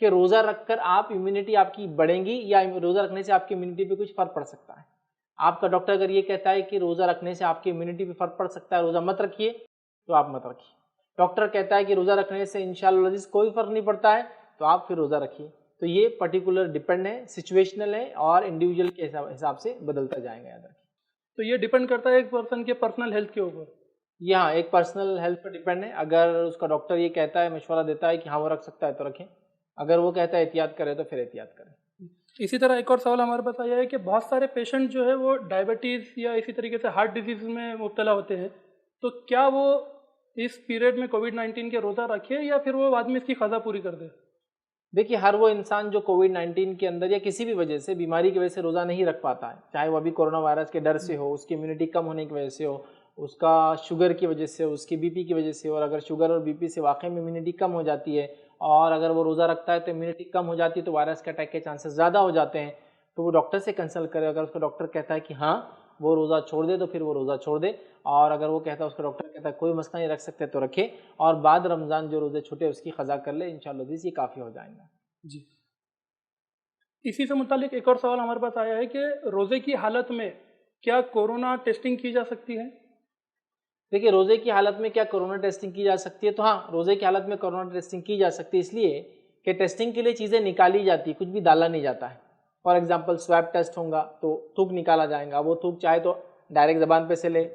کہ روزہ رکھ کر آپ امیونٹی آپ کی بڑھیں گی یا روزہ رکھنے سے آپ کی امیونٹی پہ کچھ فرق پڑ سکتا ہے. آپ کا ڈاکٹر اگر یہ کہتا ہے کہ روزہ رکھنے سے آپ کی امیونٹی پہ فرق پڑ سکتا ہے، روزہ مت رکھیے، تو آپ مت رکھیے. ڈاکٹر کہتا ہے کہ روزہ رکھنے سے انشاءاللہ کوئی فرق نہیں پڑتا ہے، تو آپ پھر روزہ رکھیے. تو یہ پرٹیکولر ڈیپینڈ ہے، سچویشنل ہے اور انڈیویجول کے حساب سے بدلتا جائے گا. یاد رکھیے. تو یہ ڈیپینڈ کرتا ہے ایک پرسن کے پرسنل ہیلتھ کے اوپر. یہاں ایک پرسنل ہیلتھ پر ڈیپینڈ ہے. اگر اس کا ڈاکٹر یہ کہتا ہے، مشورہ دیتا ہے کہ ہاں وہ رکھ سکتا ہے تو رکھیں، اگر وہ کہتا ہے احتیاط کرے تو پھر احتیاط کریں. اسی طرح ایک اور سوال ہمارے پاس آیا ہے کہ بہت سارے پیشنٹ جو ہے وہ ڈائبٹیز یا اسی طریقے سے ہارٹ ڈیزیز میں مبتلا ہوتے ہیں، تو کیا وہ اس پیریڈ میں کووڈ-19 کے روزہ رکھے یا پھر وہ بعد میں اس کی قضا پوری کر دے؟ دیکھیے، ہر وہ انسان جو کووڈ-19 کے اندر یا کسی بھی وجہ سے بیماری کی وجہ سے روزہ نہیں رکھ پاتا ہے، چاہے وہ ابھی کورونا وائرس کے ڈر سے ہو، اس کی امیونٹی کم ہونے کی وجہ سے ہو، اس کا شوگر کی وجہ سے ہو، اس کی بی پی کی وجہ سے ہو، اور اگر شوگر اور بی پی سے واقعی میں امیونٹی کم ہو جاتی ہے اور اگر وہ روزہ رکھتا ہے تو امیونٹی کم ہو جاتی ہے تو وائرس کے اٹیک کے چانسز زیادہ ہو جاتے ہیں، تو وہ ڈاکٹر سے کنسلٹ کرے. اگر اس کا ڈاکٹر کہتا ہے کہ ہاں وہ روزہ چھوڑ دے تو پھر وہ روزہ چھوڑ دے، اور اگر وہ کہتا ہے، اس کا ڈاکٹر کہتا ہے کوئی مسئلہ نہیں رکھ سکتے تو رکھے، اور بعد رمضان جو روزے چھوٹے اس کی قضا کر لے، انشاءاللہ یہ کافی ہو جائیں گا. جی. اسی سے متعلق ایک اور سوال ہمارے پاس آیا ہے کہ روزے کی حالت میں کیا کورونا ٹیسٹنگ کی جا سکتی ہے؟ دیکھیے، روزے کی حالت میں کیا کورونا ٹیسٹنگ کی جا سکتی ہے؟ تو ہاں، روزے کی حالت میں کورونا ٹیسٹنگ کی جا سکتی ہے، اس لیے کہ ٹیسٹنگ کے لیے چیزیں نکالی جاتی، کچھ بھی ڈالا نہیں جاتا ہے. فار ایگزامپل سویب ٹیسٹ ہوگا تو تھوک نکالا جائے گا، وہ تھوک چاہے تو ڈائریکٹ زبان پہ سے لے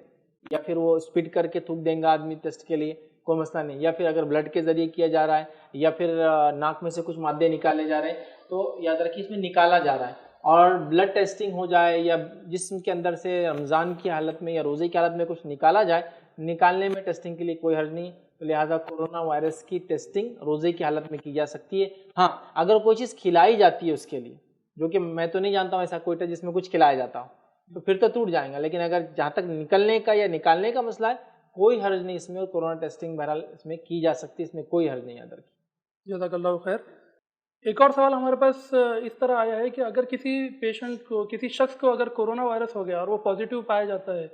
یا پھر وہ اسپٹ کر کے تھوک دیں گا آدمی ٹیسٹ کے لیے، کوئی مسئلہ نہیں. یا پھر اگر بلڈ کے ذریعے کیا جا رہا ہے یا پھر ناک میں سے کچھ مادے نکالے جا رہے ہیں تو یاد رکھیے اس میں نکالا جا رہا ہے. اور بلڈ ٹیسٹنگ ہو جائے یا جسم کے اندر سے رمضان کی حالت میں یا روزے کی حالت میں کچھ نکالا جائے، نکالنے میں ٹیسٹنگ کے لیے کوئی حرج نہیں. تو لہٰذا کورونا وائرس کی ٹیسٹنگ روزے کی حالت میں کی جا سکتی ہے. ہاں، اگر کوئی چیز کھلائی جاتی ہے اس کے لیے، جو کہ میں تو نہیں جانتا ہوں ایسا کوئی ٹیسٹ جس میں کچھ کھلایا جاتا ہو، تو پھر تو ٹوٹ جائیں گا. لیکن اگر جہاں تک نکلنے کا یا نکالنے کا مسئلہ ہے، کوئی حرج نہیں اس میں، اور کورونا ٹیسٹنگ بہرحال اس میں کی جا سکتی ہے، اس میں کوئی حرج نہیں. یاد رکھیے. جزاک اللہ خیر. ایک اور سوال ہمارے پاس اس طرح آیا ہے کہ اگر کسی پیشنٹ کو، کسی شخص کو اگر کورونا وائرس ہو گیا اور وہ پازیٹیو پایا جاتا ہے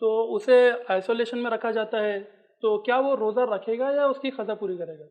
تو اسے آئسولیشن میں رکھا جاتا ہے، تو کیا وہ روزہ رکھے گا یا اس کی قضا پوری کرے گا؟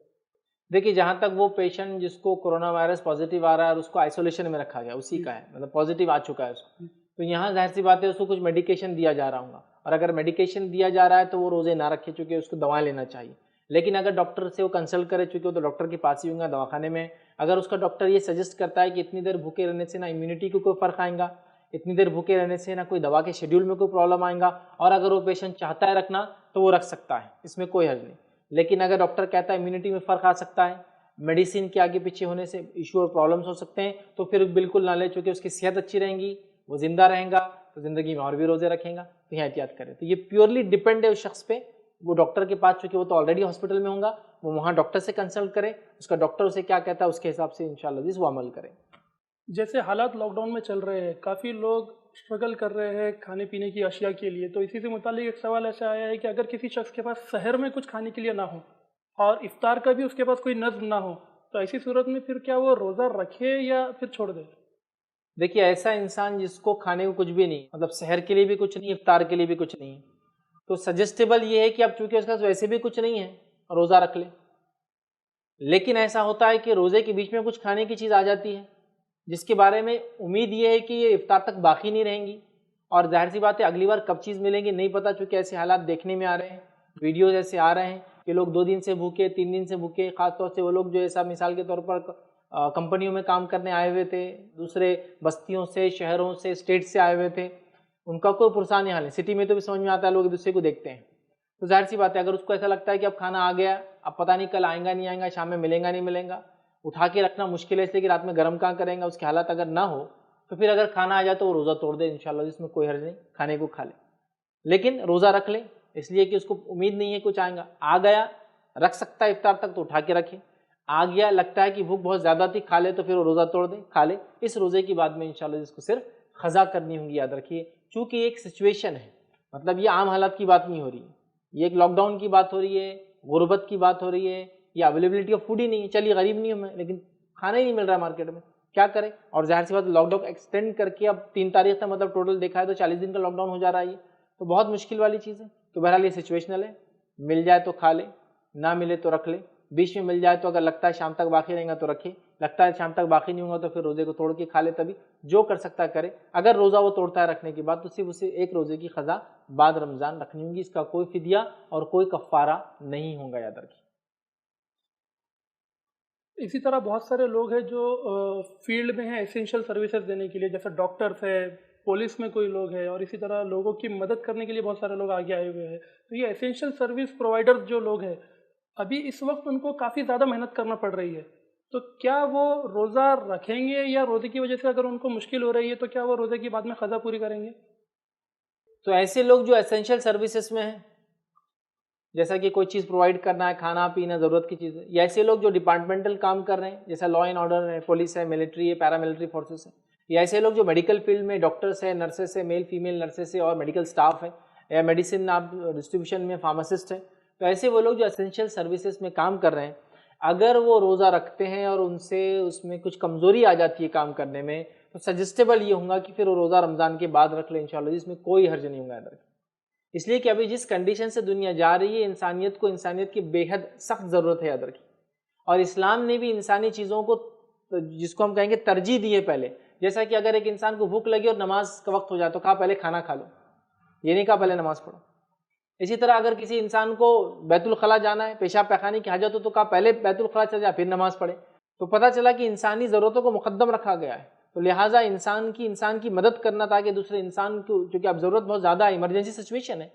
دیکھیے، جہاں تک وہ پیشنٹ جس کو کورونا وائرس پازیٹیو آ رہا ہے اور اس کو آئسولیشن میں رکھا گیا، اسی کا ہے، مطلب پازیٹیو آ چکا ہے اس کو، تو یہاں ظاہر سی بات ہے اس کو کچھ میڈیکیشن دیا جا رہا ہوگا، اور اگر میڈیکیشن دیا جا رہا ہے تو وہ روزے نہ رکھے، چونکہ اس کو دوائیں لینا چاہیے. لیکن اگر ڈاکٹر سے وہ کنسلٹ کرے چکے ہو تو ڈاکٹر کے پاس ہی ہوں گا، دواخانے میں. اگر اس کا ڈاکٹر یہ سجیسٹ کرتا ہے کہ اتنی دیر بھوکے رہنے سے نہ امیونٹی کو کوئی فرق آئے گا، اتنی دیر بھوکے رہنے سے نہ کوئی دوا کے شیڈیول میں کوئی پرابلم آئے گا، اور اگر وہ پیشنٹ چاہتا ہے رکھنا تو وہ رکھ سکتا ہے، اس میں کوئی حرج نہیں. لیکن اگر ڈاکٹر کہتا ہے امیونٹی میں فرق آ سکتا ہے، میڈیسن کے آگے پیچھے ہونے سے ایشو اور پرابلمس ہو سکتے ہیں، تو پھر بالکل نہ لے، چونکہ اس کی صحت اچھی رہیں گی، وہ زندہ رہیں گا تو زندگی میں اور بھی روزے رکھیں گا، تو یہاں احتیاط کریں. تو یہ پیورلی ڈیپینڈ ہے اس شخص پہ، وہ ڈاکٹر کے پاس، چونکہ وہ تو آلریڈی ہاسپٹل میں ہوں گا، وہ وہاں ڈاکٹر سے کنسلٹ کرے، اس کا ڈاکٹر اسے کیا کہتا ہے اس کے حساب سے انشاءاللہ وہ عمل کرے. جیسے حالات لاک ڈاؤن میں چل رہے ہیں، کافی لوگ اسٹرگل کر رہے ہیں کھانے پینے کی اشیاء کے لیے، تو اسی سے متعلق ایک سوال ایسا آیا ہے کہ اگر کسی شخص کے پاس سحر میں کچھ کھانے کے لیے نہ ہو اور افطار کا بھی اس کے پاس کوئی نظم نہ ہو، تو ایسی صورت میں پھر کیا وہ روزہ رکھے یا پھر چھوڑ دے؟ دیکھیے، ایسا انسان جس کو کھانے کو کچھ بھی نہیں، مطلب سحر کے لیے بھی کچھ نہیں، افطار کے لیے بھی کچھ نہیں، تو سجسٹیبل یہ ہے کہ اب چونکہ اس کا ویسے بھی کچھ نہیں ہے، روزہ رکھ لے. لیکن ایسا ہوتا ہے کہ روزے کے بیچ میں کچھ کھانے کی چیز آ جاتی ہے جس کے بارے میں امید یہ ہے کہ یہ افطار تک باقی نہیں رہیں گی، اور ظاہر سی بات ہے اگلی بار کب چیز ملیں گی نہیں پتہ، چونکہ ایسے حالات دیکھنے میں آ رہے ہیں، ویڈیوز ایسے آ رہے ہیں کہ لوگ 2 دن سے بھوکے، 3 دن سے بھوکے، خاص طور سے وہ لوگ جو ایسا مثال کے طور پر کمپنیوں میں کام کرنے آئے ہوئے تھے، دوسرے بستیوں سے، شہروں سے، اسٹیٹ سے آئے ہوئے تھے، ان کا کوئی پرسان حال ہے. سٹی میں تو بھی سمجھ میں آتا ہے، لوگ ایک دوسرے کو دیکھتے ہیں، تو ظاہر سی بات ہے اگر اس کو ایسا لگتا ہے کہ اب کھانا آ گیا، اب پتہ نہیں کل آئیں گا نہیں آئیں گا، شام میں ملیں گا نہیں ملیں گا، اٹھا کے رکھنا مشکل ہے، اس لیے کہ رات میں گرم کہاں کریں گا، اس کی حالت اگر نہ ہو تو پھر اگر کھانا آ جائے تو وہ روزہ توڑ دے انشاءاللہ، جس میں کوئی حرج نہیں، کھانے کو کھا لے. لیکن روزہ رکھ لے، اس لیے کہ اس کو امید نہیں ہے کچھ آئے گا، آ گیا رکھ سکتا ہے افطار تک تو اٹھا کے رکھے، آ گیا لگتا ہے کہ بھوک بہت زیادہ تھی کھا لے تو پھر وہ روزہ توڑ دے کھا لے. اس روزے کی بعد میں انشاءاللہ جس کو صرف قضا کرنی ہوگی. یاد رکھیے، چونکہ یہ ایک سچویشن ہے، مطلب یہ عام حالات کی بات نہیں ہو رہی ہے، یہ ایک لاک ڈاؤن کی بات ہو رہی ہے، غربت کی بات ہو رہی ہے، یہ اویلیبلٹی آف فوڈ ہی نہیں ہے. چلیے غریب نہیں ہوں میں، لیکن کھانا ہی نہیں مل رہا ہے مارکیٹ میں، کیا کریں؟ اور ظاہر سی بات لاک ڈاؤن ایکسٹینڈ کر کے اب 3 تاریخ تک مطلب ٹوٹل دیکھا ہے تو 40 دن کا لاک ڈاؤن ہو جا رہا ہے، یہ تو بہت مشکل والی چیز ہے. تو بہرحال یہ سچویشنل ہے، مل جائے تو کھا لے، نہ ملے تو رکھ لے، بیچ میں مل جائے تو اگر لگتا ہے شام تک باقی رہیں گا تو رکھے, لگتا ہے شام تک باقی نہیں ہوگا تو پھر روزے کو توڑ کے کھا لے. تبھی جو کر سکتا ہے کرے. اگر روزہ وہ توڑتا ہے رکھنے کے بعد تو صرف اسے ایک روزے کی قضا بعد رمضان رکھنی ہوگی, اس کا کوئی فدیہ اور کوئی کفارہ نہیں ہوگا, یاد رکھیے. اسی طرح بہت سارے لوگ ہیں جو فیلڈ میں ہیں ایسینشیل سروسز دینے کے لیے, جیسے ڈاکٹرس ہے, پولیس میں کوئی لوگ ہے, اور اسی طرح لوگوں کی مدد کرنے کے لیے بہت سارے لوگ آگے آئے ہوئے ہیں. تو یہ ایسینشیل سروس پرووائڈرز جو لوگ ہیں ابھی اس وقت ان کو کافی زیادہ محنت کرنا پڑ رہی ہے. تو کیا وہ روزہ رکھیں گے, یا روزے کی وجہ سے اگر ان کو مشکل ہو رہی ہے تو کیا وہ روزے کی بعد میں قضا پوری کریں گے؟ تو ایسے لوگ جو اسینشیل سروسز میں ہیں, جیسا کہ کوئی چیز پرووائڈ کرنا ہے, کھانا پینا, ضرورت کی چیزیں, یا ایسے لوگ جو ڈپارٹمنٹل کام کر رہے ہیں جیسا لا اینڈ آرڈر ہے, پولیس ہے, ملٹری ہے, پیراملٹری فورسز ہے, یا ایسے لوگ جو میڈیکل فیلڈ میں ڈاکٹرس ہے, نرسز ہے, میل فیمیل نرسز ہے, اور میڈیکل سٹاف ہے, یا میڈیسن آپ ڈسٹریبیوشن میں فارماسسٹ ہے, تو ایسے وہ لوگ جو اسینشیل سروسز میں کام کر رہے ہیں, اگر وہ روزہ رکھتے ہیں اور ان سے اس میں کچھ کمزوری آ جاتی ہے کام کرنے میں, تو سجسٹیبل یہ ہوگا کہ پھر وہ روزہ رمضان کے بعد رکھ لیں انشاءاللہ, جس میں کوئی حرج نہیں ہوگا ادھر. اس لیے کہ ابھی جس کنڈیشن سے دنیا جا رہی ہے, انسانیت کو انسانیت کی بے حد سخت ضرورت ہے ادھر کی, اور اسلام نے بھی انسانی چیزوں کو جس کو ہم کہیں گے ترجیح دی ہے پہلے. جیسا کہ اگر ایک انسان کو بھوک لگی اور نماز کا وقت ہو جائے تو کہا پہلے کھانا کھا لو, یہ نہیں کہا پہلے نماز پڑھو. اسی طرح اگر کسی انسان کو بیت الخلاء جانا ہے, پیشاب پیخانے کی حاجت ہو, تو کہا پہلے بیت الخلاء چل جائے پھر نماز پڑھے. تو پتہ چلا کہ انسانی ضرورتوں کو مقدم رکھا گیا ہے. تو لہٰذا انسان کی مدد کرنا تاکہ دوسرے انسان کو, چونکہ اب ضرورت بہت زیادہ ہے, ایمرجنسی سچویشن ہے,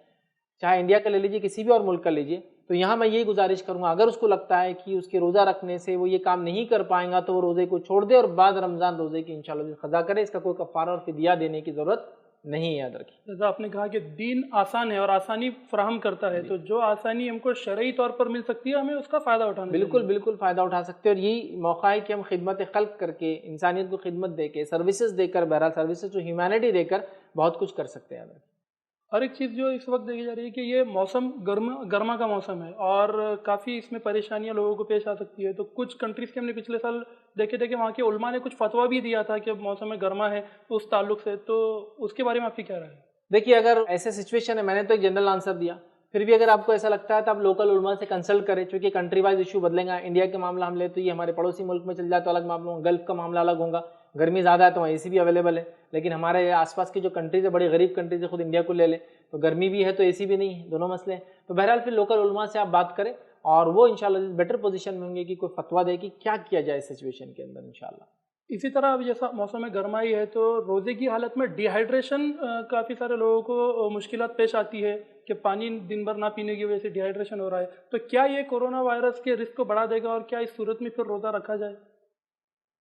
چاہے انڈیا کا لے لیجیے, کسی بھی اور ملک کا لیجیے, تو یہاں میں یہی گزارش کروں گا, اگر اس کو لگتا ہے کہ اس کے روزہ رکھنے سے وہ یہ کام نہیں کر پائیں گا تو وہ روزے کو چھوڑ دے اور بعد رمضان روزے کی انشاءاللہ قضا کرے. اس کا کوئی کفارہ اور فدیہ دینے کی ضرورت نہیں ہے, یاد رکھیے. جیسا آپ نے کہا کہ دین آسان ہے اور آسانی فراہم کرتا ہے, تو جو آسانی ہم کو شرعی طور پر مل سکتی ہے ہمیں اس کا فائدہ اٹھانا چاہیے. بالکل فائدہ اٹھا سکتے ہیں, اور یہی موقع ہے کہ ہم خدمت خلق کر کے, انسانیت کو خدمت دے کے, سروسز دے کر, بہرحال سروسز ٹو ہیومینٹی دے کر بہت کچھ کر سکتے ہیں. اور ایک چیز جو اس وقت دیکھی جا رہی ہے کہ یہ موسم گرما کا موسم ہے, اور کافی اس میں پریشانیاں لوگوں کو پیش آ سکتی ہے. تو کچھ کنٹریز کے ہم نے پچھلے سال دیکھے تھے کہ وہاں کے علماء نے کچھ فتویٰ بھی دیا تھا کہ موسم گرما ہے اس تعلق سے, تو اس کے بارے میں آپ کی کیا رائے ہے؟ دیکھیے, اگر ایسے سچویشن ہے, میں نے تو ایک جنرل آنسر دیا, پھر بھی اگر آپ کو ایسا لگتا ہے تو آپ لوکل علماء سے کنسلٹ کریں, چونکہ کنٹری وائز ایشو بدلیں گا. انڈیا کے معاملہ ہم لے تو یہ ہمارے پڑوسی ملک میں چل جائے تو الگ معاملہ ہوگا, گلف کا معاملہ الگ ہوگا, گرمی زیادہ ہے تو وہاں اے سی بھی اویلیبل ہے, لیکن ہمارے آس پاس کی جو کنٹریز ہے, بڑی غریب کنٹریز ہے, خود انڈیا کو لے لیں تو گرمی بھی ہے تو اے سی بھی نہیں ہے, دونوں مسئلے ہیں. تو بہرحال پھر لوکل علماء سے آپ بات کریں, اور وہ انشاءاللہ بیٹر پوزیشن میں ہوں گے کہ کوئی فتویٰ دے کہ کیا کیا جائے اس سچویشن کے اندر انشاءاللہ. اسی طرح اب جیسا موسم گرمائی ہے تو روزے کی حالت میں ڈی ہائیڈریشن کافی سارے لوگوں کو مشکلات پیش آتی ہے کہ پانی دن بھر نہ پینے کی وجہ سے ڈی ہائیڈریشن ہو رہا ہے. تو کیا یہ کورونا وائرس کے رسک کو بڑھا دے گا, اور کیا اس صورت میں پھر روزہ رکھا جائے؟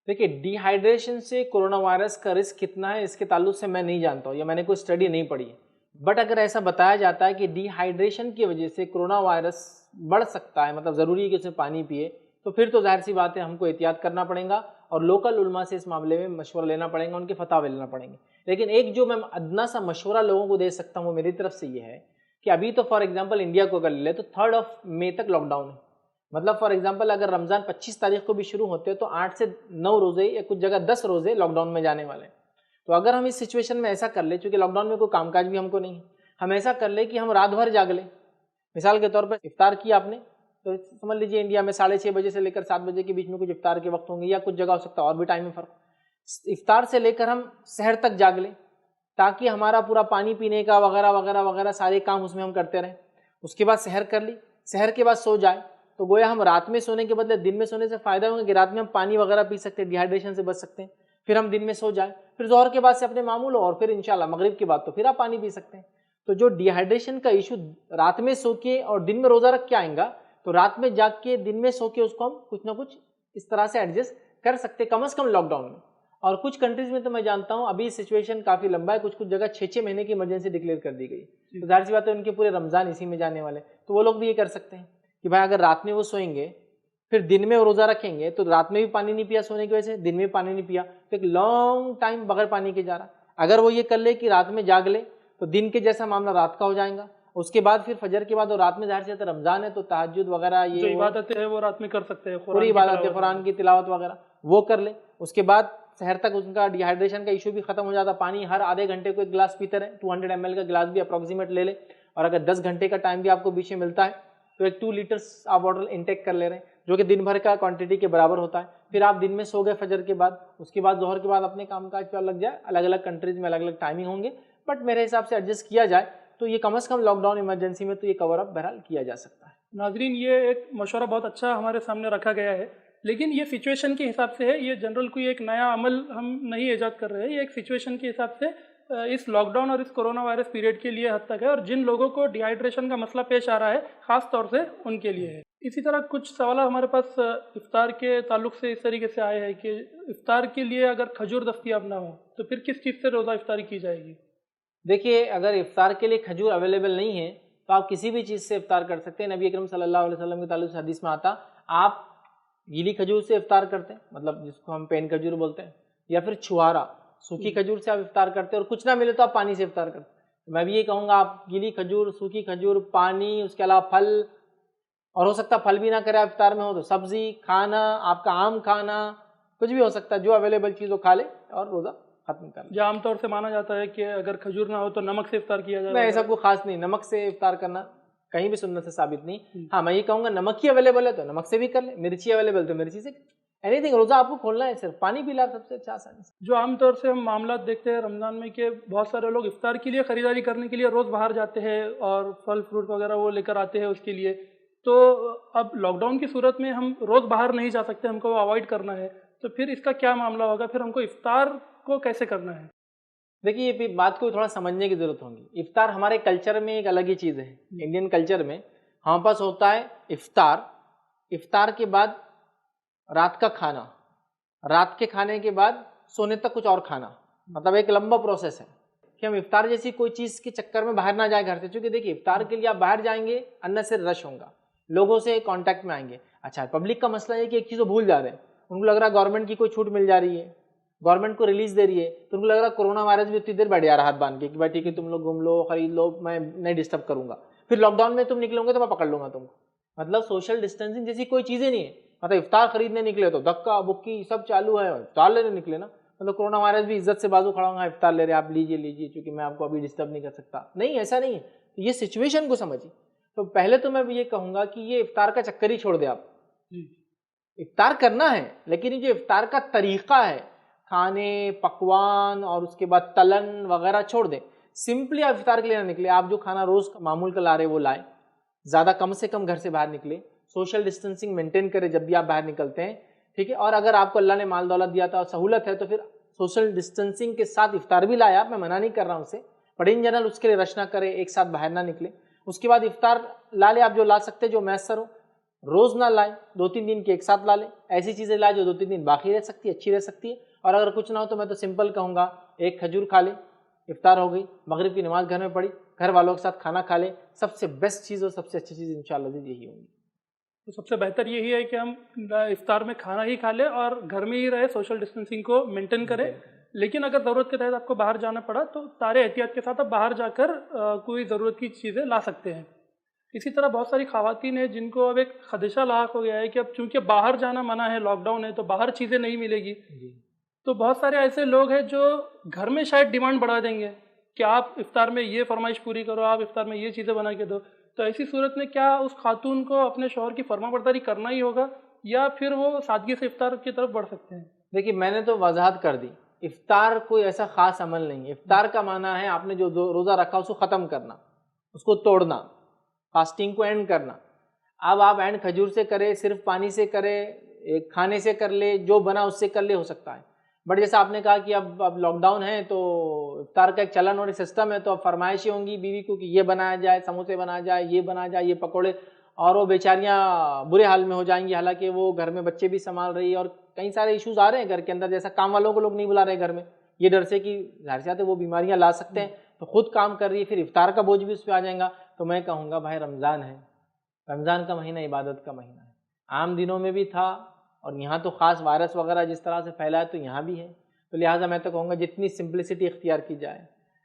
دیکھیے, ڈی ہائیڈریشن سے کورونا وائرس کا رسک کتنا ہے اس کے تعلق سے میں نہیں جانتا ہوں, یا میں نے کوئی اسٹڈی نہیں پڑھی ہے. بٹ اگر ایسا بتایا جاتا ہے کہ ڈی ہائیڈریشن کی وجہ سے کورونا وائرس بڑھ سکتا ہے, مطلب ضروری ہے کہ اس میں پانی پیے, تو پھر تو ظاہر سی بات ہے ہم کو احتیاط کرنا پڑے گا, اور لوکل علماء سے اس معاملے میں مشورہ لینا پڑے گا, ان کے فتاوی لینا پڑیں گے. لیکن ایک جو میں ادنا سا مشورہ لوگوں کو دے سکتا ہوں وہ میری طرف سے یہ ہے کہ ابھی تو فار ایگزامپل انڈیا کو اگر لے لیں تو 3 مئی تک لاک ڈاؤن ہے. مطلب فار ایگزامپل اگر رمضان 25 تاریخ کو بھی شروع ہوتے تو 8 سے 9 روزے یا کچھ جگہ 10 روزے لاک ڈاؤن میں جانے والے ہیں. تو اگر ہم اس سچویشن میں ایسا کر لیں, چونکہ لاک ڈاؤن میں کوئی کام کاج بھی ہم کو نہیں ہے, ہم ایسا کر لیں کہ ہم رات بھر جاگ لیں. مثال کے طور پر افطار کیا آپ نے, تو سمجھ لیجیے انڈیا میں 6:30 بجے سے لے کر 7 بجے کے بیچ میں کچھ افطار کے وقت ہوں گے, یا کچھ جگہ ہو سکتا ہے اور بھی ٹائم میں فرق. افطار سے لے کر ہم سحر تک جاگ لیں, تاکہ ہمارا پورا پانی پینے کا وغیرہ وغیرہ وغیرہ سارے کام اس میں ہم کرتے رہیں. اس کے بعد سحر کر لی, سحر کے بعد سو جائے, تو گویا ہم رات میں سونے کے بدلے دن میں سونے سے فائدہ ہوگا کہ رات میں ہم پانی وغیرہ پی سکتے ہیں, ڈی ہائیڈریشن سے بچ سکتے ہیں. پھر ہم دن میں سو جائیں, پھر ظہر کے بعد سے اپنے معمول ہو, اور پھر انشاءاللہ مغرب کے بعد تو پھر آپ پانی پی سکتے ہیں. تو جو ڈی ہائیڈریشن کا ایشو رات میں سو کے اور دن میں روزہ رکھ کے آئیں گا, تو رات میں جاگ کے دن میں سو کے اس کو ہم کچھ نہ کچھ اس طرح سے ایڈجسٹ کر سکتے, کم از کم لاک ڈاؤن میں. اور کچھ کنٹریز میں تو میں جانتا ہوں ابھی سچویشن کافی لمبا ہے, کچھ جگہ 6 مہینے کی ایمرجنسی ڈکلیئر کر دی گئی. تو ظاہر سی بات ہے ان کے پورے رمضان اسی میں جانے والے, تو وہ لوگ بھی یہ کر سکتے ہیں کہ بھائی اگر رات میں وہ سوئیں گے پھر دن میں وہ روزہ رکھیں گے, تو رات میں بھی پانی نہیں پیا سونے کی وجہ سے, دن میں پانی نہیں پیا, تو ایک لانگ ٹائم بغیر پانی کے جا رہا. اگر وہ یہ کر لے کہ رات میں جاگ لے تو دن کے جیسا معاملہ رات کا ہو جائے گا. اس کے بعد پھر فجر کے بعد اور رات میں ظاہر سے رمضان ہے تو تہجد وغیرہ یہ جو عبادتیں ہیں وہ رات میں کر سکتے ہیں, پوری عبادت قرآن کی تلاوت وغیرہ وہ کر لے. اس کے بعد سحر تک ان کا ڈی ہائیڈریشن کا ایشو بھی ختم ہو جاتا. پانی ہر آدھے گھنٹے کو ایک گلاس پیتے رہیں, 200 ml کا گلاس بھی اپروکسیمیٹ لے لیں. اور اگر 10 گھنٹے کا ٹائم بھی آپ کو بیچ میں ملتا ہے تو ایک 2 لیٹرس آپ واٹر انٹیک کر لے رہے ہیں, جو کہ دن بھر کا کوانٹٹی کے برابر ہوتا ہے. پھر آپ دن میں سو گئے فجر کے بعد, اس کے بعد ظہر کے بعد اپنے کام کاج پہ لگ جائے. الگ الگ کنٹریز میں الگ الگ ٹائمنگ ہوں گے, بٹ میرے حساب سے ایڈجسٹ کیا جائے تو یہ کم از کم لاک ڈاؤن ایمرجنسی میں تو یہ کور اپ بہرحال کیا جا سکتا ہے. ناظرین, یہ ایک مشورہ بہت اچھا ہمارے سامنے رکھا گیا ہے, لیکن یہ سچویشن کے حساب سے ہے. یہ جنرل کوئی ایک نیا عمل ہم نہیں ایجاد کر رہے ہیں, یہ ایک سچویشن کے حساب سے اس لاک ڈاؤن اور اس کورونا وائرس پیریڈ کے لیے حد تک ہے, اور جن لوگوں کو ڈی ہائیڈریشن کا مسئلہ پیش آ رہا ہے خاص طور سے ان کے لیے ہے. اسی طرح کچھ سوالات ہمارے پاس افطار کے تعلق سے اس طریقے سے آئے ہیں کہ افطار کے لیے اگر کھجور دستیاب نہ ہو تو پھر کس چیز سے روزہ افطاری کی جائے گی؟ دیکھیے, اگر افطار کے لیے کھجور اویلیبل نہیں ہے تو آپ کسی بھی چیز سے افطار کر سکتے ہیں. نبی اکرم صلی اللہ علیہ وسلم کے تعلق سے حدیث میں آتا, آپ گیلی کھجور سے افطار کرتے ہیں, مطلب جس کو ہم پین کھجور بولتے ہیں, یا پھر چھوارا سوکھی کھجور سے آپ افطار کرتے ہیں, اور کچھ نہ ملے تو آپ پانی سے افطار کرتے ہیں. میں بھی یہ کہوں گا آپ گیلی کھجور, سوکھی کھجور, پانی, اس کے علاوہ پھل, اور ہو سکتا پھل بھی نہ کرے آپ افطار میں ہو تو سبزی کھانا, آپ کا آم کھانا, کچھ بھی ہو سکتا ہے, جو اویلیبل چیز وہ کھا لے اور روزہ ختم کر لیں. جو عام طور سے مانا جاتا ہے کہ اگر کھجور نہ ہو تو نمک سے افطار کیا جائے. نہیں, ایسا کوئی خاص نہیں, نمک سے افطار کرنا کہیں بھی سنت سے ثابت نہیں. ہاں, میں یہ کہوں گا نمک ہی اویلیبل ہے تو نمک سے بھی کر لیں, مرچی اویلیبل تو مرچی سے, اینی تھنگ. روزہ آپ کو کھولنا ہے, صرف پانی پلا سب سے اچھا آسانی سے. جو عام طور سے ہم معاملات دیکھتے ہیں رمضان میں کہ بہت سارے لوگ افطار کے لیے خریداری کرنے کے لیے روز باہر جاتے ہیں اور پھل فروٹ وغیرہ وہ لے کر آتے ہیں اس کے لیے, تو اب لاک ڈاؤن کی صورت میں ہم روز باہر نہیں جا سکتے, ہم کو وہ اوائڈ کرنا ہے, تو پھر اس کا کیا معاملہ ہوگا, پھر ہم کو افطار کو کیسے کرنا ہے؟ دیکھیے, یہ بات کو تھوڑا سمجھنے کی ضرورت ہوگی. افطار ہمارے کلچر میں ایک الگ ہی چیز ہے. انڈین کلچر میں ہمارے پاس ہوتا ہے افطار, افطار کے بعد رات کا کھانا, رات کے کھانے کے بعد سونے تک کچھ اور کھانا, مطلب ایک لمبا پروسیس ہے کہ ہم افطار جیسی کوئی چیز کے چکر میں باہر نہ جائیں گھر سے. چونکہ دیکھیے, افطار کے لیے آپ باہر جائیں گے ان سے رش ہوگا, لوگوں سے کانٹیکٹ میں آئیں گے. اچھا, پبلک کا مسئلہ ہے کہ ایک چیز وہ بھول جا رہے ہیں, ان کو لگ رہا ہے گورنمنٹ کی کوئی چھوٹ مل جا رہی ہے, گورنمنٹ کو ریلیز دے رہی ہے, تو ان کو لگ رہا ہے کورونا وائرس بھی اتنی دیر بیٹھ جا رہا ہاتھ باندھ کے کہ بھائی ٹھیک ہے تم لوگ گھوم لو, خرید لو, میں نہیں ڈسٹرب کروں گا. پھر لاک ڈاؤن میں تم نکلو گے تو میں پکڑ لوں گا تم کو. مطلب سوشل ڈسٹینسنگ جیسی کوئی چیزیں نہیں ہے. مطلب افطار خریدنے نکلے تو دھکا بکی سب چالو ہے, افطار لینے نکلے نا, مطلب کورونا وائرس بھی عزت سے بازو کھڑا ہوں گا, افطار لے رہے آپ لیجیے, چونکہ میں آپ کو ابھی ڈسٹرب نہیں کر سکتا. نہیں, ایسا نہیں ہے. یہ سچویشن کو سمجھیے. تو پہلے تو میں یہ کہوں گا کہ یہ افطار کا چکر ہی چھوڑ دیں آپ. افطار کرنا ہے, لیکن یہ جو افطار کا طریقہ ہے, کھانے پکوان اور اس کے بعد تلن وغیرہ چھوڑ دیں. سمپلی آپ افطار کے لیے نہ نکلے, آپ جو کھانا روز معمول کا لا رہے وہ لائیں, زیادہ کم سے کم گھر سے باہر نکلے, سوشل ڈسٹینسنگ مینٹین کرے جب بھی آپ باہر نکلتے ہیں, ٹھیک ہے. اور اگر آپ کو اللہ نے مال دولت دیا تھا اور سہولت ہے تو پھر سوشل ڈسٹینسنگ کے ساتھ افطار بھی لایا, میں منع نہیں کر رہا ہوں اسے, بٹ ان جنرل اس کے لیے رش نہ کرے, ایک ساتھ باہر نہ نکلے. اس کے بعد افطار لا لے آپ جو لا سکتے, جو میسر ہو, روز نہ لائیں, 2-3 دن کے ایک ساتھ لا لیں. ایسی چیزیں لائیں جو 2-3 دن باقی رہ سکتی ہے, اچھی رہ سکتی ہے. اور اگر کچھ نہ ہو تو میں تو سمپل کہوں گا, ایک کھجور کھا لیں, افطار ہو گئی, مغرب کی نماز گھر میں پڑھی, گھر والوں کے ساتھ کھانا کھا لیں. سب سے بیسٹ چیز اور سب سے اچھی چیز انشاءاللہ یہی ہوگی. تو سب سے بہتر یہی ہے کہ ہم افطار میں کھانا ہی کھا لیں اور گھر میں ہی رہے, سوشل ڈسٹینسنگ کو مینٹین کریں. لیکن اگر ضرورت کے تحت آپ کو باہر جانا پڑا تو سارے احتیاط کے ساتھ آپ باہر جا کر کوئی ضرورت کی چیزیں لا سکتے ہیں. اسی طرح بہت ساری خواتین ہیں جن کو اب ایک خدشہ لاحق ہو گیا ہے کہ اب چونکہ باہر جانا منع ہے, لاک ڈاؤن ہے, تو باہر چیزیں نہیں ملے گی. تو بہت سارے ایسے لوگ ہیں جو گھر میں شاید ڈیمانڈ بڑھا دیں گے کہ آپ افطار میں یہ فرمائش پوری کرو, آپ افطار میں یہ چیزیں بنا کے دو. تو ایسی صورت میں کیا اس خاتون کو اپنے شوہر کی فرما برداری کرنا ہی ہوگا یا پھر وہ سادگی سے افطار کی طرف بڑھ سکتے ہیں؟ دیکھیے, میں نے تو وضاحت کر دی, افطار کوئی ایسا خاص عمل نہیں ہے. افطار کا معنی ہے آپ نے جو روزہ رکھا اس کو ختم کرنا, اس کو توڑنا, فاسٹنگ کو اینڈ کرنا. اب آپ اینڈ کھجور سے کرے, صرف پانی سے کرے, ایک کھانے سے کر لے, جو بنا اس سے کر لے, ہو سکتا ہے. بٹ جیسا آپ نے کہا کہ اب لاک ڈاؤن ہے تو افطار کا ایک چلن اور سسٹم ہے, تو اب فرمائشیں ہوں گی بیوی کو کہ یہ بنایا جائے, سموسے بنایا جائے, یہ بنایا جائے, یہ پکوڑے, اور وہ بیچاریاں برے حال میں ہو جائیں گی. حالانکہ وہ گھر میں بچے بھی سنبھال رہی ہے اور کئی سارے ایشوز آ رہے ہیں گھر کے اندر, جیسا کام والوں کو لوگ نہیں بلا رہے گھر میں, یہ ڈر سے کہ ظاہر سی بات ہے وہ بیماریاں لا سکتے ہیں, تو خود کام کر رہی ہے, پھر افطار کا بوجھ بھی اس پہ آ جائے گا. تو میں کہوں گا بھائی رمضان ہے, رمضان کا مہینہ عبادت کا مہینہ ہے. عام دنوں میں بھی تھا اور یہاں تو خاص وائرس وغیرہ جس طرح سے پھیلا ہے تو یہاں بھی ہے. تو لہٰذا میں تو کہوں گا جتنی سمپلسٹی اختیار کی جائے,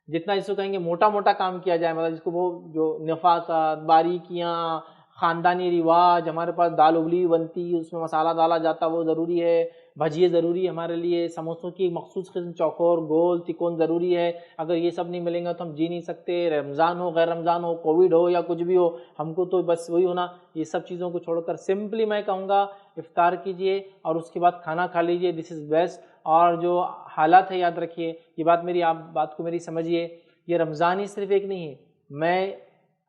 جتنا جس کو کہیں گے موٹا موٹا کام کیا جائے, مطلب جس کو وہ جو نفاسات, باریکیاں, خاندانی رواج, ہمارے پاس دال ابلی بنتی, اس میں مسالہ ڈالا جاتا وہ ضروری ہے, بھجیے ضروری ہے ہمارے لیے، سموسوں کی مخصوص قسم چوکور گول تکون ضروری ہے، اگر یہ سب نہیں ملیں گا تو ہم جی نہیں سکتے، رمضان ہو غیر رمضان ہو، کووڈ ہو یا کچھ بھی ہو، ہم کو تو بس وہی ہونا۔ یہ سب چیزوں کو چھوڑ کر سمپلی میں کہوں گا افطار کیجئے اور اس کے بعد کھانا کھا لیجئے، دس از بیسٹ۔ اور جو حالات ہے یاد رکھیے، یہ بات میری، آپ بات کو میری سمجھیے، یہ رمضان ہی صرف ایک نہیں ہے، میں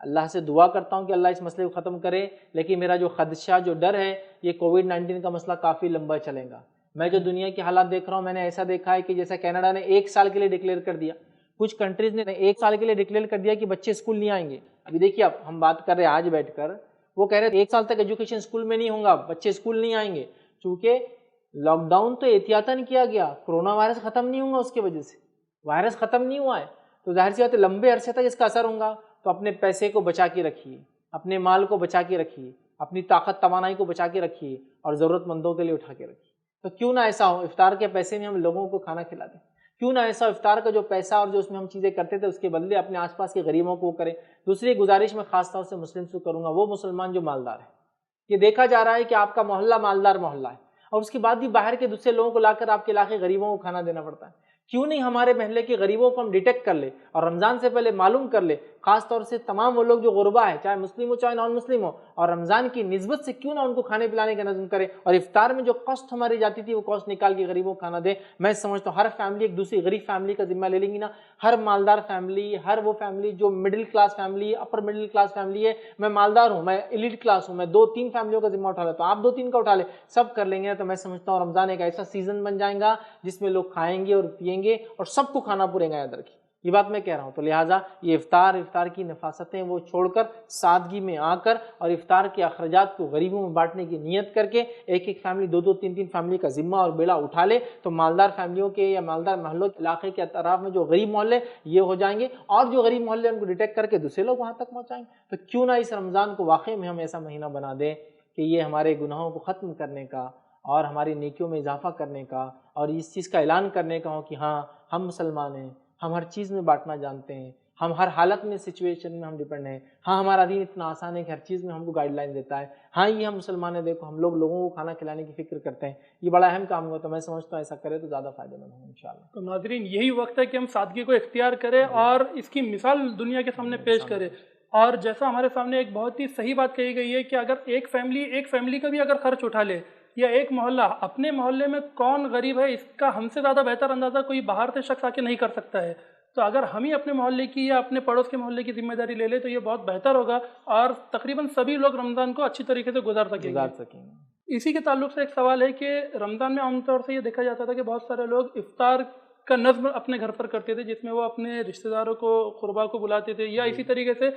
اللہ سے دعا کرتا ہوں کہ اللہ اس مسئلے کو ختم کرے، لیکن میرا جو خدشہ، جو ڈر ہے، یہ کووڈ-19 کا مسئلہ کافی لمبا چلے گا۔ میں جو دنیا کے حالات دیکھ رہا ہوں، میں نے ایسا دیکھا ہے کہ جیسا کینیڈا نے 1 سال کے لیے ڈکلیئر کر دیا، کچھ کنٹریز نے 1 سال کے لیے ڈکلیئر کر دیا کہ بچے اسکول نہیں آئیں گے۔ ابھی دیکھیے، اب ہم بات کر رہے ہیں آج بیٹھ کر، وہ کہہ رہے ہیں 1 سال تک ایجوکیشن اسکول میں نہیں ہوگا، بچے اسکول نہیں آئیں گے، چونکہ لاک ڈاؤن تو احتیاطاً کیا گیا، کرونا وائرس ختم نہیں ہوگا، اس کی وجہ سے وائرس ختم نہیں ہوا ہے، تو ظاہر سی بات ہے لمبے عرصے تک اس کا اثر ہوگا۔ تو اپنے پیسے کو بچا کے رکھیے، اپنے مال کو بچا کے رکھیے، اپنی طاقت توانائی کو بچا کے رکھیے اور ضرورت مندوں کے لیے اٹھا کے رکھیے۔ تو کیوں نہ ایسا ہو، افطار کے پیسے میں ہم لوگوں کو کھانا کھلا دیں، کیوں نہ ایسا افطار کا جو پیسہ اور جو اس میں ہم چیزیں کرتے تھے اس کے بدلے اپنے آس پاس کے غریبوں کو کریں۔ دوسری گزارش میں خاص طور سے مسلم سے کروں گا، وہ مسلمان جو مالدار ہے، یہ دیکھا جا رہا ہے کہ آپ کا محلہ مالدار محلہ ہے اور اس کے بعد بھی باہر کے دوسرے لوگوں کو لا کر آپ کے علاقے غریبوں کو کھانا دینا پڑتا ہے، کیوں نہیں ہمارے محلے کے غریبوں کو ہم ڈیٹیکٹ کر لیں اور رمضان سے پہلے معلوم کر لیں، خاص طور سے تمام وہ لوگ جو غربا ہے، چاہے مسلم ہو چاہے نان مسلم ہو، اور رمضان کی نسبت سے کیوں نہ ان کو کھانے پلانے کا نظم کرے اور افطار میں جو کاسٹ ہماری جاتی تھی وہ کاسٹ نکال کے غریبوں کو کھانا دے۔ میں سمجھتا ہوں ہر فیملی ایک دوسری غریب فیملی کا ذمہ لے لیں گی نا، ہر مالدار فیملی، ہر وہ فیملی جو middle class family, upper middle class family ہے، میں مالدار ہوں، میں ایلیٹ کلاس ہوں، میں 2-3 فیملیوں کا ذمہ اٹھا لیتا ہوں، آپ 2-3 کا اٹھا لیں، سب کر لیں گے تو میں سمجھتا ہوں رمضان ایک ایسا سیزن بن جائے گا جس میں لوگ کھائیں گے اور پئیں گے اور سب کو کھانا پورے گا، یاد رکھیے یہ بات میں کہہ رہا ہوں۔ تو لہٰذا یہ افطار کی نفاستیں وہ چھوڑ کر سادگی میں آ کر اور افطار کے اخراجات کو غریبوں میں بانٹنے کی نیت کر کے ایک فیملی 2-3 فیملی کا ذمہ اور بیڑا اٹھا لے تو مالدار فیملیوں کے یا مالدار محلوں کے علاقے کے اطراف میں جو غریب محلے یہ ہو جائیں گے اور جو غریب محلے ان کو ڈیٹیکٹ کر کے دوسرے لوگ وہاں تک پہنچائیں گے۔ تو کیوں نہ اس رمضان کو واقعی میں ہم ایسا مہینہ بنا دیں کہ یہ ہمارے گناہوں کو ختم کرنے کا اور ہماری نیکیوں میں اضافہ کرنے کا اور اس چیز کا اعلان کرنے کا ہو کہ ہاں ہم مسلمان ہیں، ہم ہر چیز میں بانٹنا جانتے ہیں، ہم ہر حالت میں سچویشن میں ہم ڈیپینڈ ہیں، ہاں ہمارا دین اتنا آسان ہے کہ ہر چیز میں ہم کو گائیڈ لائن دیتا ہے، ہاں یہ ہم مسلمان ہیں، دیکھو ہم لوگوں کو کھانا کھلانے کی فکر کرتے ہیں، یہ بڑا اہم کام ہوا، تو میں سمجھتا ہوں ایسا کرے تو زیادہ فائدہ مند ہوں انشاءاللہ۔ تو ناظرین یہی وقت ہے کہ ہم سادگی کو اختیار کریں اور اس کی مثال دنیا کے سامنے پیش کریں، اور جیسا ہمارے سامنے ایک بہت ہی صحیح بات کہی گئی ہے کہ اگر ایک فیملی کا بھی اگر خرچ اٹھا لے یا ایک محلہ، اپنے محلے میں کون غریب ہے اس کا ہم سے زیادہ بہتر اندازہ کوئی باہر سے شخص آ کے نہیں کر سکتا ہے، تو اگر ہم ہی اپنے محلے کی یا اپنے پڑوس کے محلے کی ذمہ داری لے لیں تو یہ بہت بہتر ہوگا اور تقریباً سبھی لوگ رمضان کو اچھی طریقے سے گزار سکیں گے۔ اسی کے تعلق سے ایک سوال ہے کہ رمضان میں عام طور سے یہ دیکھا جاتا تھا کہ بہت سارے لوگ افطار کا نظم اپنے گھر پر کرتے تھے جس میں وہ اپنے رشتہ داروں کو، قربا کو بلاتے تھے، یا اسی طریقے سے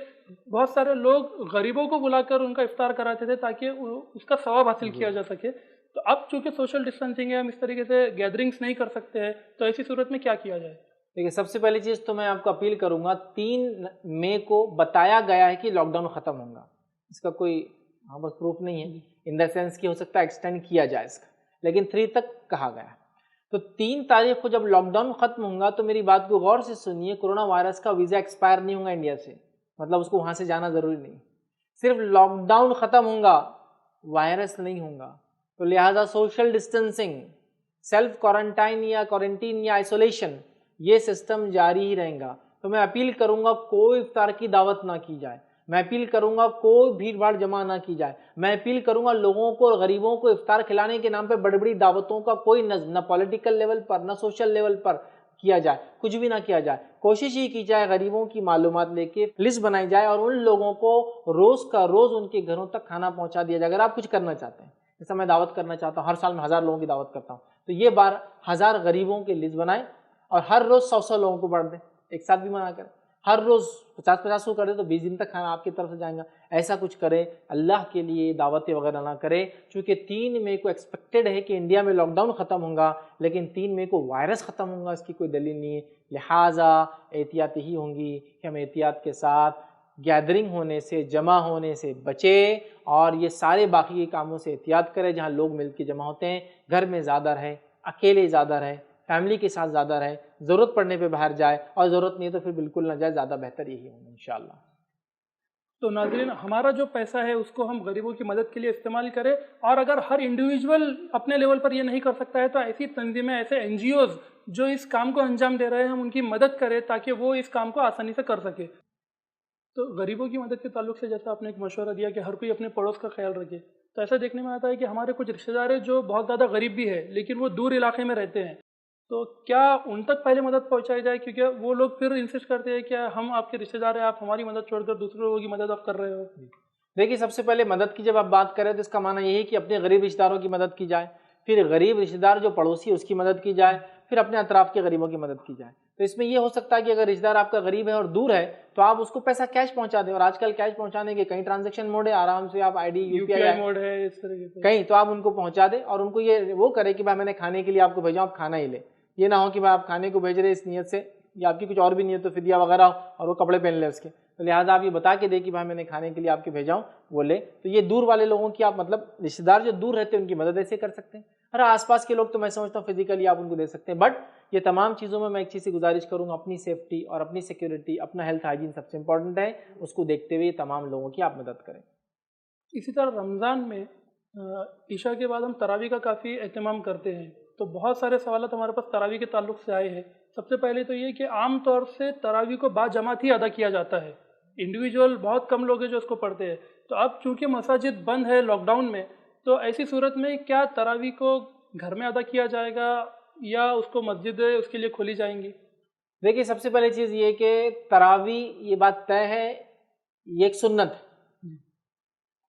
بہت سارے لوگ غریبوں کو بلا کر ان کا افطار کراتے تھے تاکہ اس کا ثواب حاصل کیا جا سکے۔ تو اب چونکہ سوشل ڈسٹینسنگ ہے، ہم اس طریقے سے گیدرنگس نہیں کر سکتے ہیں، تو ایسی صورت میں کیا کیا جائے؟ دیکھیے سب سے پہلی چیز تو میں آپ کو اپیل کروں گا، 3 مئی کو بتایا گیا ہے کہ لاک ڈاؤن ختم ہوگا، اس کا کوئی بس پروف نہیں ہے، ان دا سینس کہ ہو سکتا ہے ایکسٹینڈ کیا جائے اس کا، لیکن 3 تک کہا گیا ہے۔ تو 3 تاریخ کو جب لاک ڈاؤن ختم ہوگا تو میری بات کو غور سے سنیے، کورونا وائرس کا ویزا ایکسپائر نہیں ہوگا انڈیا سے، مطلب اس کو وہاں سے جانا ضروری نہیں، صرف لاک ڈاؤن ختم ہوگا، وائرس نہیں ہوگا۔ تو لہٰذا سوشل ڈسٹینسنگ، سیلف کوارنٹائن یا کوارنٹین یا آئسولیشن، یہ سسٹم جاری ہی رہے گا۔ تو میں اپیل کروں گا کوئی افطار کی دعوت نہ کی جائے، میں اپیل کروں گا کوئی بھیڑ بھاڑ جمع نہ کی جائے، میں اپیل کروں گا لوگوں کو اور غریبوں کو افطار کھلانے کے نام پہ بڑی بڑی دعوتوں کا کوئی نظم نہ پولیٹیکل لیول پر نہ سوشل لیول پر کیا جائے، کچھ بھی نہ کیا جائے۔ کوشش یہ کی جائے غریبوں کی معلومات لے کے لسٹ بنائی جائے اور ان لوگوں کو روز کا روز ان کے گھروں تک کھانا پہنچا دیا جائے۔ اگر آپ کچھ کرنا چاہتے ہیں، جیسا میں دعوت کرنا چاہتا ہوں، ہر سال میں 1000 لوگوں کی دعوت کرتا ہوں، تو یہ بار 1000 غریبوں کی لسٹ بنائیں اور ہر روز 100 لوگوں کو بانٹ دیں، ایک ساتھ بھی منع کریں، ہر روز 50 کر دیں تو 20 دن تک کھانا آپ کی طرف سے جائیں گا۔ ایسا کچھ کریں، اللہ کے لیے دعوتیں وغیرہ نہ کریں، چونکہ 3 مئی کو ایکسپیکٹڈ ہے کہ انڈیا میں لاک ڈاؤن ختم ہوگا، لیکن 3 مئی کو وائرس ختم ہوگا اس کی کوئی دلیل نہیں ہے، لہٰذا احتیاط ہی ہوں گی کہ ہم احتیاط کے ساتھ گیدرنگ ہونے سے، جمع ہونے سے بچیں اور یہ سارے باقی کاموں سے احتیاط کریں۔ جہاں لوگ مل کے جمع ہوتے ہیں، گھر میں زیادہ رہیں، اکیلے زیادہ رہیں، فیملی کے ساتھ زیادہ رہیں، ضرورت پڑنے پہ باہر جائے اور ضرورت نہیں ہے تو پھر بالکل نہ جائے، زیادہ بہتر یہی ہوگا انشاءاللہ۔ تو ناظرین ہمارا جو پیسہ ہے اس کو ہم غریبوں کی مدد کے لیے استعمال کریں، اور اگر ہر انڈیویجول اپنے لیول پر یہ نہیں کر سکتا ہے تو ایسی تنظیمیں، ایسے این جی اوز جو اس کام کو انجام دے رہے ہیں ہم ان کی مدد کریں تاکہ وہ اس کام کو آسانی سے کر سکے۔ تو غریبوں کی مدد کے تعلق سے جیسا آپ نے ایک مشورہ دیا کہ ہر کوئی اپنے پڑوس کا خیال رکھے، تو ایسا دیکھنے میں آتا ہے کہ ہمارے کچھ رشتہ دار ہیں جو بہت زیادہ غریب بھی ہے لیکن وہ دور علاقے میں رہتے ہیں، تو کیا ان تک پہلے مدد پہنچائی جائے؟ کیونکہ وہ لوگ پھر انسسٹ کرتے ہیں کہ ہم آپ کے رشتہ دار ہیں، آپ ہماری مدد چھوڑ کر دوسرے لوگوں کی مدد آپ کر رہے ہو۔ دیکھیے سب سے پہلے مدد کی جب آپ بات کریں تو اس کا معنی یہ ہے کہ اپنے غریب رشتہ داروں کی مدد کی جائے، پھر غریب رشتہ دار جو پڑوسی ہے اس کی مدد کی جائے، پھر اپنے اطراف کے غریبوں کی مدد کی جائے۔ تو اس میں یہ ہو سکتا ہے کہ اگر رشتہ دار آپ کا غریب ہے اور دور ہے تو آپ اس کو پیسہ کیش پہنچا دیں، اور آج کل کیش پہنچانے کے کئی ٹرانزیکشن موڈ ہے، آرام سے آپ آئی ڈی یو پی آئی موڈ ہے اس طریقے سے کہیں تو آپ ان کو پہنچا دیں، اور ان کو یہ وہ کرے کہ بھائی میں نے کھانے کے لیے آپ کو بھیجا، آپ کھانا ہی لیں۔ یہ نہ ہو کہ بھائی آپ کھانے کو بھیج رہے اس نیت سے یا آپ کی کچھ اور بھی نیت ہو، فدیہ وغیرہ ہو، اور وہ کپڑے پہن لے اس کے، تو لہٰذا آپ یہ بتا کے دیں کہ بھائی میں نے کھانے کے لیے آپ کے بھیجا ہوں، وہ لے۔ تو یہ دور والے لوگوں کی آپ مطلب رشتہ دار جو دور رہتے ہیں ان کی مدد ایسے کر سکتے ہیں۔ اور آس پاس کے لوگ تو میں سمجھتا ہوں فزیکلی آپ ان کو دے سکتے ہیں، بٹ یہ تمام چیزوں میں ایک چیز سے گزارش کروں گا، اپنی سیفٹی اور اپنی سیکیورٹی، اپنا ہیلتھ ہائیجین سب سے امپورٹنٹ ہے، اس کو دیکھتے ہوئے تمام لوگوں کی آپ مدد کریں۔ اسی طرح رمضان میں عشاء کے بعد ہم تراویح کا کافی اہتمام کرتے ہیں، تو بہت سارے سوالات ہمارے پاس تراویح کے تعلق سے آئے ہیں۔ سب سے پہلے تو یہ کہ عام طور سے تراویح کو با جماعت ہی ادا کیا جاتا ہے، انڈیویجول بہت کم لوگ ہیں جو اس کو پڑھتے ہیں۔ تو اب چونکہ مساجد بند ہے لاک ڈاؤن میں، تو ایسی صورت میں کیا تراویح کو گھر میں ادا کیا جائے گا یا اس کو مسجد اس کے لیے کھولی جائیں گی؟ دیکھیے سب سے پہلے چیز یہ کہ تراویح یہ بات طے ہے، یہ ایک سنت ہے،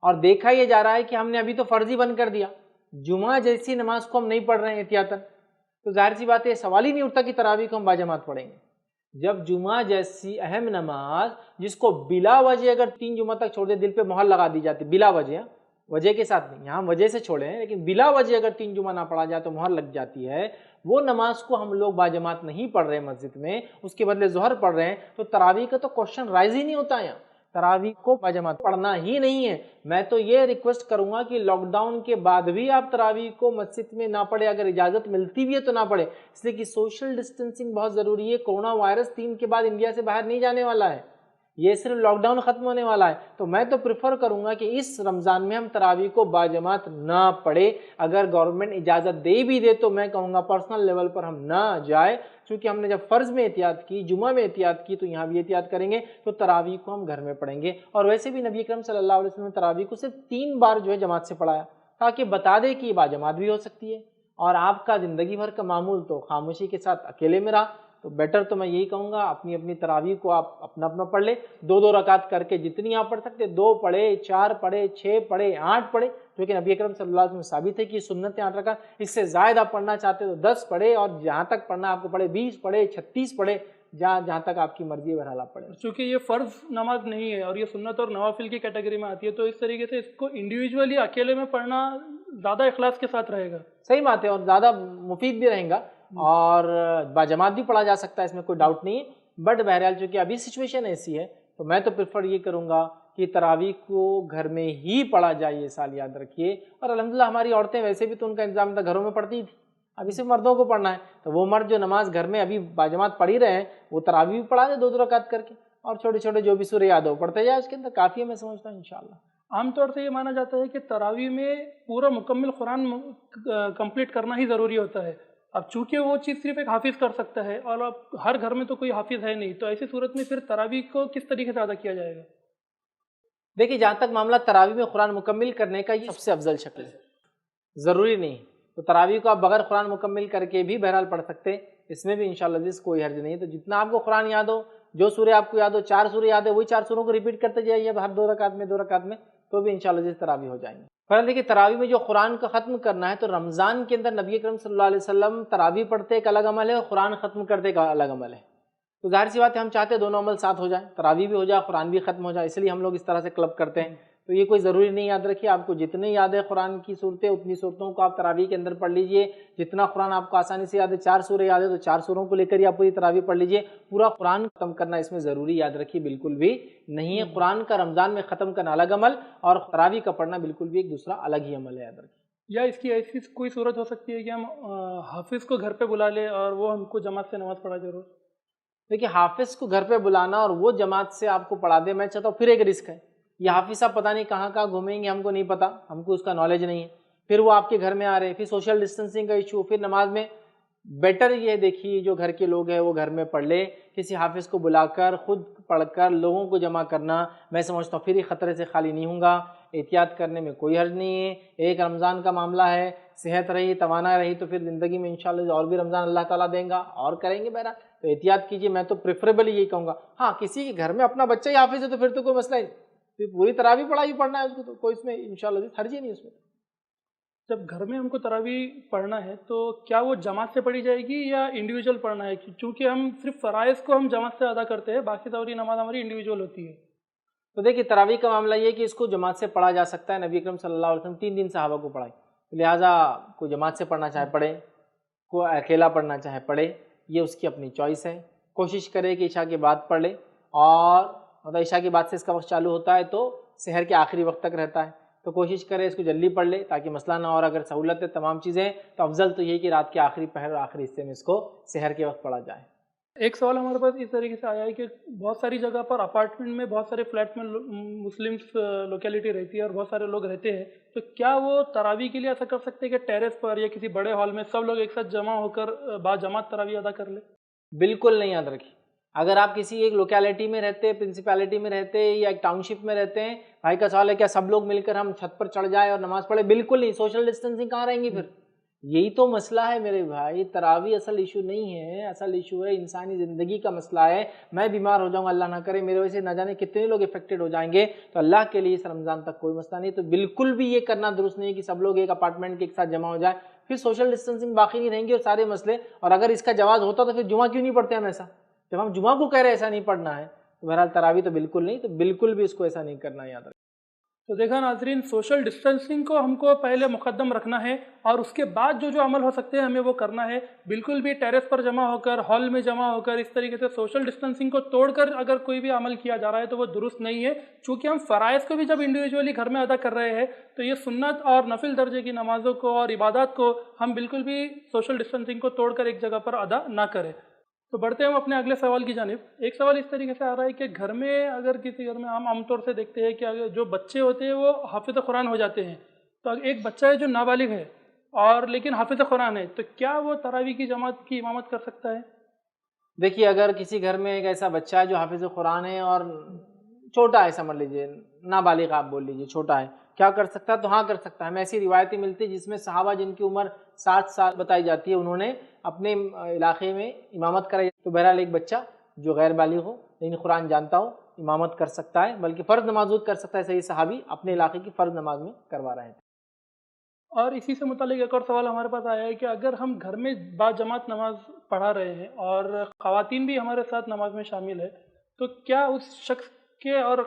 اور دیکھا یہ جا رہا ہے کہ ہم نے ابھی تو فرضی بند کر دیا، جمعہ جیسی نماز کو ہم نہیں پڑھ رہے ہیں احتیاطاً، تو ظاہر سی بات ہے سوال ہی نہیں اٹھتا کہ تراویح کو ہم باجماعت پڑھیں گے۔ جب جمعہ جیسی اہم نماز جس کو بلا وجہ اگر 3 جمعہ تک چھوڑ دے، دل پہ مہر لگا دی جاتی، بلا وجہ، وجہ کے ساتھ نہیں، یہاں وجہ سے چھوڑے ہیں لیکن بلا وجہ اگر 3 جمعہ نہ پڑھا جائے تو مہر لگ جاتی ہے، وہ نماز کو ہم لوگ باجماعت نہیں پڑھ رہے ہیں مسجد میں، اس کے بدلے ظہر پڑھ رہے ہیں، تو تراویح کا تو کوشچن رائز ہی نہیں ہوتا یہاں، تراویح کو باجماعت پڑھنا ہی نہیں ہے۔ میں تو یہ ریکویسٹ کروں گا کہ لاک ڈاؤن کے بعد بھی آپ تراویح کو مسجد میں نہ پڑھے، اگر اجازت ملتی بھی ہے تو نہ پڑھے، اس لیے کہ سوشل ڈسٹینسنگ بہت ضروری ہے۔ کورونا وائرس 3 کے بعد انڈیا سے باہر نہیں جانے والا ہے، یہ صرف لاک ڈاؤن ختم ہونے والا ہے، تو میں تو پریفر کروں گا کہ اس رمضان میں ہم تراویح کو باجماعت نہ پڑھے۔ اگر گورنمنٹ اجازت دے بھی دے تو میں کہوں گا پرسنل لیول پر ہم نہ جائے، چونکہ ہم نے جب فرض میں احتیاط کی، جمعہ میں احتیاط کی، تو یہاں بھی احتیاط کریں گے، تو تراویح کو ہم گھر میں پڑھیں گے۔ اور ویسے بھی نبی اکرم صلی اللہ علیہ وسلم نے تراویح کو صرف 3 بار جو ہے جماعت سے پڑھایا، تاکہ بتا دے کہ یہ باجماعت بھی ہو سکتی ہے، اور آپ کا زندگی بھر کا معمول تو خاموشی کے ساتھ اکیلے میں رہا، تو بیٹر تو میں یہی کہوں گا اپنی اپنی تراویح کو آپ اپنا اپنا پڑھ لیں، 2 رکعت کر کے جتنی آپ پڑھ سکتے، 2 پڑھے، 4 پڑھے، 6 پڑھے، 8 پڑھے، جو کہ نبی اکرم صلی اللہ علیہ وسلم ثابت ہے کہ سنت 8 رکعت، اس سے زائد آپ پڑھنا چاہتے تو 10 پڑھے، اور جہاں تک پڑھنا آپ کو پڑھے 20 پڑھے، 36 پڑھے، جہاں تک آپ کی مرضی ہے بہرحال آپ پڑھیں۔ چونکہ یہ فرض نماز نہیں ہے اور یہ سنت اور نوافل کی کیٹیگری میں آتی ہے، تو اس طریقے سے اس کو انڈیویجولی اکیلے میں پڑھنا زیادہ اخلاص کے ساتھ رہے گا۔ صحیح بات ہے، اور زیادہ مفید بھی رہیں گا، اور باجماعت بھی پڑھا جا سکتا ہے، اس میں کوئی ڈاؤٹ نہیں ہے، بٹ بہرحال چونکہ ابھی سچویشن ایسی ہے تو میں تو پریفر یہ کروں گا کہ تراویح کو گھر میں ہی پڑھا جائے، یہ سال یاد رکھیے۔ اور الحمدللہ ہماری عورتیں ویسے بھی تو ان کا انتظام تھا، گھروں میں پڑھتی تھی، ابھی صرف مردوں کو پڑھنا ہے، تو وہ مرد جو نماز گھر میں ابھی باجماعت پڑھ ہی رہے ہیں وہ تراویح بھی پڑھا دے 2 رکعت کر کے، اور چھوٹے چھوٹے جو بھی سورہ یاد ہو پڑھتے جائے، اس کے اندر کافی ہے، میں سمجھتا ہوں انشاءاللہ۔ عام طور سے یہ مانا جاتا ہے کہ تراویح میں پورا مکمل قرآن کمپلیٹ کرنا ہی ضروری ہوتا ہے۔ اب چونکہ وہ چیز صرف ایک حافظ کر سکتا ہے، اور اب ہر گھر میں تو کوئی حافظ ہے نہیں، تو ایسی صورت میں پھر تراویح کو کس طریقے سے ادا کیا جائے گا؟ دیکھیے جہاں تک معاملہ تراویح میں قرآن مکمل کرنے کا، یہ سب سے افضل شکل ہے، ضروری نہیں، تو تراویح کو آپ بغیر قرآن مکمل کر کے بھی بہرحال پڑھ سکتے ہیں، اس میں بھی انشاءاللہ عزیز کوئی حرج نہیں ہے۔ تو جتنا آپ کو قرآن یاد ہو، جو سورہ آپ کو یاد ہو، 4 سورہ یاد ہے، وہی 4 سوروں کو ریپیٹ کرتے جائیے ہر 2 رکعت میں 2 رکعت میں، تو بھی انشاءاللہ عزیز تراویح ہو جائیں گے۔ فرض دیکھیے تراویح میں جو قرآن کا ختم کرنا ہے، تو رمضان کے اندر نبی اکرم صلی اللہ علیہ وسلم تراویح پڑھتے ایک الگ عمل ہے، اور قرآن ختم کرتے ایک الگ عمل ہے، تو ظاہر سی بات ہے ہم چاہتے ہیں دونوں عمل ساتھ ہو جائیں، تراویح بھی ہو جائے، قرآن بھی ختم ہو جائے، اس لیے ہم لوگ اس طرح سے کلب کرتے ہیں۔ تو یہ کوئی ضروری نہیں، یاد رکھیے آپ کو جتنے یاد ہے قرآن کی صورتیں، اتنی صورتوں کو آپ تراویح کے اندر پڑھ لیجئے، جتنا قرآن آپ کو آسانی سے یاد ہے، 4 سورہ یاد ہے تو 4 سوروں کو لے کر ہی آپ پوری تراویح پڑھ لیجئے۔ پورا قرآن ختم کرنا اس میں ضروری، یاد رکھیے، بالکل بھی نہیں ہے۔ قرآن کا رمضان میں ختم کرنا الگ عمل، اور تراویح کا پڑھنا بالکل بھی ایک دوسرا الگ ہی عمل ہے، یاد رکھیے۔ یا اس کی ایسی کوئی صورت ہو سکتی ہے کہ ہم حافظ کو گھر پہ بلا لیں اور وہ ہم کو جماعت سے نماز پڑھا ضرور؟ دیکھیے حافظ کو گھر پہ بلانا اور وہ جماعت سے آپ کو پڑھا دے، میں چاہتا ہوں پھر ایک رسک ہے، یہ حافظ صاحب پتہ نہیں کہاں کہاں گھومیں گے، ہم کو نہیں پتہ، ہم کو اس کا نالج نہیں ہے، پھر وہ آپ کے گھر میں آ رہے ہیں، پھر سوشل ڈسٹینسنگ کا ایشو، پھر نماز میں بیٹر یہ دیکھیے جو گھر کے لوگ ہیں وہ گھر میں پڑھ لے، کسی حافظ کو بلا کر خود پڑھ کر لوگوں کو جمع کرنا، میں سمجھتا ہوں پھر ہی خطرے سے خالی نہیں ہوں گا، احتیاط کرنے میں کوئی حرج نہیں ہے۔ ایک رمضان کا معاملہ ہے، صحت رہی توانائی رہی تو پھر زندگی میں انشاءاللہ اور بھی رمضان اللہ تعالیٰ دیں گا اور کریں گے بہرحال، تو احتیاط کیجیے، میں تو پریفریبل یہی کہوں گا۔ ہاں کسی کے گھر میں اپنا بچہ ہی حافظ ہے تو پھر تو کوئی مسئلہ ہی نہیں، پھر پوری تراویح پڑھائی پڑھنا ہے اس کو، تو کوئی اس میں انشاءاللہ حرج ہی نہیں اس میں۔ جب گھر میں ہم کو تراویح پڑھنا ہے تو کیا وہ جماعت سے پڑھی جائے گی یا انڈیویجول پڑھنا ہے؟ چونکہ ہم صرف فرائض کو ہم جماعت سے ادا کرتے ہیں، باقی ساری نماز ہماری انڈیویجول ہوتی ہے۔ تو دیکھیے تراویح کا معاملہ یہ ہے کہ اس کو جماعت سے پڑھا جا سکتا ہے، نبی اکرم صلی اللہ علیہ وسلم 3 دن صحابہ کو پڑھائے، لہٰذا کوئی جماعت سے پڑھنا چاہے پڑھے، کوئی اکیلا پڑھنا چاہے پڑھے، یہ اس کی اپنی چوائس ہے۔ کوشش کرے کہ عشاء کے بعد پڑھ لے، اور مطلب عشاء کے بعد سے اس کا وقت چالو ہوتا ہے تو سحر کے آخری وقت تک رہتا ہے، تو کوشش کرے اس کو جلدی پڑھ لے تاکہ مسئلہ نہ ہو، اور اگر سہولت ہے تمام چیزیں تو افضل تو یہی کہ رات کے آخری پہر اور آخری حصے میں اس کو سحر کے وقت پڑھا جائے۔ ایک سوال ہمارے پاس اس طریقے سے آیا ہے کہ بہت ساری جگہ پر اپارٹمنٹ میں بہت سارے فلیٹس میں مسلمس لوکیلٹی رہتی ہے اور بہت سارے لوگ رہتے ہیں، تو کیا وہ تراویح کے لیے ایسا کر سکتے ہیں کہ ٹیرس پر یا کسی بڑے ہال میں سب لوگ ایک ساتھ جمع ہو کر با جماعت تراویح ادا کر لیں؟ بالکل نہیں، یاد رکھیے اگر آپ کسی ایک لوکیلٹی میں رہتے، پرنسپیلٹی میں رہتے یا ایک ٹاؤن شپ میں رہتے ہیں، بھائی کا سوال ہے کیا سب لوگ مل کر ہم چھت پر چڑھ جائیں اور نماز پڑھیں؟ بالکل نہیں، سوشل ڈسٹینسنگ کہاں رہیں گی پھر؟ یہی تو مسئلہ ہے میرے بھائی، تراویح اصل ایشو نہیں ہے، اصل ایشو ہے انسانی زندگی کا مسئلہ ہے۔ میں بیمار ہو جاؤں گا، اللہ نہ کرے، میرے وجہ سے نہ جانے کتنے لوگ افیکٹڈ ہو جائیں گے، تو اللہ کے لیے اس رمضان تک کوئی مسئلہ نہیں، تو بالکل بھی یہ کرنا درست نہیں ہے کہ سب لوگ ایک اپارٹمنٹ کے ایک ساتھ جمع ہو جائیں، پھر سوشل ڈسٹینسنگ باقی نہیں رہیں گی اور سارے مسئلے، اور اگر اس کا جواز ہوتا تو پھر جمعہ کیوں نہیں پڑھتے ہم ایسا؟ جب ہم جمعہ کو کہہ رہے ہیں ایسا نہیں پڑھنا ہے تو بہرحال تراویح تو بالکل نہیں، تو بالکل بھی اس کو ایسا نہیں کرنا ہے، یاد رکھیں۔ تو دیکھا ناظرین، سوشل ڈسٹینسنگ کو ہم کو پہلے مقدم رکھنا ہے اور اس کے بعد جو عمل ہو سکتے ہیں ہمیں وہ کرنا ہے۔ بالکل بھی ٹیرس پر جمع ہو کر، ہال میں جمع ہو کر، اس طریقے سے سوشل ڈسٹینسنگ کو توڑ کر اگر کوئی بھی عمل کیا جا رہا ہے تو وہ درست نہیں ہے، چونکہ ہم فرائض کو بھی جب انڈیویجولی گھر میں ادا کر رہے ہیں تو یہ سنت اور نفل درجے کی نمازوں کو اور عبادات کو ہم بالکل بھی سوشل ڈسٹینسنگ کو توڑ کر ایک جگہ پر ادا نہ کریں۔ تو بڑھتے ہیں ہم اپنے اگلے سوال کی جانب۔ ایک سوال اس طریقے سے آ رہا ہے کہ گھر میں اگر کسی گھر میں ہم عام طور سے دیکھتے ہیں کہ اگر جو بچے ہوتے ہیں وہ حافظ قرآن ہو جاتے ہیں، تو ایک بچہ ہے جو نابالغ ہے اور لیکن حافظ قرآن ہے، تو کیا وہ تراویح کی جماعت کی امامت کر سکتا ہے؟ دیکھیے اگر کسی گھر میں ایک ایسا بچہ ہے جو حافظ قرآن ہے اور چھوٹا ہے، سمجھ لیجیے نابالغ آپ بول لیجیے، چھوٹا ہے، کیا کر سکتا ہے؟ تو ہاں کر سکتا ہے۔ ہمیں ایسی روایتیں ملتی جس میں صحابہ جن کی عمر 60 سال بتائی جاتی ہے انہوں نے اپنے علاقے میں امامت کرائی، تو بہرحال ایک بچہ جو غیر بالغ ہو لیکن قرآن جانتا ہو امامت کر سکتا ہے، بلکہ فرض نماز کر سکتا ہے۔ صحیح صحابی اپنے علاقے کی فرض نماز میں کروا رہے تھے۔ اور اسی سے متعلق ایک اور سوال ہمارے پاس آیا ہے کہ اگر ہم گھر میں با جماعت نماز پڑھا رہے ہیں اور خواتین بھی ہمارے ساتھ نماز میں شامل ہے، تو کیا اس شخص کے اور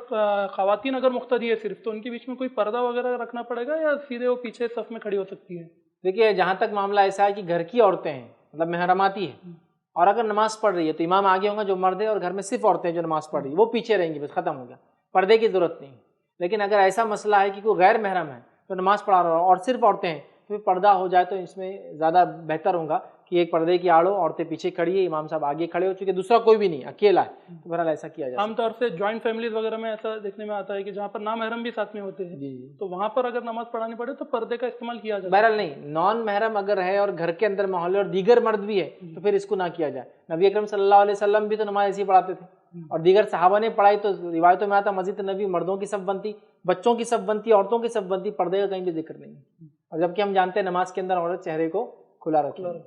خواتین اگر مقتدی ہے صرف تو ان کے بیچ میں کوئی پردہ وغیرہ رکھنا پڑے گا یا سیدھے وہ پیچھے صف میں کھڑی ہو سکتی ہے؟ دیکھیے جہاں تک معاملہ ایسا ہے کہ گھر کی عورتیں ہیں، مطلب محرماتی ہے، اور اگر نماز پڑھ رہی ہے تو امام آگے ہوں گا جو مرد ہے، اور گھر میں صرف عورتیں جو نماز پڑھ رہی ہے وہ پیچھے رہیں گی، بس ختم ہو گیا، پردے کی ضرورت نہیں۔ لیکن اگر ایسا مسئلہ ہے کہ کوئی غیر محرم ہے تو نماز پڑھا رہا ہو اور صرف عورتیں ہیں، پھر پردہ ہو جائے تو اس میں زیادہ بہتر ہوگا کہ ایک پردے کی آڑ ہو، عورتیں پیچھے کھڑی ہے، امام صاحب آگے کھڑے ہو، چونکہ دوسرا کوئی بھی نہیں، اکیلا ہے، تو بہرحال ایسا کیا جائے۔ عام طور سے جوائنٹ فیملیز وغیرہ میں ایسا دیکھنے میں آتا ہے کہ جہاں پر نامحرم بھی ساتھ میں ہوتے ہیں، جی تو وہاں پر اگر نماز پڑھانی پڑے تو پردے کا استعمال کیا جائے۔ بہرحال نہیں، نان محرم اگر ہے اور گھر کے اندر ماحول اور دیگر مرد بھی ہے تو پھر اس کو نہ کیا جائے۔ نبی اکرم صلی اللہ علیہ وسلم بھی تو نماز ایسی پڑھاتے تھے، اور دیگر صحابہ نے پڑھائی، تو روایتوں میں آتا مسجد نبی مردوں کی صف بنتی، بچوں کی صف بنتی، عورتوں کی صف بنتی، پردے کا کہیں بھی ذکر نہیں، اور جبکہ ہم جانتے ہیں نماز کے اندر عورت چہرے کو کھلا رکھے۔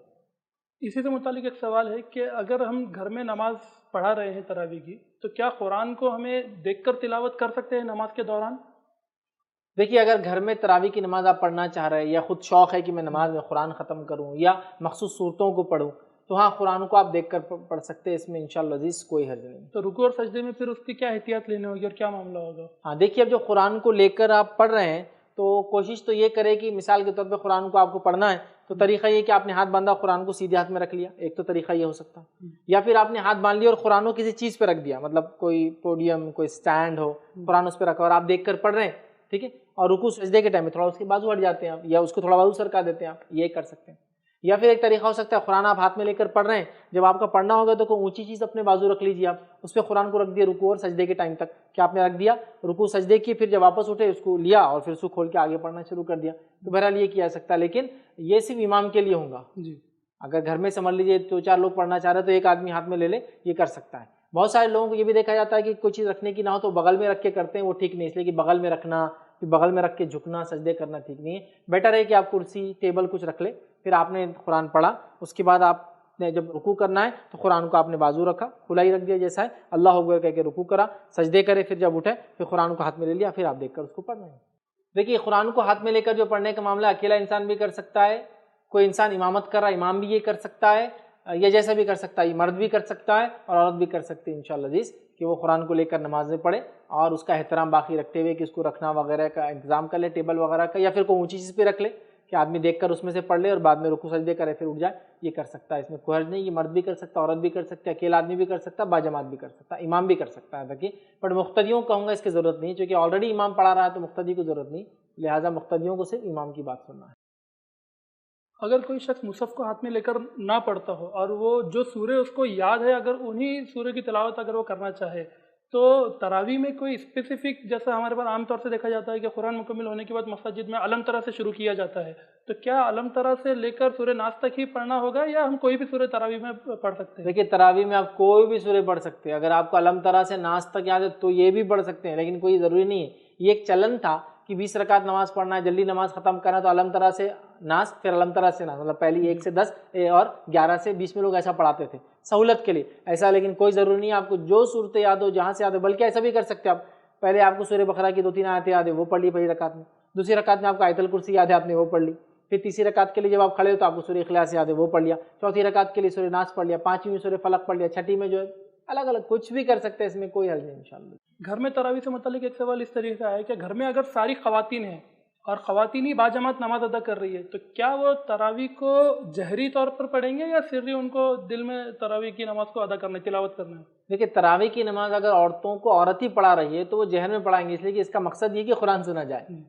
اسی سے متعلق ایک سوال ہے کہ اگر ہم گھر میں نماز پڑھا رہے ہیں تراویح کی، تو کیا قرآن کو ہمیں دیکھ کر تلاوت کر سکتے ہیں نماز کے دوران؟ دیکھیے اگر گھر میں تراویح کی نماز آپ پڑھنا چاہ رہے ہیں، یا خود شوق ہے کہ میں نماز میں قرآن ختم کروں یا مخصوص صورتوں کو پڑھوں، تو ہاں قرآن کو آپ دیکھ کر پڑھ سکتے ہیں، اس میں انشاءاللہ عزیز کوئی حرج نہیں۔ تو رکوع اور سجدے میں پھر اس کی کیا احتیاط لینے ہوگی اور کیا معاملہ ہوگا؟ ہاں دیکھیے اب جو قرآن کو لے کر آپ پڑھ رہے ہیں تو کوشش تو یہ کرے کہ مثال کے طور پہ قرآن کو آپ کو پڑھنا ہے تو طریقہ یہ کہ آپ نے ہاتھ باندھا، قرآن کو سیدھے ہاتھ میں رکھ لیا، ایک تو طریقہ یہ ہو سکتا ہے، یا پھر آپ نے ہاتھ باندھ لیا اور قرآن کو کسی چیز پہ رکھ دیا، مطلب کوئی پوڈیم، کوئی سٹینڈ ہو، قرآن اس پہ رکھا اور آپ دیکھ کر پڑھ رہے ہیں، ٹھیک ہے، اور رکوع سجدے کے ٹائم میں تھوڑا اس کے بازو ہٹ جاتے ہیں آپ، یا اس کو تھوڑا بازو سرکا دیتے ہیں آپ، یہ کر سکتے ہیں۔ یا پھر ایک طریقہ ہو سکتا ہے قرآن آپ ہاتھ میں لے کر پڑھ رہے ہیں، جب آپ کا پڑھنا ہوگا تو کوئی اونچی چیز اپنے بازو رکھ لیجیے، آپ اس پہ قرآن کو رکھ دیا رکوع اور سجدے کے ٹائم تک، کہ آپ نے رکھ دیا، رکوع سجدے کی، پھر جب واپس اٹھے اس کو لیا اور پھر اس کو کھول کے آگے پڑھنا شروع کر دیا، تو بہرحال یہ کیا جا سکتا ہے، لیکن یہ صرف امام کے لیے ہوگا۔ جی اگر گھر میں سمجھ لیجیے 2-4 لوگ پڑھنا چاہ رہے ہیں تو ایک آدمی ہاتھ میں لے لے، یہ کر سکتا ہے۔ بہت سارے لوگوں کو یہ بھی دیکھا جاتا ہے کہ کوئی چیز رکھنے کی نہ ہو تو بغل میں رکھ کے کرتے ہیں، وہ ٹھیک نہیں، اس لیے کہ بغل میں رکھنا، پھر بغل میں رکھ کے جھکنا، سجدے کرنا ٹھیک نہیں ہے۔ بیٹر ہے کہ آپ کرسی ٹیبل کچھ رکھ لیں، پھر آپ نے قرآن پڑھا، اس کے بعد آپ نے جب رکوع کرنا ہے تو قرآن کو آپ نے بازو رکھا، کھلا ہی رکھ دیا جیسا ہے، اللہ اکبر کہہ کے رکوع کرا، سجدے کرے، پھر جب اٹھے پھر قرآن کو ہاتھ میں لے لیا، پھر آپ دیکھ کر اس کو پڑھنا ہے۔ دیکھیے قرآن کو ہاتھ میں لے کر جو پڑھنے کا معاملہ اکیلا انسان بھی کر سکتا ہے، کوئی انسان امامت کر رہا ہے امام بھی یہ کر سکتا ہے، یا جیسا بھی کر سکتا ہے، یہ مرد بھی کر سکتا ہے اور عورت بھی کر سکتی ہے انشاءاللہ عزیز، کہ وہ قرآن کو لے کر نمازیں پڑھے اور اس کا احترام باقی رکھتے ہوئے کہ اس کو رکھنا وغیرہ کا انتظام کر لے، ٹیبل وغیرہ کا، یا پھر کوئی اونچی چیز پہ رکھ لے کہ آدمی دیکھ کر اس میں سے پڑھ لے اور بعد میں رکوع سجدے کرے پھر اٹھ جائے، یہ کر سکتا ہے، اس میں کوئی حرج نہیں، یہ مرد بھی کر سکتا ہے، عورت بھی کر سکتا ہے، اکیلا آدمی بھی کر سکتا ہے، باجماعت بھی کر سکتا ہے، امام بھی کر سکتا ہے۔ دیکھیے بٹ مقتدیوں کو کہوں گا اس کی ضرورت نہیں، چونکہ آلریڈی امام پڑھا رہا ہے تو مقتدی کو ضرورت نہیں، لہٰذا مقتدیوں کو صرف امام کی بات سننا ہے۔ اگر کوئی شخص مصحف کو ہاتھ میں لے کر نہ پڑھتا ہو اور وہ جو سورے اس کو یاد ہے اگر انہی سورے کی تلاوت اگر وہ کرنا چاہے تو تراویح میں کوئی اسپیسیفک، جیسا ہمارے پاس عام طور سے دیکھا جاتا ہے کہ قرآن مکمل ہونے کے بعد مساجد میں علم ترا سے شروع کیا جاتا ہے، تو کیا علم ترا سے لے کر سورہ ناس تک ہی پڑھنا ہوگا یا ہم کوئی بھی سورہ تراویح میں پڑھ سکتے ہیں؟ دیکھیے تراویح میں آپ کوئی بھی سورہ پڑھ سکتے ہیں، اگر آپ کو علم ترا سے ناس تک یاد ہے تو یہ بھی پڑھ سکتے ہیں، لیکن کوئی ضروری نہیں ہے۔ یہ ایک چلن تھا کہ 20 رکعت نماز پڑھنا ہے، جلدی نماز ختم کرنا ہے تو علم ترا سے ناس، پھر علم ترا سے ناس، مطلب پہلی 1 سے 10 اور 11 سے 20 میں لوگ ایسا پڑھاتے تھے سہولت کے لیے، ایسا لیکن کوئی ضروری نہیں ہے، آپ کو جو صورت یاد ہو جہاں سے یاد ہو، بلکہ ایسا بھی کر سکتے ہیں آپ، پہلے آپ کو سورہ بقرہ کی 2-3 آیتیں یاد ہے وہ پڑھ لی پہلی رکعت میں، دوسری رکعت میں آپ کو آیت الکرسی یاد ہے آپ نے وہ پڑھ لی، پھر تیسری رکعت کے لیے جب آپ کھڑے ہو تو آپ کو سورہ اخلاص یاد ہے وہ پڑھ لیا، چوتھی رکعت کے لیے سورہ ناس پڑھ لیا، پانچویں میں سورہ فلق پڑھ لیا، چھٹی میں جو ہے الگ الگ کچھ بھی کر سکتے ہیں، اس میں کوئی حل نہیں انشاءاللہ۔ گھر میں تراویح سے متعلق ایک سوال اس طریقے سے آیا ہے کہ گھر میں اگر ساری خواتین ہیں اور خواتین ہی باجماعت نماز ادا کر رہی ہے تو کیا وہ تراویح کو جہری طور پر پڑھیں گے یا سری ان کو دل میں تراویح کی نماز کو ادا کرنا ہے، تلاوت کرنا ہے؟ دیکھیے تراویح کی نماز اگر عورتوں کو عورت ہی پڑھا رہی ہے تو وہ جہر میں پڑھائیں گے، اس لیے کہ اس کا مقصد یہ کہ قرآن سنا جائے،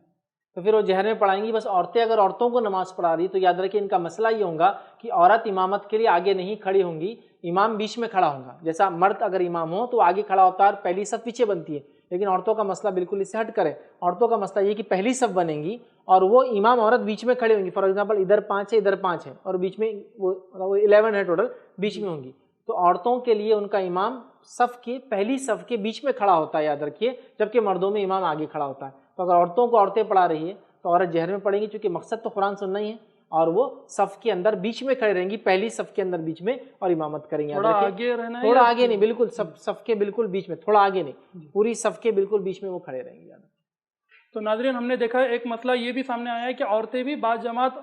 تو پھر وہ جہر میں پڑھائیں گی۔ بس عورتیں اگر عورتوں کو نماز پڑھا رہی تو یاد رکھیں ان کا مسئلہ یہ ہوگا کہ عورت امامت کے لیے آگے نہیں کھڑی ہوں گی، امام بیچ میں کھڑا ہوگا، جیسا مرد اگر امام ہو تو آگے کھڑا ہوتا ہے اور پہلی صف پیچھے بنتی ہے، لیکن عورتوں کا مسئلہ بالکل اس سے ہٹ کرے، عورتوں کا مسئلہ یہ کہ پہلی صف بنیں گی اور وہ امام عورت بیچ میں کھڑی ہوں گی، فار ایگزامپل ادھر 5 ہے ادھر 5 ہے اور بیچ میں وہ 11 ہے ٹوٹل، بیچ میں ہوں گی، تو عورتوں کے لیے ان کا امام صف کی پہلی صف کے بیچ میں کھڑا ہوتا ہے، یاد رکھیے، جبکہ مردوں میں امام آگے کھڑا ہوتا ہے۔ تو اگر عورتوں کو عورتیں پڑھا رہی ہے تو عورت جہر میں پڑھیں گی، چونکہ مقصد تو قرآن سننا ہی ہے، اور وہ صف کے اندر بیچ میں کھڑے رہیں گی، پہلی صف کے اندر بیچ میں، اور امامت کریں گے۔ تھوڑا آگے رہنا ہے، تھوڑا آگے نہیں، بالکل صف کے بالکل بیچ میں، تھوڑا آگے نہیں، پوری صف کے بالکل بیچ میں وہ کھڑے رہیں گے۔ تو ناظرین ہم نے دیکھا ایک مسئلہ یہ بھی سامنے آیا ہے کہ عورتیں بھی باجماعت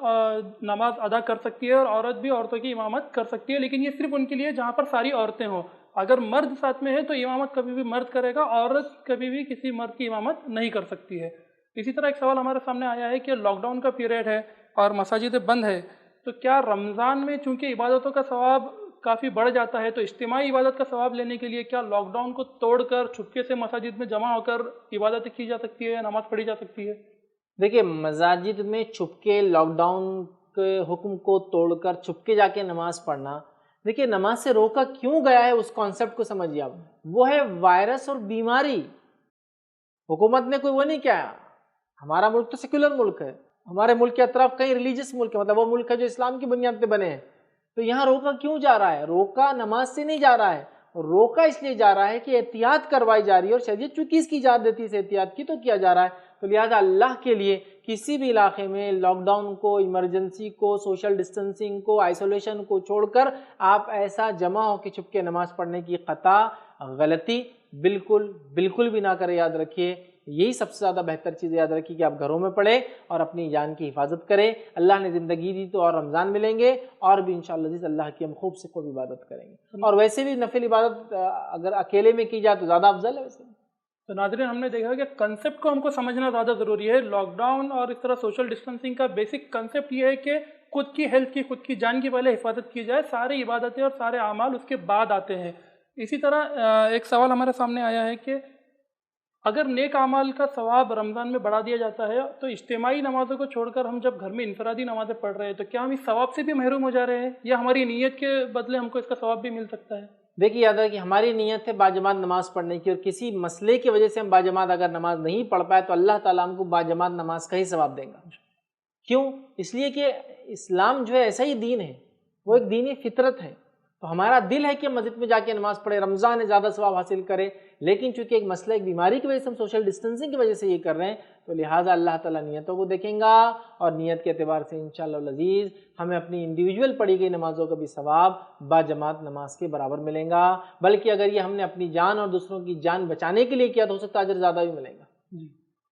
نماز ادا کر سکتی ہے اور عورت بھی عورتوں کی امامت کر سکتی ہے، لیکن یہ صرف ان کے لیے جہاں پر ساری عورتیں ہوں۔ اگر مرد ساتھ میں ہے تو امامت کبھی بھی مرد کرے گا، عورت کبھی بھی کسی مرد کی امامت نہیں کر سکتی ہے۔ اسی طرح ایک سوال ہمارے سامنے آیا ہے کہ لاک ڈاؤن کا پیریڈ ہے اور مساجد بند ہے، تو کیا رمضان میں چونکہ عبادتوں کا ثواب کافی بڑھ جاتا ہے تو اجتماعی عبادت کا ثواب لینے کے لیے کیا لاک ڈاؤن کو توڑ کر چھپکے سے مساجد میں جمع ہو کر عبادت کی جا سکتی ہے یا نماز پڑھی جا سکتی ہے؟ دیکھیے مساجد میں چھپکے لاک ڈاؤن کے حکم کو توڑ کر چھپکے جا کے نماز پڑھنا، دیکھیے نماز سے روکا کیوں گیا ہے اس کانسیپٹ کو سمجھیے آپ، وہ ہے وائرس اور بیماری۔ حکومت نے کوئی وہ نہیں کیا، ہمارا ملک تو سیکولر ملک ہے، ہمارے ملک کے اطراف کئی ریلیجس ملک ہے، مطلب وہ ملک ہے جو اسلام کی بنیاد پہ بنے ہیں، تو یہاں روکا کیوں جا رہا ہے؟ روکا نماز سے نہیں جا رہا ہے، روکا اس لیے جا رہا ہے کہ احتیاط کروائی جا رہی ہے، اور شریعت چونکہ اس کی اجازت دیتی ہے احتیاط کی تو کیا جا رہا ہے، تو لہٰذا اللہ کے لیے کسی بھی علاقے میں لاک ڈاؤن کو، ایمرجنسی کو، سوشل ڈسٹنسنگ کو، آئسولیشن کو چھوڑ کر آپ ایسا جمع ہو کے چھپ کے نماز پڑھنے کی خطا، غلطی بالکل بھی نہ کرے۔ یاد رکھیے یہی سب سے زیادہ بہتر چیز، یاد رکھیے کہ آپ گھروں میں پڑھیں اور اپنی جان کی حفاظت کریں۔ اللہ نے زندگی دی تو اور رمضان ملیں گے، اور بھی انشاءاللہ اللہ کی ہم خوب سے خوب عبادت کریں گے، اور ویسے بھی نفل عبادت اگر اکیلے میں کی جائے تو زیادہ افضل ہے ویسے۔ تو ناظرین ہم نے دیکھا کہ کنسیپٹ کو ہم کو سمجھنا زیادہ ضروری ہے۔ لاک ڈاؤن اور اس طرح سوشل ڈسٹنسنگ کا بیسک کنسیپٹ یہ ہے کہ خود کی ہیلتھ کی، خود کی جان کی پہلے حفاظت کی جائے، سارے عبادتیں اور سارے اعمال اس کے بعد آتے ہیں۔ اسی طرح ایک سوال ہمارے سامنے آیا ہے کہ اگر نیک اعمال کا ثواب رمضان میں بڑھا دیا جاتا ہے تو اجتماعی نمازوں کو چھوڑ کر ہم جب گھر میں انفرادی نمازیں پڑھ رہے ہیں تو کیا ہم اس ثواب سے بھی محروم ہو جا رہے ہیں یا ہماری نیت کے بدلے ہم کو اس کا ثواب بھی مل سکتا ہے؟ دیکھیے یاد ہے کہ ہماری نیت ہے باجماعت نماز پڑھنے کی، اور کسی مسئلے کی وجہ سے ہم باجماعت اگر نماز نہیں پڑھ پائے تو اللہ تعالیٰ ہم کو باجماعت نماز کا ہی ثواب دیں گا۔ کیوں؟ اس لیے کہ اسلام جو ہے ایسا ہی دین ہے، وہ ایک دینی فطرت ہے، تو ہمارا دل ہے کہ مسجد میں جا کے نماز پڑھے، رمضان میں زیادہ ثواب حاصل کرے، لیکن چونکہ ایک مسئلہ ایک بیماری کی وجہ سے ہم سوشل ڈسٹینسنگ کی وجہ سے یہ کر رہے ہیں، تو لہٰذا اللہ تعالیٰ نیتوں کو دیکھیں گا، اور نیت کے اعتبار سے انشاءاللہ العزیز ہمیں اپنی انڈیویجول پڑھی گئی نمازوں کا بھی ثواب باجماعت نماز کے برابر ملے گا، بلکہ اگر یہ ہم نے اپنی جان اور دوسروں کی جان بچانے کے لیے کیا تو ہو سکتا ہے اجر زیادہ بھی ملے گا۔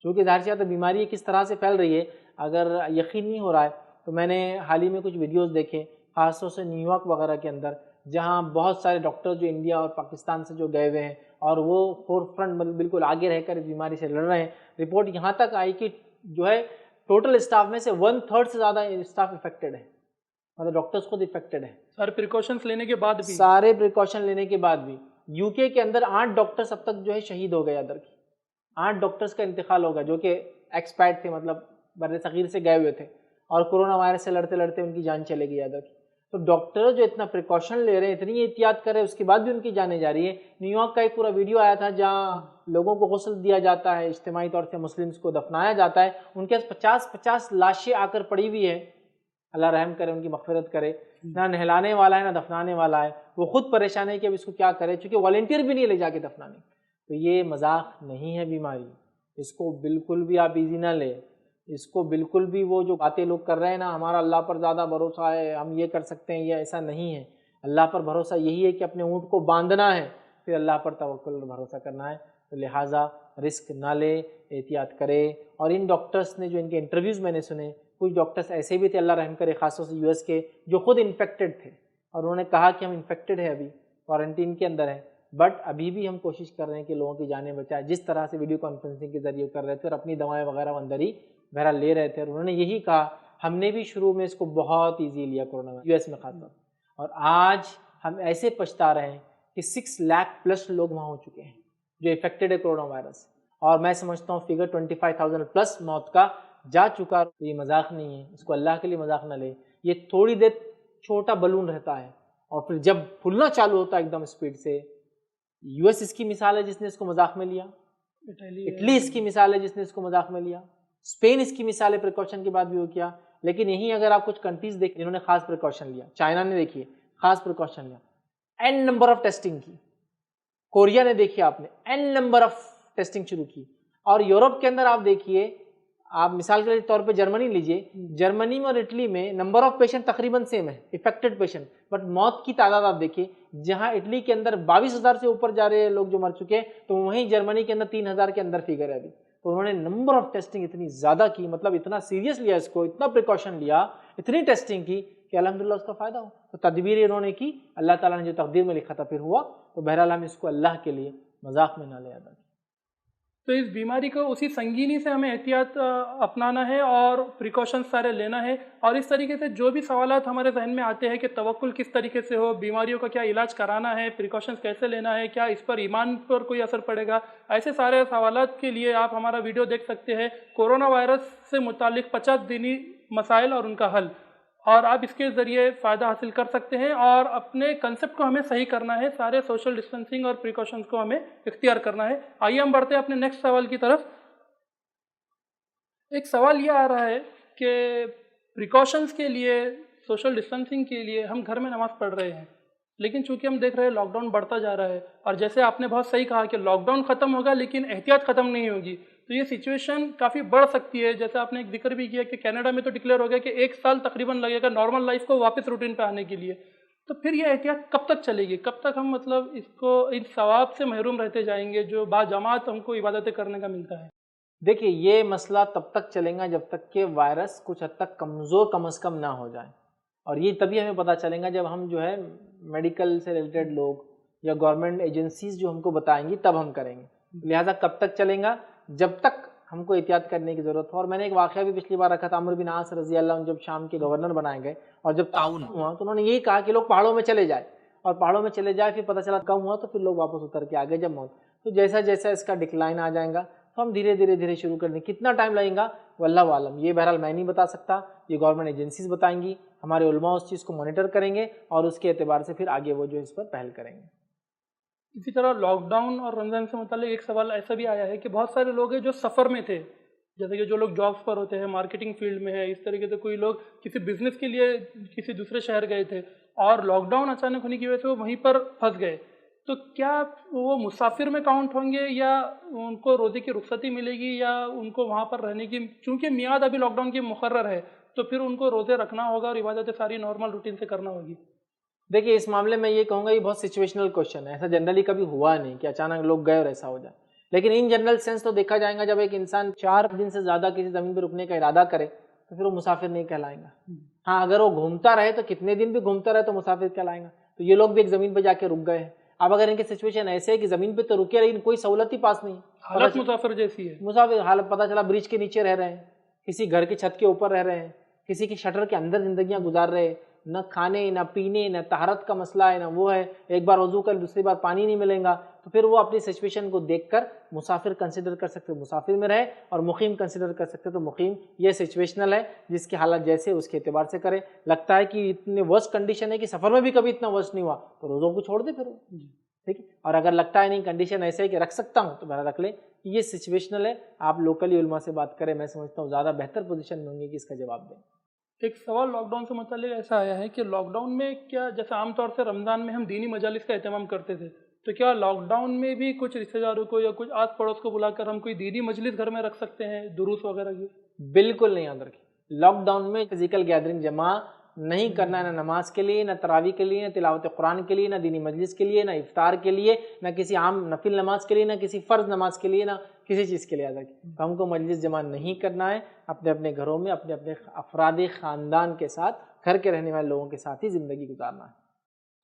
چونکہ ظاہر سی بات ہے بیماری کس طرح سے پھیل رہی ہے اگر یقین نہیں ہو رہا ہے تو میں نے حال ہی میں کچھ ویڈیوز دیکھے، خاص طور سے نیو یارک وغیرہ کے اندر، جہاں بہت سارے ڈاکٹر جو انڈیا اور پاکستان سے جو گئے ہوئے ہیں اور وہ فور فرنٹ بالکل آگے رہ کر اس بیماری سے لڑ رہے ہیں، رپورٹ یہاں تک آئی کہ جو ہے ٹوٹل اسٹاف میں سے 1/3 سے زیادہ اسٹاف افیکٹڈ ہے، مطلب ڈاکٹرز خود افیکٹڈ ہیں، سارے پریکاشنز لینے کے بعد بھی، سارے پریکاشن لینے کے بعد بھی۔ یو کے اندر 8 ڈاکٹرز اب تک جو ہے شہید ہو گئے، ادر کی 8 ڈاکٹرز کا انتقال ہوگا جو کہ ایکسپائرڈ تھے، مطلب بر صغیر سے گئے ہوئے تھے، اور کورونا وائرس سے لڑتے لڑتے ان کی جان چلے گئی ادر کی۔ تو ڈاکٹر جو اتنا پریکاشن لے رہے ہیں، اتنی احتیاط کر رہے ہیں، اس کے بعد بھی ان کی جانیں جا رہی ہے۔ نیو یارک کا ایک پورا ویڈیو آیا تھا جہاں لوگوں کو غسل دیا جاتا ہے، اجتماعی طور سے مسلمس کو دفنایا جاتا ہے، ان کے 50 لاشیں آ کر پڑی ہوئی ہیں، اللہ رحم کرے، ان کی مغفرت کرے، نہ نہلانے والا ہے نہ دفنانے والا ہے، وہ خود پریشان ہے کہ اب اس کو کیا کرے، چونکہ والنٹیئر بھی نہیں لے جا کے دفنانے۔ تو یہ مذاق نہیں ہے بیماری، اس کو بالکل بھی آپ ایزی نہ لیں، اس کو بالکل بھی وہ جو باتیں لوگ کر رہے ہیں نا، ہمارا اللہ پر زیادہ بھروسہ ہے، ہم یہ کر سکتے ہیں، یہ ایسا نہیں ہے۔ اللہ پر بھروسہ یہی ہے کہ اپنے اونٹ کو باندھنا ہے، پھر اللہ پر توکل اور بھروسہ کرنا ہے، تو لہٰذا رسک نہ لے، احتیاط کرے۔ اور ان ڈاکٹرز نے جو ان کے انٹرویوز میں نے سنے، کچھ ڈاکٹرز ایسے بھی تھے اللہ رحم کرے، خاص طور سے US کے، جو خود انفیکٹڈ تھے، اور انہوں نے کہا کہ ہم انفیکٹڈ ہیں، ابھی کوارنٹین کے اندر ہیں، بٹ ابھی بھی ہم کوشش کر رہے ہیں کہ لوگوں کی جانیں بچائیں، جس طرح سے ویڈیو کانفرنسنگ کے ذریعے کر رہے تھے، اور اپنی دوائیں وغیرہ اندر ہی بہرحال لے رہے تھے، اور انہوں نے یہی کہا ہم نے بھی شروع میں اس کو بہت ایزی لیا کورونا US میں، خاص طور، اور آج ہم ایسے پچھتا رہے ہیں کہ 6 لاکھ پلس لوگ وہاں ہو چکے ہیں جو افیکٹڈ ہے کورونا وائرس، اور میں سمجھتا ہوں فگر 25,000 پلس موت کا جا چکا۔ تو یہ مذاق نہیں ہے، اس کو اللہ کے لیے مذاق نہ لے۔ یہ تھوڑی دیر چھوٹا بلون رہتا ہے، اور پھر جب پھولنا چالو ہوتا ہے ایک دم اسپیڈ سے۔ US اس کی مثال ہے جس نے اس کو مذاق میں لیا، اٹلی اس کی مثال ہے جس نے اس کو مذاق میں لیا، اسپین اس کی مثال ہے پریکاشن کے بعد بھی وہ کیا۔ لیکن یہیں اگر آپ کچھ کنٹریز دیکھیں جنہوں نے خاص پریکاشن لیا، چائنا نے دیکھیے خاص پریکاشن لیا، n نمبر آف ٹیسٹنگ کی، کوریا نے دیکھیے آپ نے n نمبر آف ٹیسٹنگ شروع کی، اور یورپ کے اندر آپ دیکھیے، آپ مثال کے طور پہ جرمنی لیجئے، جرمنی میں اور اٹلی میں نمبر آف پیشنٹ تقریباً سیم ہے، افیکٹڈ پیشنٹ، بٹ موت کی تعداد آپ دیکھیے، جہاں اٹلی کے اندر 22,000 سے اوپر جا رہے ہیں لوگ جو مر چکے ہیں، تو وہیں جرمنی کے اندر 3,000 کے اندر فگر ہے ابھی۔ تو انہوں نے نمبر آف ٹیسٹنگ اتنی زیادہ کی، مطلب اتنا سیریس لیا اس کو، اتنا پریکاشن لیا، اتنی ٹیسٹنگ کی کہ الحمدللہ اس کا فائدہ ہو۔ تو تدبیر انہوں نے کی، اللہ تعالیٰ نے جو تقدیر میں لکھا تھا پھر ہوا۔ تو بہرحال ہم اس کو اللہ کے لیے مذاق میں نہ لے آتا۔ تو اس بیماری کو اسی سنگینی سے ہمیں احتیاط اپنانا ہے اور پریکاشن سارے لینا ہے، اور اس طریقے سے جو بھی سوالات ہمارے ذہن میں آتے ہیں کہ توکل کس طریقے سے ہو، بیماریوں کا کیا علاج کرانا ہے، پریکاشنز کیسے لینا ہے، کیا اس پر ایمان پر کوئی اثر پڑے گا، ایسے سارے سوالات کے لیے آپ ہمارا ویڈیو دیکھ سکتے ہیں، کورونا وائرس سے متعلق 50 دینی مسائل اور ان کا حل، اور آپ اس کے ذریعے فائدہ حاصل کر سکتے ہیں، اور اپنے کنسپٹ کو ہمیں صحیح کرنا ہے، سارے سوشل ڈسٹینسنگ اور پریکاشنز کو ہمیں اختیار کرنا ہے۔ آئیے ہم بڑھتے ہیں اپنے نیکسٹ سوال کی طرف۔ ایک سوال یہ آ رہا ہے کہ پریکاشنز کے لیے، سوشل ڈسٹینسنگ کے لیے ہم گھر میں نماز پڑھ رہے ہیں، لیکن چونکہ ہم دیکھ رہے ہیں لاک ڈاؤن بڑھتا جا رہا ہے، اور جیسے آپ نے بہت صحیح کہا کہ لاک ڈاؤن ختم ہوگا لیکن احتیاط ختم نہیں ہوگی، تو یہ سچویشن کافی بڑھ سکتی ہے۔ جیسے آپ نے ایک ذکر بھی کیا کہ کینیڈا میں تو ڈکلیئر ہو گیا کہ 1 سال تقریباً لگے گا نارمل لائف کو واپس روٹین پہ آنے کے لیے، تو پھر یہ احتیاط کب تک چلے گی؟ کب تک ہم مطلب اس کو ان ثواب سے محروم رہتے جائیں گے جو باجماعت ہم کو عبادتیں کرنے کا ملتا ہے؟ دیکھیے یہ مسئلہ تب تک چلے گا جب تک کہ وائرس کچھ حد تک کمزور کم از کم نہ ہو جائے، اور یہ تبھی ہمیں پتہ چلے گا جب ہم جو ہے میڈیکل سے ریلیٹڈ لوگ یا گورنمنٹ ایجنسیز جو ہم کو بتائیں گی تب ہم کریں گے۔ لہٰذا کب تک چلیں گا؟ جب تک ہم کو احتیاط کرنے کی ضرورت ہو۔ اور میں نے ایک واقعہ بھی پچھلی بار رکھا تھا، عمرو بن عاص رضی اللہ عنہ جب شام کے گورنر بنائے گئے اور جب تعاون ہوا تو انہوں نے یہی کہا کہ لوگ پہاڑوں میں چلے جائیں، اور پہاڑوں میں چلے جائے، پھر پتہ چلا کم ہوا تو پھر لوگ واپس اتر کے آگے جب موت۔ تو جیسا جیسا اس کا ڈکلائن آ جائے گا تو ہم دھیرے دھیرے شروع کر دیں. کتنا ٹائم لگے گا واللہ عالم, یہ بہرحال میں نہیں بتا سکتا, یہ گورنمنٹ ایجنسیز بتائیں گی, ہمارے علماء اس چیز کو مانیٹر کریں گے اور اس کے اعتبار سے پھر آگے وہ جو اس پر پہل کریں گے. اسی طرح لاک ڈاؤن اور رمضان سے متعلق ایک سوال ایسا بھی آیا ہے کہ بہت سارے لوگ ہیں جو سفر میں تھے, جیسے کہ جو لوگ جابس پر ہوتے ہیں, مارکیٹنگ فیلڈ میں ہے, اس طریقے سے کوئی لوگ کسی بزنس کے لیے کسی دوسرے شہر گئے تھے اور لاک ڈاؤن اچانک ہونے کی وجہ سے وہ وہیں پر پھنس گئے, تو کیا وہ مسافر میں کاؤنٹ ہوں گے یا ان کو روزے کی رخصتی ملے گی یا ان کو وہاں پر رہنے کی, چونکہ میعاد ابھی لاک ڈاؤن کی مقرر ہے تو پھر ان کو روزے رکھنا ہوگا اور عبادتیں ساری نارمل روٹین سے کرنا ہوگی؟ دیکھیے اس معاملے میں یہ کہوں گا یہ بہت سچویشنل کوشچن ہے, ایسا جنرلی کبھی ہوا نہیں کہ اچانک لوگ گئے اور ایسا ہو جائے, لیکن ان جنرل سینس تو دیکھا جائے گا جب ایک انسان 4 دن سے زیادہ کسی زمین پہ رکنے کا ارادہ کرے تو پھر وہ مسافر نہیں کہلائے گا. ہاں اگر وہ گھومتا رہے تو کتنے دن بھی گھومتا رہے تو مسافر کہلائے گا. تو یہ لوگ بھی ایک زمین پہ جا کے رک گئے ہیں. اب اگر ان کی سچویشن ایسے ہے کہ زمین پہ تو رکے لیکن کوئی سہولت ہی پاس نہیں, حالت مسافر جیسی ہے, مسافر حالت پتہ چلا برج کے نیچے رہ رہے ہیں, کسی گھر کی چھت کے اوپر رہ رہے ہیں, کسی کی شٹر کے اندر زندگیاں گزار رہے ہیں, نہ کھانے نہ پینے نہ طہارت کا مسئلہ ہے نہ وہ ہے, ایک بار وضو کر دوسری بار پانی نہیں ملے گا, تو پھر وہ اپنی سچویشن کو دیکھ کر مسافر کنسیڈر کر سکتے مسافر میں رہے اور مقیم کنسیڈر کر سکتے تو مقیم. یہ سچویشنل ہے جس کی حالت جیسے اس کے اعتبار سے کرے. لگتا ہے کہ اتنے ورسٹ کنڈیشن ہے کہ سفر میں بھی کبھی اتنا ورسٹ نہیں ہوا تو روزوں کو چھوڑ دے پھر, ٹھیک ہے. اور اگر لگتا ہے نہیں کنڈیشن ایسے ہے کہ رکھ سکتا ہوں تو بہرحال رکھ لیں. یہ سچویشنل ہے, آپ لوکلی علماء سے بات کریں, میں سمجھتا ہوں زیادہ بہتر پوزیشن میں ہوں گے کہ اس کا جواب دیں. ایک سوال لاک ڈاؤن سے متعلق ایسا آیا ہے کہ لاک ڈاؤن میں کیا, جیسے عام طور سے رمضان میں ہم دینی مجالس کا اہتمام کرتے تھے, تو کیا لاک ڈاؤن میں بھی کچھ رشتہ داروں کو یا کچھ آس پڑوس کو بلا کر ہم کوئی دینی مجلس گھر میں رکھ سکتے ہیں, دروس وغیرہ کی؟ بالکل نہیں یاد رکھیں, لاک ڈاؤن میں فزیکل گیدرنگ جمع نہیں کرنا, نہ نماز کے لیے نہ تراویح کے لیے نہ تلاوت قرآن کے لیے نہ دینی مجلس کے لیے نہ افطار کے لیے نہ کسی عام نفل نماز کے لیے نہ کسی فرض نماز کے لیے نہ کسی چیز کے لیے. یاد رکھیں ہم کو مجلس جمع نہیں کرنا ہے, اپنے اپنے گھروں میں اپنے اپنے افراد خاندان کے ساتھ گھر کے رہنے والے لوگوں کے ساتھ ہی زندگی گزارنا ہے.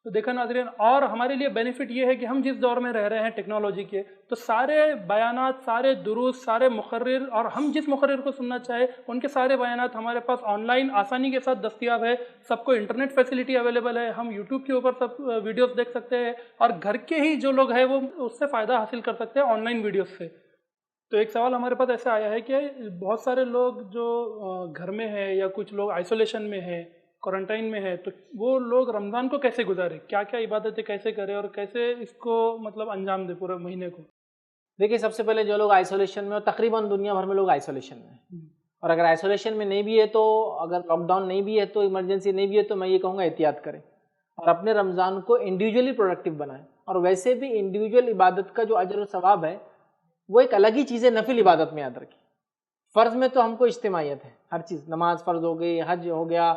تو دیکھا ناظرین, اور ہمارے لیے بینیفٹ یہ ہے کہ ہم جس دور میں رہ رہے ہیں ٹیکنالوجی کے, تو سارے بیانات, سارے دروس, سارے مقرر اور ہم جس مقرر کو سننا چاہے ان کے سارے بیانات ہمارے پاس آن لائن آسانی کے ساتھ دستیاب ہے. سب کو انٹرنیٹ فیسلٹی اویلیبل ہے, ہم یوٹیوب کے اوپر سب ویڈیوز دیکھ سکتے ہیں اور گھر کے ہی جو لوگ ہیں وہ اس سے فائدہ حاصل کر سکتے ہیں آن لائن ویڈیوز سے. تو ایک سوال ہمارے پاس ایسا آیا ہے کہ بہت سارے لوگ جو گھر میں ہیں یا کچھ لوگ آئسولیشن میں ہیں, کوارنٹائن میں ہے, تو وہ لوگ رمضان کو کیسے گزارے, کیا کیا عبادتیں کیسے کرے اور کیسے اس کو مطلب انجام دے پورے مہینے کو؟ دیکھیے سب سے پہلے جو لوگ آئسولیشن میں, اور تقریباً دنیا بھر میں لوگ آئسولیشن میں ہیں, اور اگر آئسولیشن میں نہیں بھی ہے تو, اگر لاک ڈاؤن نہیں بھی ہے تو, ایمرجنسی نہیں بھی ہے تو میں یہ کہوں گا احتیاط کریں اور اپنے رمضان کو انڈیویجولی پروڈکٹیو بنائیں. اور ویسے بھی انڈیویجول عبادت کا جو اجر و ثواب ہے وہ ایک الگ ہی چیز ہے نفل عبادت میں. یاد رکھیں فرض میں تو ہم کو اجتماعیت ہے, ہر چیز, نماز فرض ہو گئی, حج ہو گیا,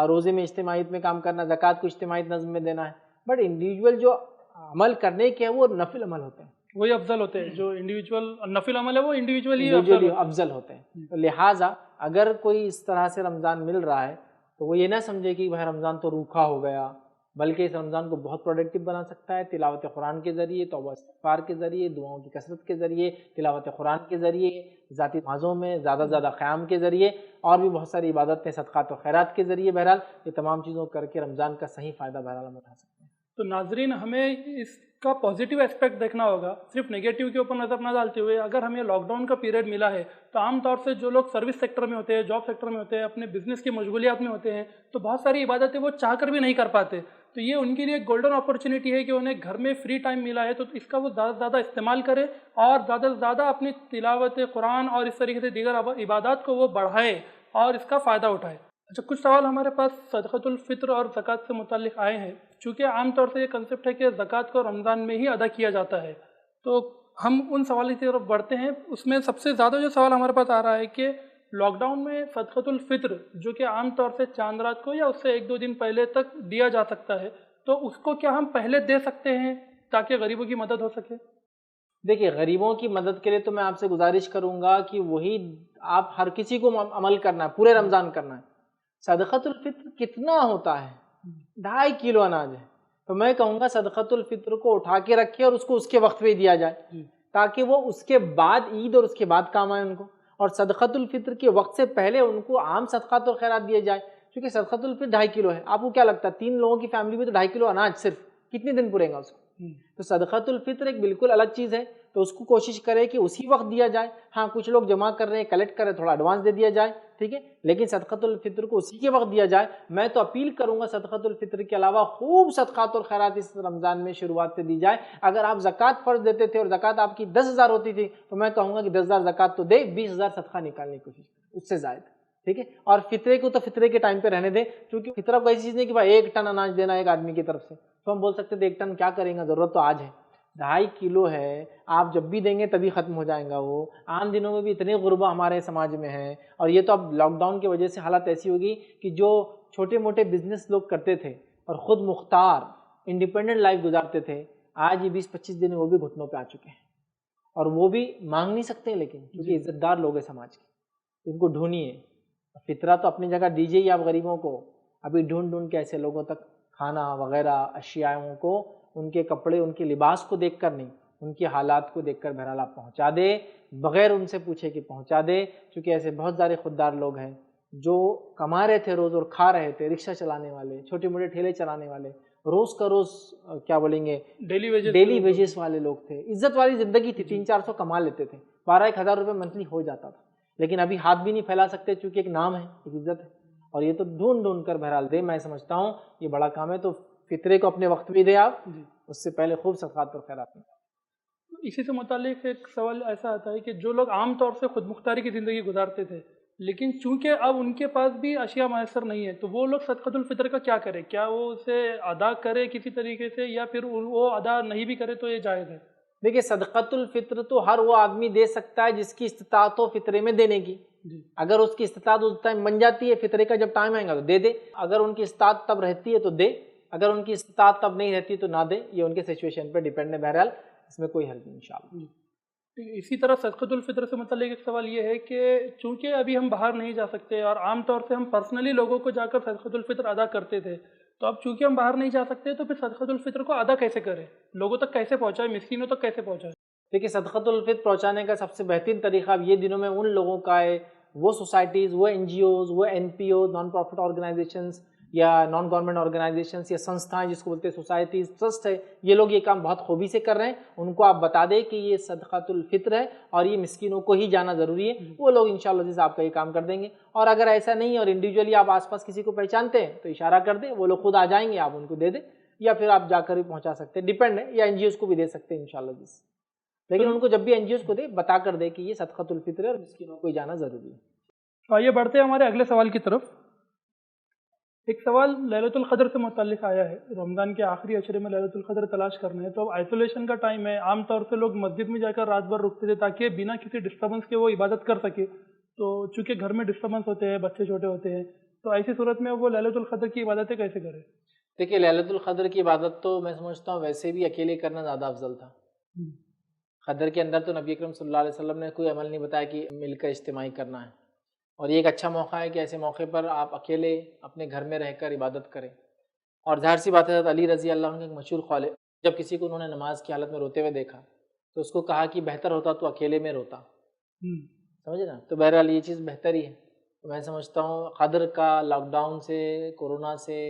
روزے میں اجتماعیت میں کام کرنا, زکوٰۃ کو اجتماعیت نظم میں دینا ہے, بٹ انڈیویجول جو عمل کرنے کے ہیں وہ نفل عمل ہوتے ہیں, وہی افضل ہوتے ہیں. جو انڈیویجول نفل عمل ہے وہ انڈیویجولی افضل ہوتے ہیں. تو لہٰذا اگر کوئی اس طرح سے رمضان مل رہا ہے تو وہ یہ نہ سمجھے کہ بھائی رمضان تو روکھا ہو گیا, بلکہ اس رمضان کو بہت پروڈکٹیو بنا سکتا ہے. تلاوت قرآن کے ذریعے, توبہ استغفار کے ذریعے, دعاؤں کی کثرت کے ذریعے, تلاوت قرآن کے ذریعے, ذاتی نمازوں میں زیادہ سے زیادہ قیام کے ذریعے, اور بھی بہت ساری عبادتیں, صدقات و خیرات کے ذریعے, بہرحال یہ تمام چیزوں کر کے رمضان کا صحیح فائدہ بہرحال ہم اٹھا سکتے ہیں. تو ناظرین ہمیں اس کا پازیٹیو اسپیکٹ دیکھنا ہوگا, صرف نگیٹیو کے اوپر نظر نہ ڈالتے ہوئے. اگر ہمیں لاک ڈاؤن کا پیریڈ ملا ہے تو عام طور سے جو لوگ سروس سیکٹر میں ہوتے ہیں, جاب سیکٹر میں ہوتے ہیں, اپنے بزنس کی مشغولیات میں ہوتے ہیں, تو بہت ساری عبادتیں وہ چاہ کر بھی نہیں کر پاتے. تو یہ ان کے لیے گولڈن اپرچونیٹی ہے کہ انہیں گھر میں فری ٹائم ملا ہے تو اس کا وہ زیادہ سے زیادہ استعمال کرے اور زیادہ سے زیادہ اپنی تلاوت قرآن اور اس طریقے سے دیگر عبادات کو وہ بڑھائے اور اس کا فائدہ اٹھائے. اچھا, کچھ سوال ہمارے پاس صدقۃ الفطر اور زکوٰۃ سے متعلق آئے ہیں. چونکہ عام طور سے یہ کنسیپٹ ہے کہ زکوٰۃ کو رمضان میں ہی ادا کیا جاتا ہے, تو ہم ان سوالوں کی طرف بڑھتے ہیں. اس میں سب سے زیادہ جو سوال ہمارے پاس آ رہا ہے کہ لاک ڈاؤن میں صدقۃ الفطر جو کہ عام طور سے چاند رات کو یا اس سے 1-2 دن پہلے تک دیا جا سکتا ہے, تو اس کو کیا ہم پہلے دے سکتے ہیں تاکہ غریبوں کی مدد ہو سکے؟ دیکھیے غریبوں کی مدد کے لیے تو میں آپ سے گزارش کروں گا کہ وہی آپ ہر کسی کو عمل کرنا ہے, پورے رمضان کرنا ہے. صدقۃ الفطر کتنا ہوتا ہے؟ 2.5 کلو اناج ہے. تو میں کہوں گا صدقۃ الفطر کو اٹھا کے رکھے اور اس کو اس کے وقت پہ دیا جائے تاکہ وہ اس کے بعد عید اور اس کے بعد کام آئے ان کو. اور صدقۃ الفطر کے وقت سے پہلے ان کو عام صدقات اور خیرات دیے جائے, کیونکہ صدقۃ الفطر 2.5 کلو ہے. آپ کو کیا لگتا ہے 3 لوگوں کی فیملی میں تو 2.5 کلو اناج صرف کتنے دن پورے گا اس کو؟ تو صدقۃ الفطر ایک بالکل الگ چیز ہے، تو اس کو کوشش کرے کہ اسی وقت دیا جائے. ہاں کچھ لوگ جمع کر رہے ہیں، کلیکٹ کر رہے ہیں، تھوڑا ایڈوانس دے دیا جائے، ٹھیک ہے، لیکن صدقۃ الفطر کو اسی کے وقت دیا جائے. میں تو اپیل کروں گا صدقۃ الفطر کے علاوہ خوب صدقات اور خیرات اس رمضان میں شروعات سے دی جائے. اگر آپ زکوٰۃ فرض دیتے تھے اور زکوٰۃ آپ کی 10,000 ہوتی تھی تو میں کہوں گا کہ 10,000 زکوٰۃ تو دے، 20,000 صدقہ نکالنے کی کوشش کریں، اس سے زائد، ٹھیک ہے. اور فطرے کو تو فطرے کے ٹائم پہ رہنے دیں، کیونکہ فطرہ کوئی ایسی چیز نہیں کہ بھائی 1 ٹن اناج دینا ایک آدمی کی طرف سے، تو ہم بول سکتے تھے 1 ٹن کیا کریں گے، ضرورت تو آج ہے. 2.5 کلو ہے، آپ جب بھی دیں گے تبھی ختم ہو جائے گا. وہ عام دنوں میں بھی اتنے غربا ہمارے سماج میں ہیں، اور یہ تو اب لاک ڈاؤن کی وجہ سے حالت ایسی ہوگی کہ جو چھوٹے موٹے بزنس لوگ کرتے تھے اور خود مختار انڈیپینڈنٹ لائف گزارتے تھے، آج یہ 20-25 دن وہ بھی گھٹنوں پہ آ چکے ہیں، اور وہ بھی مانگ نہیں سکتے، لیکن کیونکہ عزت دار لوگ ہیں سماج کے، ان کو ڈھونڈیے. فطرہ تو اپنی جگہ دیجیے ہی آپ غریبوں کو، ابھی ڈھونڈ کے ایسے لوگوں تک کھانا وغیرہ اشیاءوں کو، ان کے کپڑے ان کے لباس کو دیکھ کر نہیں، ان کے حالات کو دیکھ کر بہرحال آپ پہنچا دے، بغیر ان سے پوچھے کہ پہنچا دے. چونکہ ایسے بہت سارے خوددار لوگ ہیں جو کما رہے تھے روز اور کھا رہے تھے، رکشہ چلانے والے، چھوٹے موٹے ٹھیلے چلانے والے، روز کا روز کیا بولیں گے ڈیلی ویجز والے لوگ تھے. عزت والی زندگی تھی، 300-400 کما لیتے تھے، 12,000 روپے منتھلی ہو جاتا تھا. لیکن ابھی ہاتھ بھی نہیں پھیلا سکتے، چونکہ ایک نام ہے، ایک عزت ہے، اور یہ تو ڈھونڈ کر بہرحال دے. میں سمجھتا ہوں یہ بڑا کام ہے. تو فطرے کو اپنے وقت بھی دے آپ، اس سے پہلے خوب صدقات اور خیرات میں. اسی سے متعلق ایک سوال ایسا آتا ہے کہ جو لوگ عام طور سے خود مختاری کی زندگی گزارتے تھے، لیکن چونکہ اب ان کے پاس بھی اشیاء میسر نہیں ہے، تو وہ لوگ صدقۃ الفطر کا کیا کرے؟ کیا وہ اسے ادا کرے کسی طریقے سے، یا پھر وہ ادا نہیں بھی کرے تو یہ جائز ہے؟ دیکھیے صدقۃ الفطر تو ہر وہ آدمی دے سکتا ہے جس کی استطاعت ہو فطرے میں دینے کی. اگر اس کی استطاعت اس ٹائم بن جاتی ہے، فطرے کا جب ٹائم آئے گا تو دے دے. اگر ان کی استطاعت تب رہتی ہے تو دے، اگر ان کی استطاعت تب نہیں رہتی تو نہ دے. یہ ان کے سچویشن پہ ڈیپینڈ ہے. بہرحال اس میں کوئی حرج نہیں انشاءاللہ. اسی طرح صدقۃ الفطر سے متعلق ایک سوال یہ ہے کہ چونکہ ابھی ہم باہر نہیں جا سکتے، اور عام طور سے ہم پرسنلی لوگوں کو جا کر صدقۃ الفطر ادا کرتے تھے، تو اب چونکہ ہم باہر نہیں جا سکتے تو پھر صدقۃ الفطر کو ادا کیسے کریں؟ لوگوں تک کیسے پہنچائے؟ مسکینوں تک کیسے پہنچائے؟ دیکھیے صدقۃ الفطر پہنچانے کا سب سے بہترین طریقہ اب یہ دنوں میں ان لوگوں کا ہے، وہ سوسائٹیز، وہ NGOs، وہ NPOs، نان پروفٹ آرگنائزیشنز، یا نان گورنمنٹ آرگنائزیشنز یا سنستھائیں جس کو بولتے ہیں سوسائٹیز، ٹرسٹ ہے، یہ لوگ یہ کام بہت خوبی سے کر رہے ہیں. ان کو آپ بتا دیں کہ یہ صدقۃ الفطر ہے اور یہ مسکینوں کو ہی جانا ضروری ہے، وہ لوگ انشاءاللہ جیسے آپ کا یہ کام کر دیں گے. اور اگر ایسا نہیں ہے اور انڈیویجولی آپ آس پاس کسی کو پہچانتے ہیں تو اشارہ کر دیں، وہ لوگ خود آ جائیں گے، آپ ان کو دے دیں، یا پھر آپ جا کر بھی پہنچا سکتے ہیں، ڈیپینڈ ہے، یا NGOs کو بھی دے سکتے ہیں انشاءاللہ جیسے. لیکن ان کو جب بھی NGOs کو دے بتا کر دے کہ یہ صدقۃ الفطر ہے اور مسکینوں کو ہی جانا ضروری ہے. آئیے بڑھتے ہیں ہمارے اگلے سوال کی طرف. ایک سوال ليلۃ القدر سے متعلق آیا ہے. رمضان کے آخری عشرے میں ليلۃ القدر تلاش کرنا ہے، تو اب آئسولیشن کا ٹائم ہے، عام طور سے لوگ مسجد میں جا کر رات بھر رکتے تھے تاکہ بنا کسی ڈسٹربنس کے وہ عبادت کر سکے. تو چونکہ گھر میں ڈسٹربنس ہوتے ہیں، بچے چھوٹے ہوتے ہیں، تو ایسی صورت میں وہ ليلۃ القدر کی عبادتیں کیسے کرے؟ دیکھیے ليلۃ القدر کی عبادت تو میں سمجھتا ہوں ویسے بھی اکیلے کرنا زیادہ افضل تھا. قدر کے اندر تو نبی اکرم صلی اللہ علیہ وسلم نے کوئی عمل نہیں بتایا کہ مل کر اجتماعی کرنا ہے، اور یہ ایک اچھا موقع ہے کہ ایسے موقع پر آپ اکیلے اپنے گھر میں رہ کر عبادت کریں. اور ظاہر سی بات ہے حضرت علی رضی اللہ عنہ کا ایک مشہور قول ہے، جب کسی کو انہوں نے نماز کی حالت میں روتے ہوئے دیکھا تو اس کو کہا کہ بہتر ہوتا تو اکیلے میں روتا. سمجھے نا؟ تو بہرحال یہ چیز بہتر ہی ہے. تو میں سمجھتا ہوں قدر کا لاک ڈاؤن سے، کورونا سے،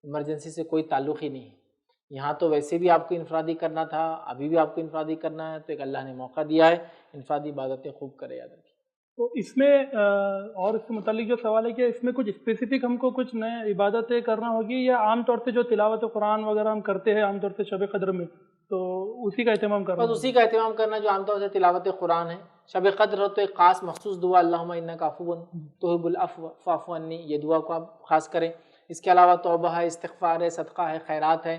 ایمرجنسی سے کوئی تعلق ہی نہیں ہے. یہاں تو ویسے بھی آپ کو انفرادی کرنا تھا، ابھی بھی آپ کو انفرادی کرنا ہے، تو ایک اللہ نے موقع دیا ہے، انفرادی عبادتیں خوب کرے. یاد رکھیں. تو اس میں اور اس سے متعلق جو سوال ہے کہ اس میں کچھ اسپیسیفک ہم کو کچھ نئے عبادتیں کرنا ہوگی، یا عام طور سے جو تلاوت قرآن وغیرہ ہم کرتے ہیں عام طور سے شب قدر میں، تو اسی کا اہتمام کرنا؟ بس اسی کا اہتمام کرنا جو عام طور سے تلاوت قرآن ہے. شب قدر ہو تو ایک خاص مخصوص دعا اللہم انک عفو تحب العفو فاعف عنی، یہ دعا کو آپ خاص کریں. اس کے علاوہ توبہ ہے، استغفار ہے، صدقہ ہے، خیرات ہے،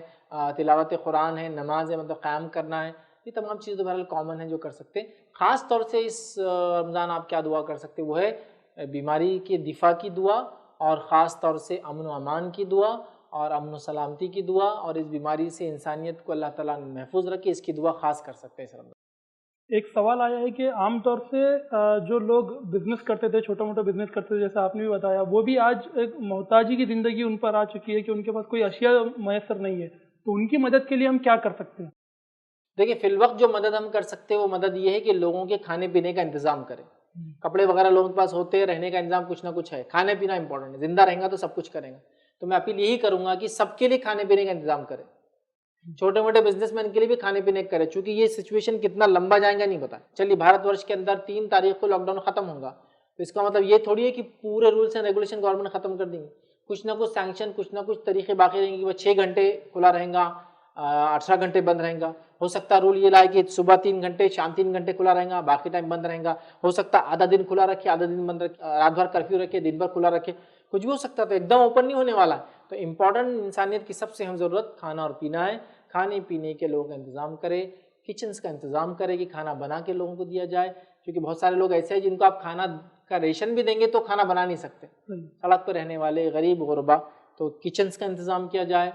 تلاوت قرآن ہے، نماز ہے، مطلب قیام کرنا ہے. یہ تمام چیزیں تو بہرحال کامن ہیں جو کر سکتے ہیں. خاص طور سے اس رمضان آپ کیا دعا کر سکتے ہیں، وہ ہے بیماری کے دفاع کی دعا، اور خاص طور سے امن و امان کی دعا اور امن و سلامتی کی دعا، اور اس بیماری سے انسانیت کو اللہ تعالیٰ نے محفوظ رکھے، اس کی دعا خاص کر سکتے ہیں اس رمضان. ایک سوال آیا ہے کہ عام طور سے جو لوگ بزنس کرتے تھے، چھوٹا موٹا بزنس کرتے تھے جیسا آپ نے بھی بتایا، وہ بھی آج ایک محتاجی کی زندگی ان پر آ چکی ہے کہ ان کے پاس کوئی اشیاء میسر نہیں ہے، تو ان کی مدد کے لیے ہم کیا کر سکتے ہیں؟ دیکھیں فی الوقت جو مدد ہم کر سکتے ہیں وہ مدد یہ ہے کہ لوگوں کے کھانے پینے کا انتظام کریں. کپڑے وغیرہ لوگوں کے پاس ہوتے ہیں، رہنے کا انتظام کچھ نہ کچھ ہے، کھانے پینا امپورٹنٹ ہے. زندہ رہیں گا تو سب کچھ کریں گا. تو میں اپیل یہی کروں گا کہ سب کے لیے کھانے پینے کا انتظام کریں. چھوٹے موٹے بزنس مین کے لیے بھی کھانے پینے کا کرے، چونکہ یہ سچویشن کتنا لمبا جائے گا نہیں پتا. چلیے بھارت ورش کے اندر 3 تاریخ کو لاک ڈاؤن ختم ہوگا، تو اس کا مطلب یہ تھوڑی ہے کہ پورے رولس اینڈ ریگولیشن گورنمنٹ ختم کر دیں گے. کچھ نہ کچھ سینکشن، کچھ نہ کچھ طریقے باقی رہیں گے کہ وہ 6 گھنٹے کھلا رہیں گا، 18 گھنٹے بند رہیں گا. ہو سکتا ہے رول یہ لائے کہ صبح 3 گھنٹے شام 3 گھنٹے کھلا رہیں گا، باقی ٹائم بند رہیں گا. ہو سکتا ہے آدھا دن کھلا رکھے، آدھا دن بند رکھے، رات بھر کرفیو رکھے، دن بھر کھلا رکھے، کچھ بھی ہو سکتا ہے. تو ایک دم اوپن نہیں ہونے والا. تو امپورٹنٹ انسانیت کی سب سے اہم ضرورت کھانا اور پینا ہے. کھانے پینے کے لوگوں کا انتظام کرے، کچنس کا انتظام کرے کہ کھانا بنا کے لوگوں کو دیا جائے. کیونکہ بہت سارے لوگ ایسے ہیں جن کو آپ کھانا کا ریشن بھی دیں گے تو کھانا بنا نہیں سکتے، سڑک پہ رہنے والے غریب غربا. تو کچنس کا انتظام کیا جائے،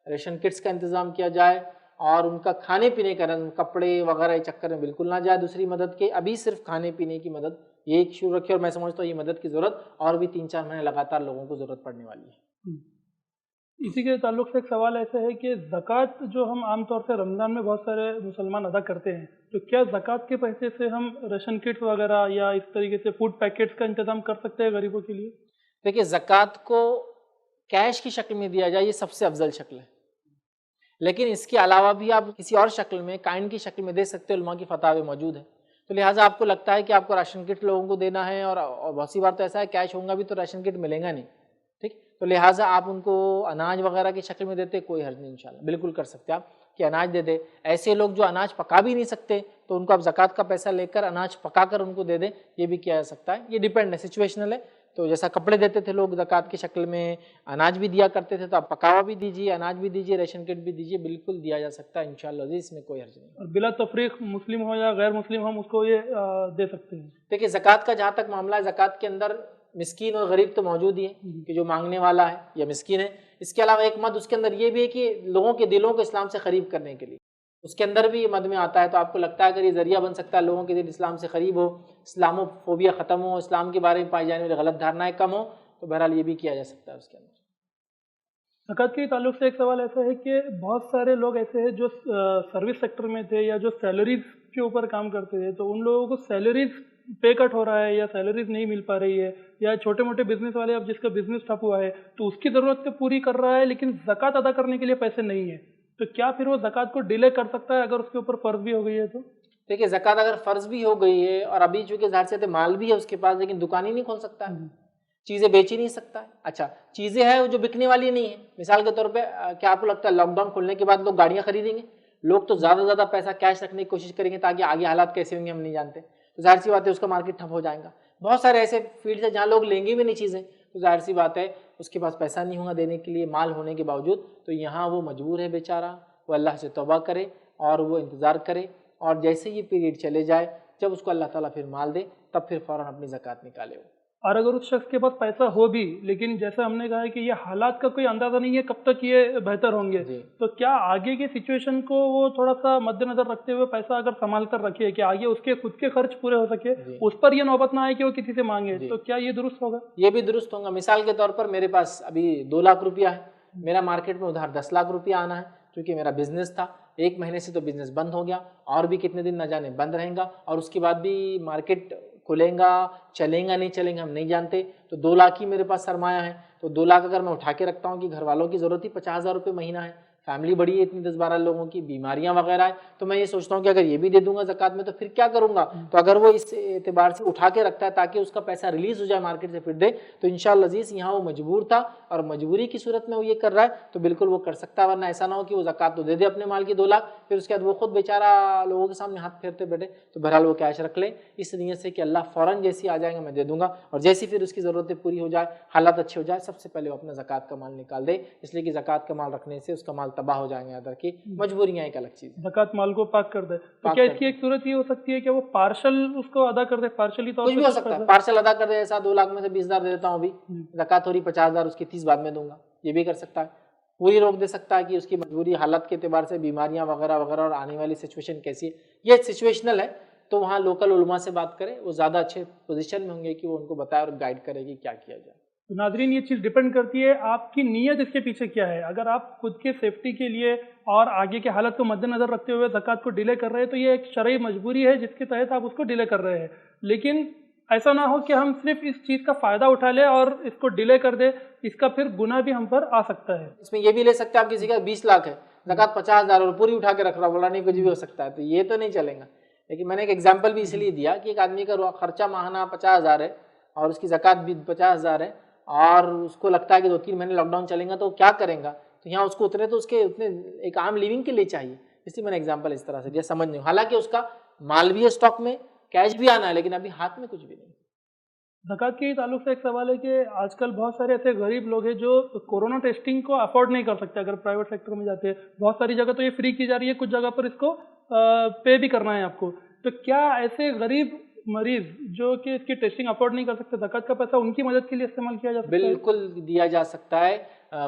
ریشن کٹس کا انتظام کیا جائے، اور ان کا کھانے پینے کا کپڑے وغیرہ چکر میں بالکل نہ جائے دوسری مدد کے. ابھی صرف کھانے پینے کی مدد یہ ایک شروع رکھے، اور میں سمجھتا ہوں یہ مدد کی ضرورت اور بھی 3-4 مہینے لگاتار لوگوں کو ضرورت پڑنے والی ہے. اسی کے تعلق سے ایک سوال ایسا ہے کہ زکوٰۃ جو ہم عام طور سے رمضان میں بہت سارے مسلمان ادا کرتے ہیں، تو کیا زکوٰۃ کے پیسے سے ہم ریشن کٹس وغیرہ یا اس طریقے سے فوڈ پیکٹس کا انتظام کر سکتے ہیں غریبوں کے لیے؟ دیکھیے زکوٰۃ کو کیش کی شکل میں دیا جائے یہ سب سے افضل شکل ہے، لیکن اس کے علاوہ بھی آپ کسی اور شکل میں کائنڈ کی شکل میں دے سکتے ہیں. علماء کی فتاوی موجود ہے. تو لہٰذا آپ کو لگتا ہے کہ آپ کو راشن کٹ لوگوں کو دینا ہے، اور بہت سی بار تو ایسا ہے کیش ہوگا بھی تو راشن کٹ ملے گا نہیں، ٹھیک. تو لہٰذا آپ ان کو اناج وغیرہ کی شکل میں دیتے، کوئی حرج نہیں انشاءاللہ، بالکل کر سکتے آپ کہ اناج دے دے. ایسے لوگ جو اناج پکا بھی نہیں سکتے تو ان کو آپ زکوٰۃ کا پیسہ لے کر اناج پکا کر ان کو دے دیں، یہ بھی کیا جا سکتا ہے. یہ ڈیپینڈ ہے، سچویشنل ہے. تو جیسا کپڑے دیتے تھے لوگ زکوٰۃ کی شکل میں، اناج بھی دیا کرتے تھے، تو آپ پکاوا بھی دیجیے، اناج بھی دیجیے، ریشن کٹ بھی دیجیے، بالکل دیا جا سکتا ہے انشاءاللہ عزیز، اس میں کوئی حرج نہیں. اور بلا تفریق مسلم ہو یا غیر مسلم ہم اس کو یہ دے سکتے ہیں. دیکھیے زکوٰۃ کا جہاں تک معاملہ ہے، زکوٰۃ کے اندر مسکین اور غریب تو موجود ہی ہے کہ جو مانگنے والا ہے یا مسکین ہے. اس کے علاوہ ایک مد اس کے اندر یہ بھی ہے کہ لوگوں کے دلوں کو اسلام سے قریب کرنے کے لیے اس کے اندر بھی یہ مد میں آتا ہے. تو آپ کو لگتا ہے اگر یہ ذریعہ بن سکتا ہے لوگوں کے دل اسلام سے قریب ہو، اسلامو فوبیا ختم ہو، اسلام کے بارے میں پائی جانے والی غلط دھارنائیں کم ہو، تو بہرحال یہ بھی کیا جا سکتا ہے اس کے اندر. زکوٰۃ کے تعلق سے ایک سوال ایسا ہے کہ بہت سارے لوگ ایسے ہیں جو سروس سیکٹر میں تھے یا جو سیلریز کے اوپر کام کرتے تھے، تو ان لوگوں کو سیلریز پے کٹ ہو رہا ہے یا سیلریز نہیں مل پا رہی ہے، یا چھوٹے موٹے بزنس والے اب جس کا بزنس ٹھپ ہوا ہے تو اس کی ضرورت تو پوری کر رہا ہے لیکن زکوٰۃ ادا کرنے کے لیے پیسے نہیں ہیں، تو کیا پھر وہ زکوٰۃ کو ڈیلے کر سکتا ہے اگر اس کے اوپر فرض بھی ہو گئی ہے تو؟ دیکھیے زکوٰۃ اگر فرض بھی ہو گئی ہے اور ابھی چونکہ ظاہر سے مال بھی ہے اس کے پاس لیکن دکان ہی نہیں کھول سکتا ہے، چیزیں بیچ ہی نہیں سکتا ہے. اچھا چیزیں ہیں جو بکنے والی نہیں ہیں، مثال کے طور پہ کیا آپ کو لگتا ہے لاک ڈاؤن کھلنے کے بعد لوگ گاڑیاں خریدیں گے؟ لوگ تو زیادہ سے زیادہ پیسہ کیش رکھنے کی کوشش کریں گے تاکہ آگے حالات کیسے ہوں گے ہم نہیں جانتے. تو ظاہر سی بات ہے اس کا مارکیٹ ٹھپ ہو جائے گا. بہت سارے ایسے فیلڈ ہیں جہاں لوگ لیں گے بھی نہیں چیزیں، تو ظاہر سی بات ہے اس کے پاس پیسہ نہیں ہوگا دینے کے لیے، مال ہونے کے باوجود. تو یہاں وہ مجبور ہے بیچارہ، وہ اللہ سے توبہ کرے اور وہ انتظار کرے، اور جیسے یہ پیریڈ چلے جائے جب اس کو اللہ تعالیٰ پھر مال دے تب پھر فوراً اپنی زکوٰۃ نکالے. اور اگر اس شخص کے پاس پیسہ ہو بھی لیکن جیسے ہم نے کہا ہے کہ یہ حالات کا کوئی اندازہ نہیں ہے کب تک یہ بہتر ہوں گے، تو کیا آگے کی سچویشن کو وہ تھوڑا سا مد نظر رکھتے ہوئے پیسہ اگر سنبھال کر رکھے کہ آگے اس کے خود کے خرچ پورے ہو سکے، اس پر یہ نوبت نہ آئے کہ وہ کسی سے مانگے، تو کیا یہ درست ہوگا؟ یہ بھی درست ہوگا. مثال کے طور پر میرے پاس ابھی 2 لاکھ روپیہ ہے، میرا مارکیٹ میں ادھار 10 لاکھ روپیہ آنا ہے، کیونکہ میرا بزنس تھا. 1 مہینے سے تو بزنس بند ہو گیا، اور بھی کتنے دن نہ جانے بند رہیں گا، اور اس کے بعد بھی مارکیٹ کھلیں گا چلیں گا نہیں چلیں گا ہم نہیں جانتے. تو 2 لاکھ ہی میرے پاس سرمایہ ہے. تو 2 لاکھ اگر میں اٹھا کے رکھتا ہوں کہ گھر والوں کی ضرورت ہی 50,000 روپے مہینہ ہے، فیملی بڑی ہے اتنی 10-12 لوگوں کی، بیماریاں وغیرہ ہے، تو میں یہ سوچتا ہوں کہ اگر یہ بھی دے دوں گا زکوٰۃ میں تو پھر کیا کروں گا. تو اگر وہ اس اعتبار سے اٹھا کے رکھتا ہے تاکہ اس کا پیسہ ریلیز ہو جائے مارکیٹ سے پھر دے، تو انشاءاللہ عزیز یہاں وہ مجبور تھا اور مجبوری کی صورت میں وہ یہ کر رہا ہے تو بالکل وہ کر سکتا ہے. ورنہ ایسا نہ ہو کہ وہ زکوٰۃ تو دے دے اپنے مال کی 2 لاکھ، پھر اس کے بعد وہ خود بیچارہ لوگوں کے سامنے ہاتھ پھیرتے بیٹھے. تو بہرحال وہ کیش رکھ لے اس نیت سے کہ اللہ فوراً جیسی آ جائیں گا میں دے دوں گا، اور جیسی پھر اس کی ضرورتیں پوری ہو جائے، حالات اچھے ہو جائے، سب سے پہلے وہ اپنا زکوٰۃ کا مال نکال دے. اس لیے کہ زکوٰۃ کا مال رکھنے سے اس کا مال تباہ ہو جائیں گے، ادھر کی مجبوریاں ایک الگ چیز. زکوٰۃ مال کو پاک کر دے. تو کیا اس کی ایک صورت یہ ہو سکتی ہے کہ وہ پارشل اس کو ادا کر دے، پارشلی طور کچھ بھی ہو سکتا ہے، پارشل ادا کر دے، ایسا 2 لاکھ میں سے 20,000 دے دیتا ہوں ابھی، زکوٰۃ ہو رہی 50,000 اس کی 30 بعد میں دوں گا، یہ بھی کر سکتا ہے. پوری روک دے سکتا ہے کہ اس کی مجبوری حالت کے اعتبار سے بیماریاں وغیرہ وغیرہ اور آنے والی سچویشن کیسی ہے، یہ سچویشنل ہے. تو وہاں لوکل علماء سے بات کرے، وہ زیادہ اچھے پوزیشن میں ہوں گے کہ وہ ان کو بتائے اور گائیڈ کرے کہ کیا کیا جائے. ناظرین یہ چیز ڈیپینڈ کرتی ہے آپ کی نیت اس کے پیچھے کیا ہے. اگر آپ خود کے سیفٹی کے لیے اور آگے کے حالت کو مد نظر رکھتے ہوئے زکوٰۃ کو ڈیلے کر رہے ہیں تو یہ ایک شرعی مجبوری ہے جس کے تحت آپ اس کو ڈیلے کر رہے ہیں. لیکن ایسا نہ ہو کہ ہم صرف اس چیز کا فائدہ اٹھا لیں اور اس کو ڈیلے کر دیں، اس کا پھر گناہ بھی ہم پر آ سکتا ہے. اس میں یہ بھی لے سکتے ہیں آپ کسی کا 20 لاکھ ہے، زکوٰۃ 50,000 اور پوری اٹھا کے رکھ رہا، بولا نہیں کچھ بھی ہو سکتا ہے، تو یہ تو نہیں چلے گا. لیکن میں نے ایک ایگزامپل بھی اس لیے دیا کہ ایک آدمی کا خرچہ ماہانہ 50,000 ہے اور اس کی زکوٰۃ بھی 50,000 ہے، اور اس کو لگتا ہے کہ 2-3 مہینے لاک ڈاؤن چلیں گا تو وہ کیا کریں گا، تو یہاں اس کو اتنے ایک عام لیونگ کے لیے چاہیے. اس لیے میں نے ایگزامپل اس طرح سے دیا، سمجھ نہیں. حالانکہ اس کا مال بھی ہے اسٹاک میں، کیش بھی آنا ہے، لیکن ابھی ہاتھ میں کچھ بھی نہیں. زکوٰۃ کے تعلق سے ایک سوال ہے کہ آج کل بہت سارے ایسے غریب لوگ ہیں جو کورونا ٹیسٹنگ کو افورڈ نہیں کر سکتے. اگر پرائیویٹ سیکٹر میں جاتے ہیں، بہت ساری جگہ تو یہ فری کی جا رہی ہے، کچھ جگہ پر اس کو پے بھی کرنا ہے آپ کو. تو کیا ایسے غریب مریض جو کہ اس کی ٹیسٹنگ افورڈ نہیں کر سکتے، زکوٰۃ کا پیسہ ان کی مدد کے لیے استعمال کیا جا سکتا ہے؟ بالکل دیا جا سکتا ہے.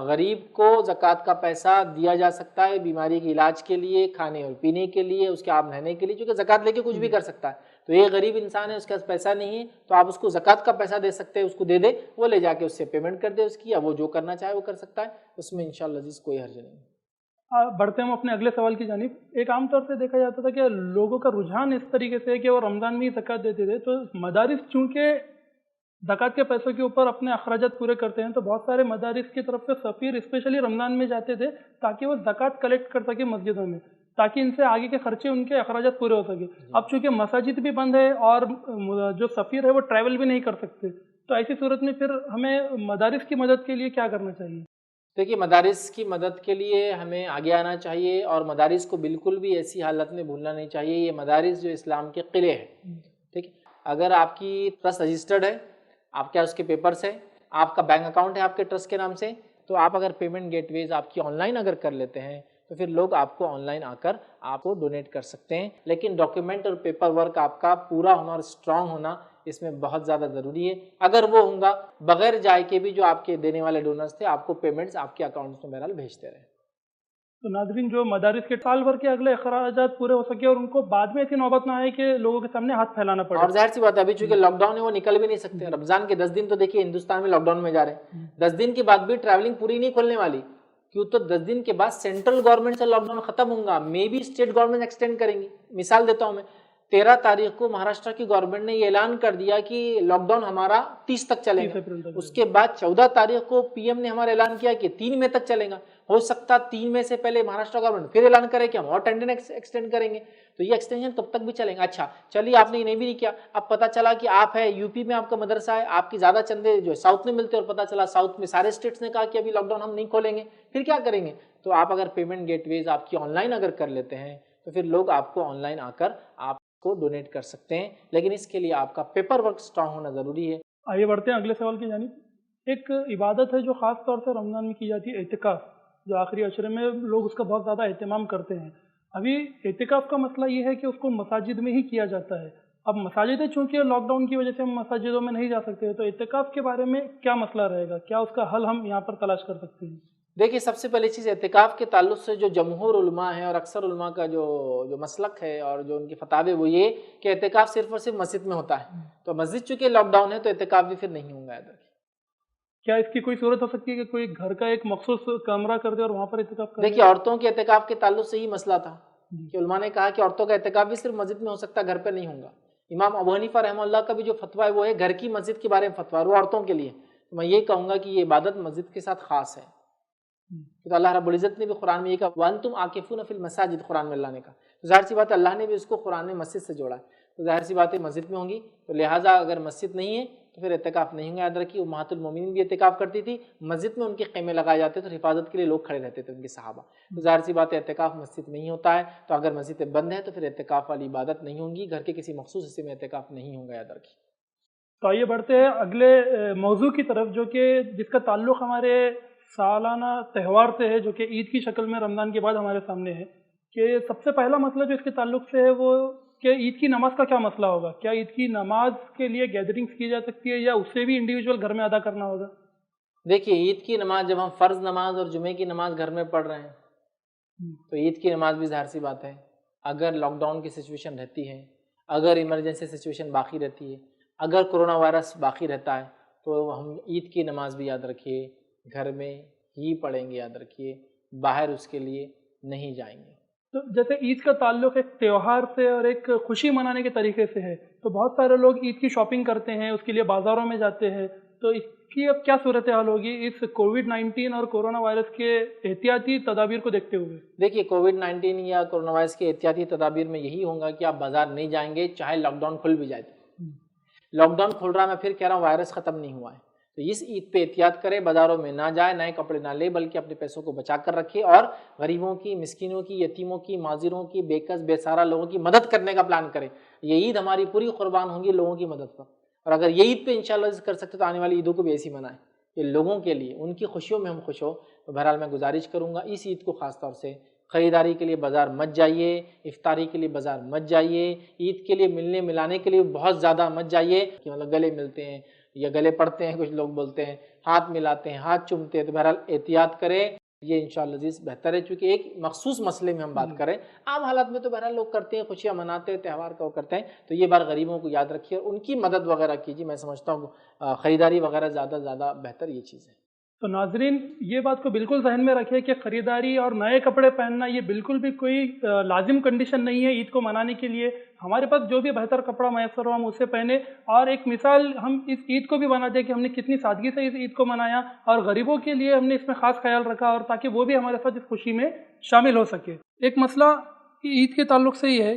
غریب کو زکوٰۃ کا پیسہ دیا جا سکتا ہے، بیماری کے علاج کے لیے، کھانے اور پینے کے لیے، اس کے آب نہانے کے لیے، چونکہ زکوٰۃ لے کے کچھ بھی کر سکتا ہے. تو یہ غریب انسان ہے، اس کے پاس پیسہ نہیں ہے، تو آپ اس کو زکوٰۃ کا پیسہ دے سکتے ہیں، اس کو دے دے، وہ لے جا کے اس سے پیمنٹ کر دے اس کی، یا وہ جو کرنا چاہے وہ کر سکتا ہے. اس میں انشاءاللہ عزیز کوئی حرج نہیں. بڑھتے ہم اپنے اگلے سوال کی جانب. ایک عام طور سے دیکھا جاتا تھا کہ لوگوں کا رجحان اس طریقے سے ہے کہ وہ رمضان میں ہی زکوٰۃ دیتے تھے، تو مدارس چونکہ زکوٰۃ کے پیسوں کے اوپر اپنے اخراجات پورے کرتے ہیں، تو بہت سارے مدارس کی طرف سے سفیر اسپیشلی رمضان میں جاتے تھے تاکہ وہ زکوٰۃ کلیکٹ کر سکے مسجدوں میں، تاکہ ان سے آگے کے خرچے، ان کے اخراجات پورے ہو سکے. اب چونکہ مساجد بھی بند ہے اور جو سفیر ہے وہ ٹریول بھی نہیں کر سکتے، تو ایسی صورت میں پھر ہمیں مدارس کی مدد کے لیے کیا کرنا چاہیے؟ دیکھیے، مدارس کی مدد کے لیے ہمیں آگے آنا چاہیے، اور مدارس کو بالکل بھی ایسی حالت میں بھولنا نہیں چاہیے. یہ مدارس جو اسلام کے قلعے ہیں، ٹھیک ہے. اگر آپ کی ٹرسٹ رجسٹرڈ ہے، آپ کے اس کے پیپرس ہیں، آپ کا بینک اکاؤنٹ ہے آپ کے ٹرسٹ کے نام سے، تو آپ اگر پیمنٹ گیٹ ویز آپ کی آن لائن اگر کر لیتے ہیں تو پھر لوگ آپ کو آن لائن آ کر آپ کو ڈونیٹ کر سکتے ہیں. لیکن ڈاکیومنٹ اور پیپر ورک آپ کا پورا ہونا اور اسٹرانگ ہونا اس میں بہت زیادہ ضروری ہے. اگر وہ ہوگا، بغیر جائے کے بھی جو آپ کے دینے والے ڈونرز تھے آپ کو پیمنٹس آپ کے اکاؤنٹس میں بہرحال بھیجتے رہے. تو ناظرین، جو مدارس کے سال بھر کے اگلے اخراجات پورے ہو سکے اور ان کو بعد میں ایسی نوبت نہ آئے کہ لوگوں کے سامنے ہاتھ پھیلانا پڑے. اور ظاہر سی بات ہے، ابھی چونکہ لاک ڈاؤن ہے وہ نکل بھی نہیں سکتے. رمضان کے 10 دن تو دیکھیے ہندوستان میں لاک ڈاؤن میں جا رہے ہیں. 10 دن کے بعد بھی ٹریولنگ پوری نہیں کھولنے والی، کیوں؟ تو 10 دن کے بعد سینٹرل گورنمنٹ سے لاک ڈاؤن ختم ہوگا، مے بھی اسٹیٹ گورنمنٹ ایکسٹینڈ کریں گی. مثال دیتا ہوں میں، 13 تاریخ کو مہاراشٹر کی گورنمنٹ نے یہ اعلان کر دیا کہ لاک ڈاؤن ہمارا 30 تک چلے گا. اس کے بعد 14 تاریخ کو پی ایم نے ہمارا اعلان کیا کہ 3 مئی تک چلے گا. ہو سکتا 3 مئی سے پہلے مہاراشٹر گورنمنٹ پھر اعلان کرے کہ ہم اور 10 دن ایکسٹینڈ کریں گے. تو یہ ایکسٹینشن کب تک بھی چلیں گا. اچھا چلیے، آپ نے یہ نہیں بھی نہیں کیا، اب پتہ چلا کہ آپ ہے یو پی میں، آپ کا مدرسہ ہے، آپ کی زیادہ چندے جو ساؤتھ میں ملتے ہیں، اور پتہ چلا ساؤتھ میں سارے اسٹیٹس نے کہا کہ ابھی لاک ڈاؤن ہم نہیں کھولیں گے، پھر کیا کریں گے؟ تو آپ اگر پیمنٹ گیٹ ویز آپ کی آن لائن اگر کر لیتے ہیں تو پھر لوگ آپ کو آن لائن آ کر آپ کو ڈونیٹ کر سکتے ہیں. لیکن اس کے لیے آپ کا پیپر ورک اسٹرانگ ہونا ضروری ہے. آئیے بڑھتے ہیں اگلے سوال کی جانب. ایک عبادت ہے جو خاص طور سے رمضان میں کی جاتی ہے، اعتکاف، جو آخری عشرے میں لوگ اس کا بہت زیادہ اہتمام کرتے ہیں. ابھی اعتکاف کا مسئلہ یہ ہے کہ اس کو مساجد میں ہی کیا جاتا ہے. اب مساجدیں چونکہ لاک ڈاؤن کی وجہ سے ہم مساجدوں میں نہیں جا سکتے، تو اعتکاف کے بارے میں کیا مسئلہ رہے گا؟ کیا اس کا حل ہم یہاں پر تلاش کر سکتے ہیں؟ دیکھیے، سب سے پہلی چیز اعتکاف کے تعلق سے جو جمہور علماء ہیں اور اکثر علماء کا جو مسلک ہے اور جو ان کے فتاوے، وہ یہ کہ اعتکاف صرف اور صرف مسجد میں ہوتا ہے. تو مسجد چونکہ لاک ڈاؤن ہے تو اعتکاف بھی پھر نہیں ہوگا. کیا اس کی کوئی صورت ہو سکتی ہے کہ کوئی گھر کا ایک مخصوص کمرہ کر دے اور وہاں پر اعتکاف کر دے؟ دیکھیے، عورتوں کے اعتکاف کے تعلق سے ہی مسئلہ تھا کہ علماء نے کہا کہ عورتوں کا اعتکاف بھی صرف مسجد میں ہو سکتا ہے، گھر پہ نہیں ہوگا. امام ابو حنیفہ رحمہ اللہ کا بھی جو فتویٰ ہے وہ ہے گھر کی مسجد کے بارے میں فتویٰ، وہ عورتوں کے لیے. تو میں یہ کہوں گا کہ یہ عبادت مسجد کے ساتھ خاص ہے. تو اللہ رب العزت نے بھی قرآن میں یہ کہا وَأَنْتُمْ عَاكِفُونَ فِي الْمَسَاجِدِ، قرآن میں اللہ نے کہا. تو ظاہر سی بات ہے اللہ نے بھی اس کو قرآن میں مسجد سے جوڑا ہے. تو ظاہر سی بات ہے مسجد میں ہوں گی، تو لہٰذا اگر مسجد نہیں ہے تو پھر اعتکاف نہیں ہوگا. یاد رکھیے، امہات المومنین بھی اعتکاف کرتی تھی، مسجد میں ان کے خیمے لگائے جاتے تھے، تو حفاظت کے لیے لوگ کھڑے رہتے تھے ان کے صحابہ. تو ظاہر سی بات ہے اعتکاف مسجد میں ہی ہوتا ہے. تو اگر مسجد بند ہے تو پھر اعتکاف والی عبادت نہیں ہوگی، گھر کے کسی مخصوص حصے میں اعتکاف نہیں ہوگا. یاد رکھیے. تو آئیے بڑھتے ہیں اگلے موضوع کی طرف، جو کہ جس کا تعلق ہمارے سالانہ تہوار سے ہے، جو کہ عید کی شکل میں رمضان کے بعد ہمارے سامنے ہے. کہ سب سے پہلا مسئلہ جو اس کے تعلق سے ہے وہ کہ عید کی نماز کا کیا مسئلہ ہوگا؟ کیا عید کی نماز کے لیے گیدرنگز کی جا سکتی ہے یا اسے بھی انڈیویجول گھر میں ادا کرنا ہوگا؟ دیکھیے، عید کی نماز جب ہم فرض نماز اور جمعے کی نماز گھر میں پڑھ رہے ہیں تو عید کی نماز بھی ظاہر سی بات ہے، اگر لاک ڈاؤن کی سچویشن رہتی ہے، اگر ایمرجنسی سچویشن باقی رہتی ہے، اگر کرونا وائرس باقی رہتا ہے، تو ہم عید کی نماز بھی یاد رکھیے گھر میں ہی پڑھیں گے. یاد رکھیے، باہر اس کے لیے نہیں جائیں گے. تو جیسے عید کا تعلق ایک تہوار سے اور ایک خوشی منانے کے طریقے سے ہے، تو بہت سارے لوگ عید کی شاپنگ کرتے ہیں، اس کے لیے بازاروں میں جاتے ہیں. تو اس کی اب کیا صورتحال ہوگی اس کووڈ-19 اور کورونا وائرس کے احتیاطی تدابیر کو دیکھتے ہوئے؟ دیکھیے کووڈ-19 یا کورونا وائرس کے احتیاطی تدابیر میں یہی ہوگا کہ آپ بازار نہیں جائیں گے چاہے لاک ڈاؤن کھل بھی جائے تو۔ لاک ڈاؤن کھل رہا ہے، میں پھر کہہ رہا ہوں وائرس ختم نہیں ہوا ہے، تو اس عید پہ احتیاط کرے، بازاروں میں نہ جائے، نئے کپڑے نہ لے، بلکہ اپنے پیسوں کو بچا کر رکھے اور غریبوں کی، مسکینوں کی، یتیموں کی، معذوروں کی، بے کس بے سہارا لوگوں کی مدد کرنے کا پلان کرے۔ یہ عید ہماری پوری قربان ہوگی لوگوں کی مدد پر، اور اگر یہ عید پہ انشاءاللہ کر سکتے تو آنے والی عیدوں کو بھی ایسی منائیں کہ لوگوں کے لیے ان کی خوشیوں میں ہم خوش ہو۔ تو بہرحال میں گزارش کروں گا اس عید کو خاص طور سے خریداری کے لیے بازار مت جائیے، افطاری کے لیے بازار مت جائیے، عید کے لیے ملنے ملانے کے لیے بہت زیادہ مت جائیے کہ مطلب گلے ملتے ہیں یا گلے پڑتے ہیں، کچھ لوگ بولتے ہیں ہاتھ ملاتے ہیں، ہاتھ چومتے ہیں، تو بہرحال احتیاط کریں، یہ انشاءاللہ عزیز بہتر ہے۔ چونکہ ایک مخصوص مسئلے میں ہم بات کر رہے ہیں، عام حالات میں تو بہرحال لوگ کرتے ہیں، خوشیاں مناتے ہیں، تہوار کا وہ کرتے ہیں، تو یہ بار غریبوں کو یاد رکھیے اور ان کی مدد وغیرہ کیجیے۔ میں سمجھتا ہوں خریداری وغیرہ زیادہ بہتر یہ چیز ہے۔ تو ناظرین یہ بات کو بالکل ذہن میں رکھیں کہ خریداری اور نئے کپڑے پہننا یہ بالکل بھی کوئی لازم کنڈیشن نہیں ہے عید کو منانے کے لیے۔ ہمارے پاس جو بھی بہتر کپڑا میسر ہو ہم اسے پہنے، اور ایک مثال ہم اس عید کو بھی بنا دیں کہ ہم نے کتنی سادگی سے اس عید کو منایا اور غریبوں کے لیے ہم نے اس میں خاص خیال رکھا، اور تاکہ وہ بھی ہمارے ساتھ اس خوشی میں شامل ہو سکے۔ ایک مسئلہ عید کے تعلق سے یہ ہے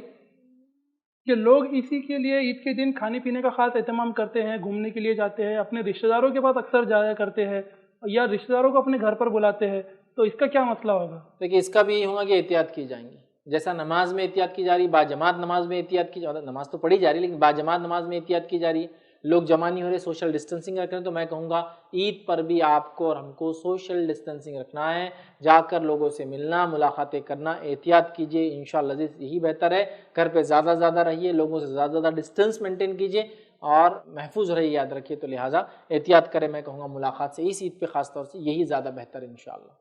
کہ لوگ اسی کے لیے عید کے دن کھانے پینے کا خاص اہتمام کرتے ہیں، گھومنے کے لیے جاتے ہیں، اپنے رشتہ داروں کے پاس اکثر جایا کرتے ہیں یا رشتہ داروں کو اپنے گھر پر بلاتے ہیں، تو اس کا کیا مسئلہ ہوگا؟ دیکھیے اس کا بھی یہ ہوگا کہ احتیاط کی جائیں گی، جیسا نماز میں احتیاط کی جا رہی، باجماعت نماز میں احتیاط کی جا رہی، نماز تو پڑھی جا رہی ہے لیکن باجماعت نماز میں احتیاط کی جا رہی ہے، لوگ جمع نہیں ہو رہے، سوشل ڈسٹینسنگ رکھ رہے ہیں، تو میں کہوں گا عید پر بھی آپ کو اور ہم کو سوشل ڈسٹینسنگ رکھنا ہے، جا کر لوگوں سے ملنا، ملاقاتیں کرنا، احتیاط کیجیے، انشاءاللہ یہی بہتر ہے۔ گھر پہ زیادہ رہیے، لوگوں سے زیادہ ڈسٹینس مینٹین کیجیے اور محفوظ رہیے، یاد رکھیے، تو لہٰذا احتیاط کریں، میں کہوں گا ملاقات سے اس عید پہ خاص طور سے یہی زیادہ بہتر ہے انشاءاللہ۔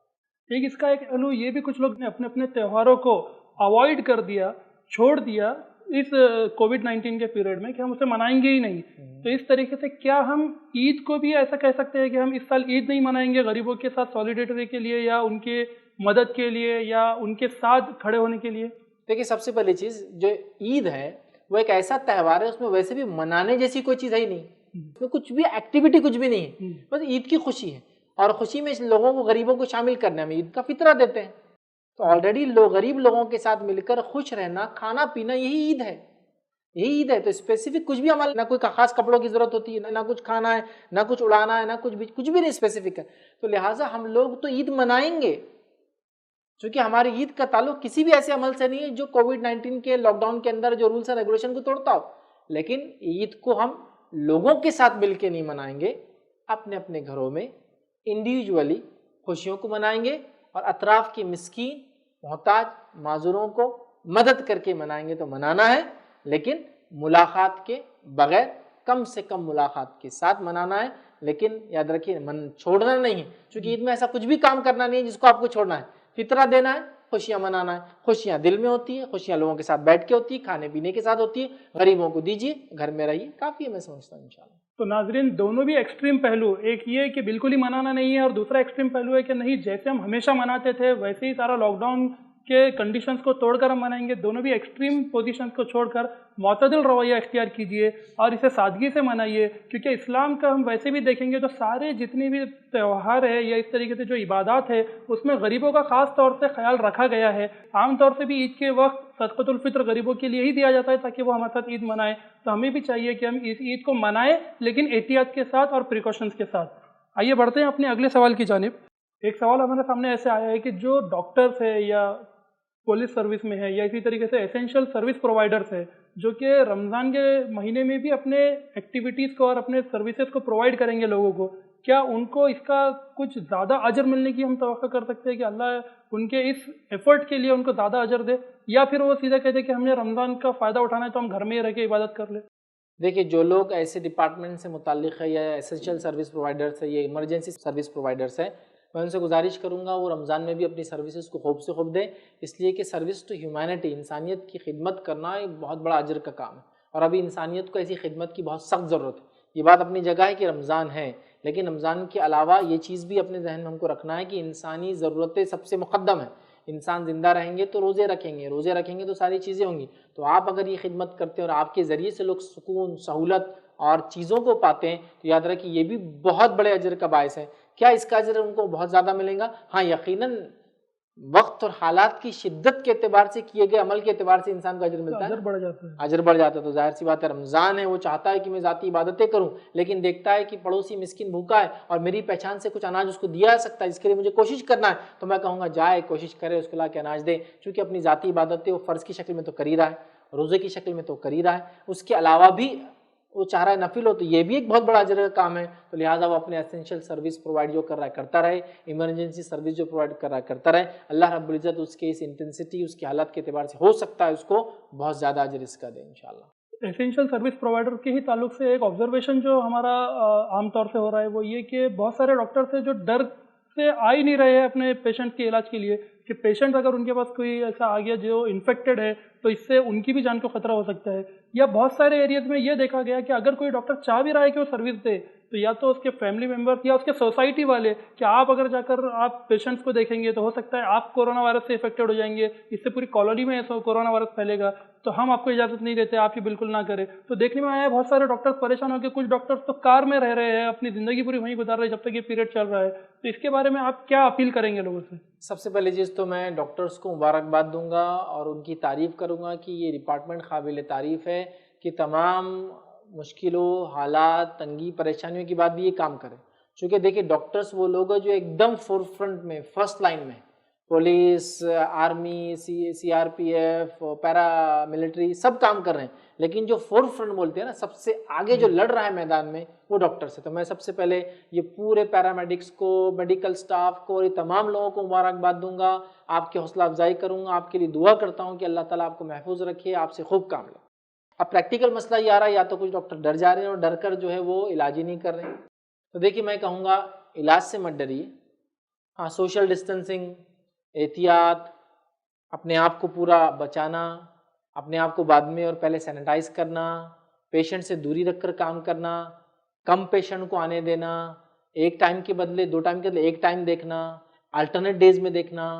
ایک اس کا ایک پہلو یہ بھی کچھ لوگ نے اپنے تہواروں کو اوائڈ کر دیا، چھوڑ دیا اس کووڈ-19 کے پیریڈ میں کہ ہم اسے منائیں گے ہی نہیں، تو اس طریقے سے کیا ہم عید کو بھی ایسا کہہ سکتے ہیں کہ ہم اس سال عید نہیں منائیں گے غریبوں کے ساتھ سولیڈیٹری کے لیے یا ان کے مدد کے لیے یا ان کے ساتھ کھڑے ہونے کے لیے؟ دیکھیے سب سے پہلی چیز جو عید ہے وہ ایک ایسا تہوار ہے، اس میں ویسے بھی منانے جیسی کوئی چیز ہے ہی نہیں، اس میں کچھ بھی ایکٹیویٹی کچھ بھی نہیں ہے، بس عید کی خوشی ہے، اور خوشی میں لوگوں کو، غریبوں کو شامل کرنے میں عید کا فطرہ دیتے ہیں، تو آلریڈی غریب لوگوں کے ساتھ مل کر خوش رہنا، کھانا پینا، یہی عید ہے، یہی عید ہے۔ تو اسپیسیفک کچھ بھی ہمارے، نہ کوئی خاص کپڑوں کی ضرورت ہوتی ہے، نہ کچھ کھانا ہے، نہ کچھ اڑانا ہے، نہ کچھ بھی نہیں اسپیسیفک ہے، تو لہٰذا ہم لوگ تو عید منائیں گے، چونکہ ہماری عید کا تعلق کسی بھی ایسے عمل سے نہیں ہے جو کووڈ-19 کے لاک ڈاؤن کے اندر جو رولس اور ریگولیشن کو توڑتا ہو، لیکن عید کو ہم لوگوں کے ساتھ مل کے نہیں منائیں گے، اپنے اپنے گھروں میں انڈیویجولی خوشیوں کو منائیں گے اور اطراف کی مسکین، محتاج، معذوروں کو مدد کر کے منائیں گے، تو منانا ہے لیکن ملاقات کے بغیر، کم سے کم ملاقات کے ساتھ منانا ہے، لیکن یاد رکھیے چھوڑنا نہیں ہے، چونکہ عید میں ایسا کچھ بھی کام کرنا نہیں ہے جس کو آپ کو چھوڑنا ہے، فطرہ دینا ہے، خوشیاں منانا ہے، خوشیاں دل میں ہوتی ہے، خوشیاں لوگوں کے ساتھ بیٹھ کے ہوتی ہے، کھانے پینے کے ساتھ ہوتی ہے، غریبوں کو دیجیے، گھر میں رہیے، کافی ہے، میں سمجھتا ہوں انشاءاللہ۔ تو ناظرین دونوں بھی ایکسٹریم پہلو، ایک یہ کہ بالکل ہی منانا نہیں ہے، اور دوسرا ایکسٹریم پہلو ہے کہ نہیں جیسے ہم ہمیشہ مناتے تھے ویسے ہی سارا لاک ڈاؤن کے کنڈیشنز کو توڑ کر ہم منائیں گے۔ دونوں بھی ایکسٹریم پوزیشنز کو چھوڑ کر معتدل رویہ اختیار کیجیے اور اسے سادگی سے منائیے، کیونکہ اسلام کا ہم ویسے بھی دیکھیں گے تو سارے جتنے بھی تہوار ہے یا اس طریقے سے جو عبادات ہے اس میں غریبوں کا خاص طور سے خیال رکھا گیا ہے۔ عام طور سے بھی عید کے وقت صدقۃ الفطر غریبوں کے لیے ہی دیا جاتا ہے تاکہ وہ ہمارے ساتھ عید منائیں، تو ہمیں بھی چاہیے کہ ہم اس عید کو منائیں لیکن احتیاط کے ساتھ اور پریکاشنز کے ساتھ۔ آئیے بڑھتے ہیں اپنے اگلے سوال کی جانب۔ ایک سوال ہمارے سامنے ایسے آیا ہے کہ جو ڈاکٹرز ہے یا پولیس سروس میں ہے یا اسی طریقے سے ایسینشل سروس پرووائڈرز ہے جو کہ رمضان کے مہینے میں بھی اپنے ایکٹیویٹیز کو اور اپنے سروسز کو پرووائڈ کریں گے لوگوں کو، کیا ان کو اس کا کچھ زیادہ اجر ملنے کی ہم توقع کر سکتے ہیں کہ اللہ ان کے اس ایفرٹ کے لیے ان کو زیادہ اجر دے، یا پھر وہ سیدھا کہتے ہیں کہ ہم نے رمضان کا فائدہ اٹھانا ہے تو ہم گھر میں ہی رہ کے عبادت کر لیں؟ دیکھیے جو لوگ ایسے ڈپارٹمنٹ سے متعلق ہے یا ایسینشل سروس پرووائڈرس ہے یا ایمرجنسی سروس پرووائڈرس ہے، میں ان سے گزارش کروں گا وہ رمضان میں بھی اپنی سروسز کو خوب سے خوب دیں، اس لیے کہ سروس ٹو ہیومینٹی، انسانیت کی خدمت کرنا ایک بہت بڑا اجر کا کام ہے، اور ابھی انسانیت کو ایسی خدمت کی بہت سخت ضرورت ہے۔ یہ بات اپنی جگہ ہے کہ رمضان ہے، لیکن رمضان کے علاوہ یہ چیز بھی اپنے ذہن میں ہم کو رکھنا ہے کہ انسانی ضرورتیں سب سے مقدم ہیں۔ انسان زندہ رہیں گے تو روزے رکھیں گے تو ساری چیزیں ہوں گی، تو آپ اگر یہ خدمت کرتے ہیں اور آپ کے ذریعے سے لوگ سکون، سہولت اور چیزوں کو پاتے ہیں تو یاد رکھیں یہ بھی بہت بڑے اجر کا باعث ہے. کیا اس کا اجر ان کو بہت زیادہ ملے گا؟ ہاں یقیناً وقت اور حالات کی شدت کے اعتبار سے کیے گئے عمل کے اعتبار سے انسان کو اجر ملتا ہے، اجر بڑھ جاتا ہے. اجر بڑھ جاتا ہے. تو ظاہر سی بات ہے رمضان ہے، وہ چاہتا ہے کہ میں ذاتی عبادتیں کروں، لیکن دیکھتا ہے کہ پڑوسی مسکین بھوکا ہے اور میری پہچان سے کچھ اناج اس کو دیا جا سکتا ہے، اس کے لیے مجھے کوشش کرنا ہے، تو میں کہوں گا جائے کوشش کرے اس کو لا کے اناج دے، چونکہ اپنی ذاتی عبادتیں وہ فرض کی شکل میں تو کر ہی رہا ہے، روزے کی شکل میں تو کر ہی رہا ہے، اس کے علاوہ بھی وہ چاہ رہا ہے نفل ہو، تو یہ بھی ایک بہت بڑا اجر کا کام ہے. تو لہٰذا وہ اپنے اسینشیل سروس پرووائڈ جو کر رہا ہے کرتا رہے، ایمرجنسی سروس جو پرووائڈ کر رہا ہے کرتا رہے. اللہ رب العزت اس کے اس انٹینسٹی، اس کی حالت کے اعتبار سے ہو سکتا ہے اس کو بہت زیادہ اجر اس کا دے انشاءاللہ. اسینشیل سروس پرووائڈر کے ہی تعلق سے ایک آبزرویشن جو ہمارا عام طور سے ہو رہا ہے وہ یہ کہ بہت سارے ڈاکٹرس ہیں جو ڈر سے آ ہی نہیں رہے ہیں اپنے پیشنٹ کے علاج کے لیے کہ پیشنٹ اگر ان کے پاس کوئی ایسا آ گیا جو انفیکٹڈ ہے تو اس سے ان کی بھی جان کو خطرہ ہو سکتا ہے. یا بہت سارے ایریاز میں یہ دیکھا گیا کہ اگر کوئی ڈاکٹر چاہ بھی رہا ہے کہ وہ سروس دے تو یا تو اس کے فیملی ممبرس یا اس کے سوسائٹی والے کہ آپ اگر جا کر آپ پیشنٹس کو دیکھیں گے تو ہو سکتا ہے آپ کورونا وائرس سے افیکٹڈ ہو جائیں گے، اس سے پوری کالونی میں ایسا کورونا وائرس پھیلے گا، تو ہم آپ کو اجازت نہیں دیتے، آپ یہ بالکل نہ کریں. تو دیکھنے میں آیا ہے بہت سارے ڈاکٹرز پریشان ہو کے کچھ ڈاکٹرز تو کار میں رہ رہے ہیں، اپنی زندگی پوری وہیں گزار رہے ہیں جب تک یہ پیریڈ چل رہا ہے. تو اس کے بارے میں آپ کیا اپیل کریں گے لوگوں سے؟ سب سے پہلی چیز تو میں ڈاکٹرز کو مبارکباد دوں گا اور ان کی تعریف کروں گا کہ یہ ڈپارٹمنٹ قابل تعریف ہے کہ تمام مشکلوں، حالات، تنگی، پریشانیوں کے بعد بھی یہ کام کرے. چونکہ دیکھیں ڈاکٹرز وہ لوگ ہیں جو ایک دم فور فرنٹ میں، فرسٹ لائن میں، police, army, C R P F, paramilitary سب کام کر رہے ہیں، لیکن جو فور فرنٹ بولتے ہیں نا، سب سے آگے جو لڑ رہا ہے میدان میں وہ ڈاکٹرز ہے. تو میں سب سے پہلے یہ پورے پیرامیڈکس کو، میڈیکل سٹاف کو اور یہ تمام لوگوں کو مبارکباد دوں گا، آپ کی حوصلہ افزائی کروں گا، آپ کے لیے دعا کرتا ہوں کہ اللہ تعالیٰ آپ کو محفوظ رکھے، آپ سے خوب کام لے. اب پریکٹیکل مسئلہ یہ آ رہا ہے یا تو کچھ ڈاکٹر ڈر جا رہے ہیں اور ڈر کر جو ہے وہ علاج ہی نہیں کر رہے ہیں. تو دیکھیے میں کہوں گا علاج سے مت ڈریے. ہاں سوشل ڈسٹینسنگ، احتیاط، اپنے آپ کو پورا بچانا، اپنے آپ کو بعد میں اور پہلے سینیٹائز کرنا، پیشنٹ سے دوری رکھ کر کام کرنا، کم پیشنٹ کو آنے دینا، ایک ٹائم کے بدلے 2 ٹائم کے بدلے 1 ٹائم دیکھنا، الٹرنیٹ ڈیز میں دیکھنا،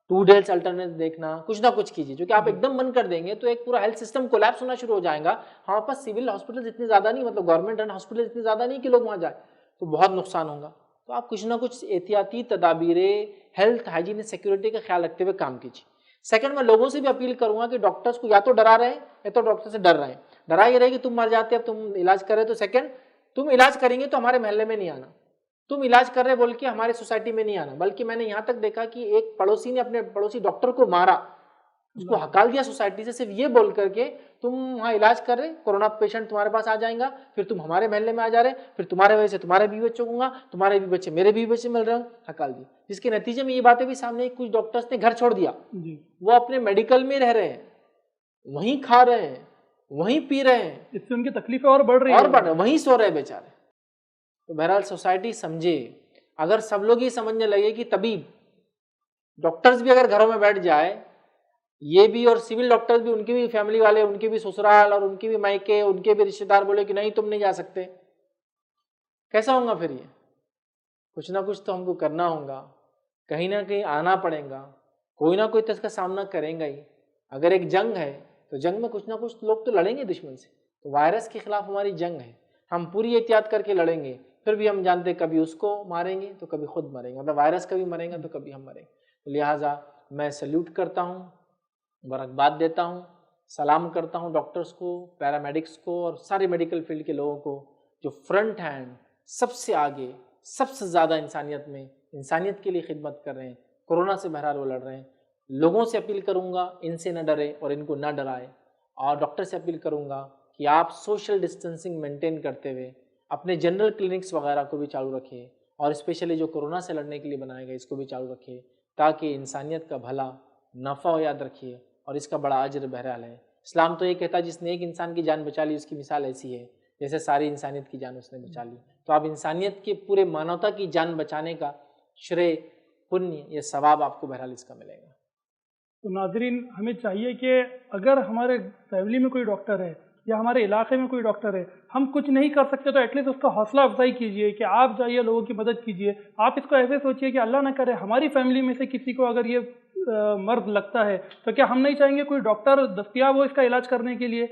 2 ڈیز الٹرنیٹ دیکھنا، کچھ نہ کچھ کیجیے. جو کہ آپ ایک دم بند کر دیں گے تو ایک پورا ہیلتھ سسٹم کولیپس ہونا شروع ہو جائے گا. ہمارے پاس سول ہاسپٹل اتنے زیادہ نہیں، مطلب گورنمنٹ رن ہاسپٹل اتنے زیادہ نہیں کہ لوگ وہاں جائیں، تو بہت نقصان ہوگا. تو آپ کچھ نہ کچھ احتیاطی تدابیریں، ہیلتھ ہائیجین سیکورٹی کا خیال رکھتے ہوئے کام کیجیے. سیکنڈ میں لوگوں سے بھی اپیل کروں گا کہ ڈاکٹرز کو یا تو ڈرا رہے ہیں یا تو ڈاکٹر سے ڈر رہے ہیں. ڈرا یہ رہے کہ تم مر جاتے اب تم علاج کر رہے تو سیکنڈ تم علاج کریں گے تو ہمارے محلے میں نہیں آنا، تم علاج کر رہے بول کے ہمارے سوسائٹی میں نہیں آنا. بلکہ میں نے یہاں تک دیکھا کہ ایک پڑوسی نے اپنے پڑوسی ڈاکٹر کو مارا، اس کو ہکال دیا سوسائٹی سے، صرف یہ بول کر کے تم وہاں علاج کر رہے، کورونا پیشنٹ تمہارے پاس آ جائیں گا، پھر تم ہمارے محلے میں آ جا رہے، پھر تمہارے وجہ سے تمہارے بیوی بچوں کو گا، تمہارے بیوی بچے میرے بیوی بچے مل رہے ہوں، ہکال دی. جس کے نتیجے میں یہ باتیں بھی سامنے آئی، کچھ ڈاکٹرز نے گھر چھوڑ دیا، وہ اپنے میڈیکل میں رہ رہے ہیں، وہیں کھا رہے ہیں، وہیں پی رہے ہیں، اس سے ان کی تکلیفیں اور بڑھ رہی ہیں، وہیں سو رہے بیچارے. تو بہرحال سوسائٹی سمجھے، اگر سب لوگ یہ سمجھنے لگے کہ طبیب ڈاکٹرز بھی اگر گھروں میں بیٹھ جائے، یہ بھی اور سول ڈاکٹرز بھی، ان کی بھی فیملی والے، ان کے بھی سسرال اور ان کی بھی مائکے، ان کے بھی رشتہ دار بولے کہ نہیں تم نہیں جا سکتے، کیسا ہوگا پھر؟ یہ کچھ نہ کچھ تو ہم کو کرنا ہوگا، کہیں نہ کہیں آنا پڑے گا، کوئی نہ کوئی تو اس کا سامنا کریں گا ہی. اگر ایک جنگ ہے تو جنگ میں کچھ نہ کچھ لوگ تو لڑیں گے دشمن سے. تو وائرس کے خلاف ہماری جنگ ہے، ہم پوری احتیاط کر کے لڑیں گے. پھر بھی ہم جانتے کبھی اس کو ماریں گے تو کبھی خود مریں گے، مطلب وائرس کبھی مریں گا تو کبھی ہم مریں گے. لہٰذا میں سلیوٹ کرتا ہوں، مبارکباد دیتا ہوں، سلام کرتا ہوں ڈاکٹرز کو، پیرامیڈکس کو اور سارے میڈیکل فیلڈ کے لوگوں کو جو فرنٹ ہینڈ سب سے آگے، سب سے زیادہ انسانیت میں، انسانیت کے لیے خدمت کر رہے ہیں. کورونا سے بہرحال وہ لڑ رہے ہیں. لوگوں سے اپیل کروں گا ان سے نہ ڈرے اور ان کو نہ ڈرائے. اور ڈاکٹر سے اپیل کروں گا کہ آپ سوشل ڈسٹینسنگ مینٹین کرتے ہوئے اپنے جنرل کلینکس وغیرہ کو بھی چالو رکھیں، اور اسپیشلی جو کورونا سے لڑنے کے لیے بنائے گئے اس کو بھی چالو رکھیں، تاکہ انسانیت کا بھلا نفع ہو. یاد رکھیے، اور اس کا بڑا اجر بہرحال ہے. اسلام تو یہ کہتا ہے جس نے ایک انسان کی جان بچا لی اس کی مثال ایسی ہے جیسے ساری انسانیت کی جان اس نے بچا لی. تو آپ انسانیت کے پورے مانوتا کی جان بچانے کا شرے، پنیہ، یہ ثواب آپ کو بہرحال اس کا ملے گا. تو ناظرین، ہمیں چاہیے کہ اگر ہمارے فیملی میں کوئی ڈاکٹر ہے یا ہمارے علاقے میں کوئی ڈاکٹر ہے، ہم کچھ نہیں کر سکتے تو ایٹ لیسٹ اس کا حوصلہ افزائی کیجیے کہ آپ جائیے، لوگوں کی مدد کیجیے. آپ اس کو ایسے سوچیے کہ اللہ نہ کرے ہماری فیملی میں سے کسی کو اگر یہ مرض لگتا ہے تو کیا ہم نہیں چاہیں گے کوئی ڈاکٹر دستیاب ہو اس کا علاج کرنے کے لیے؟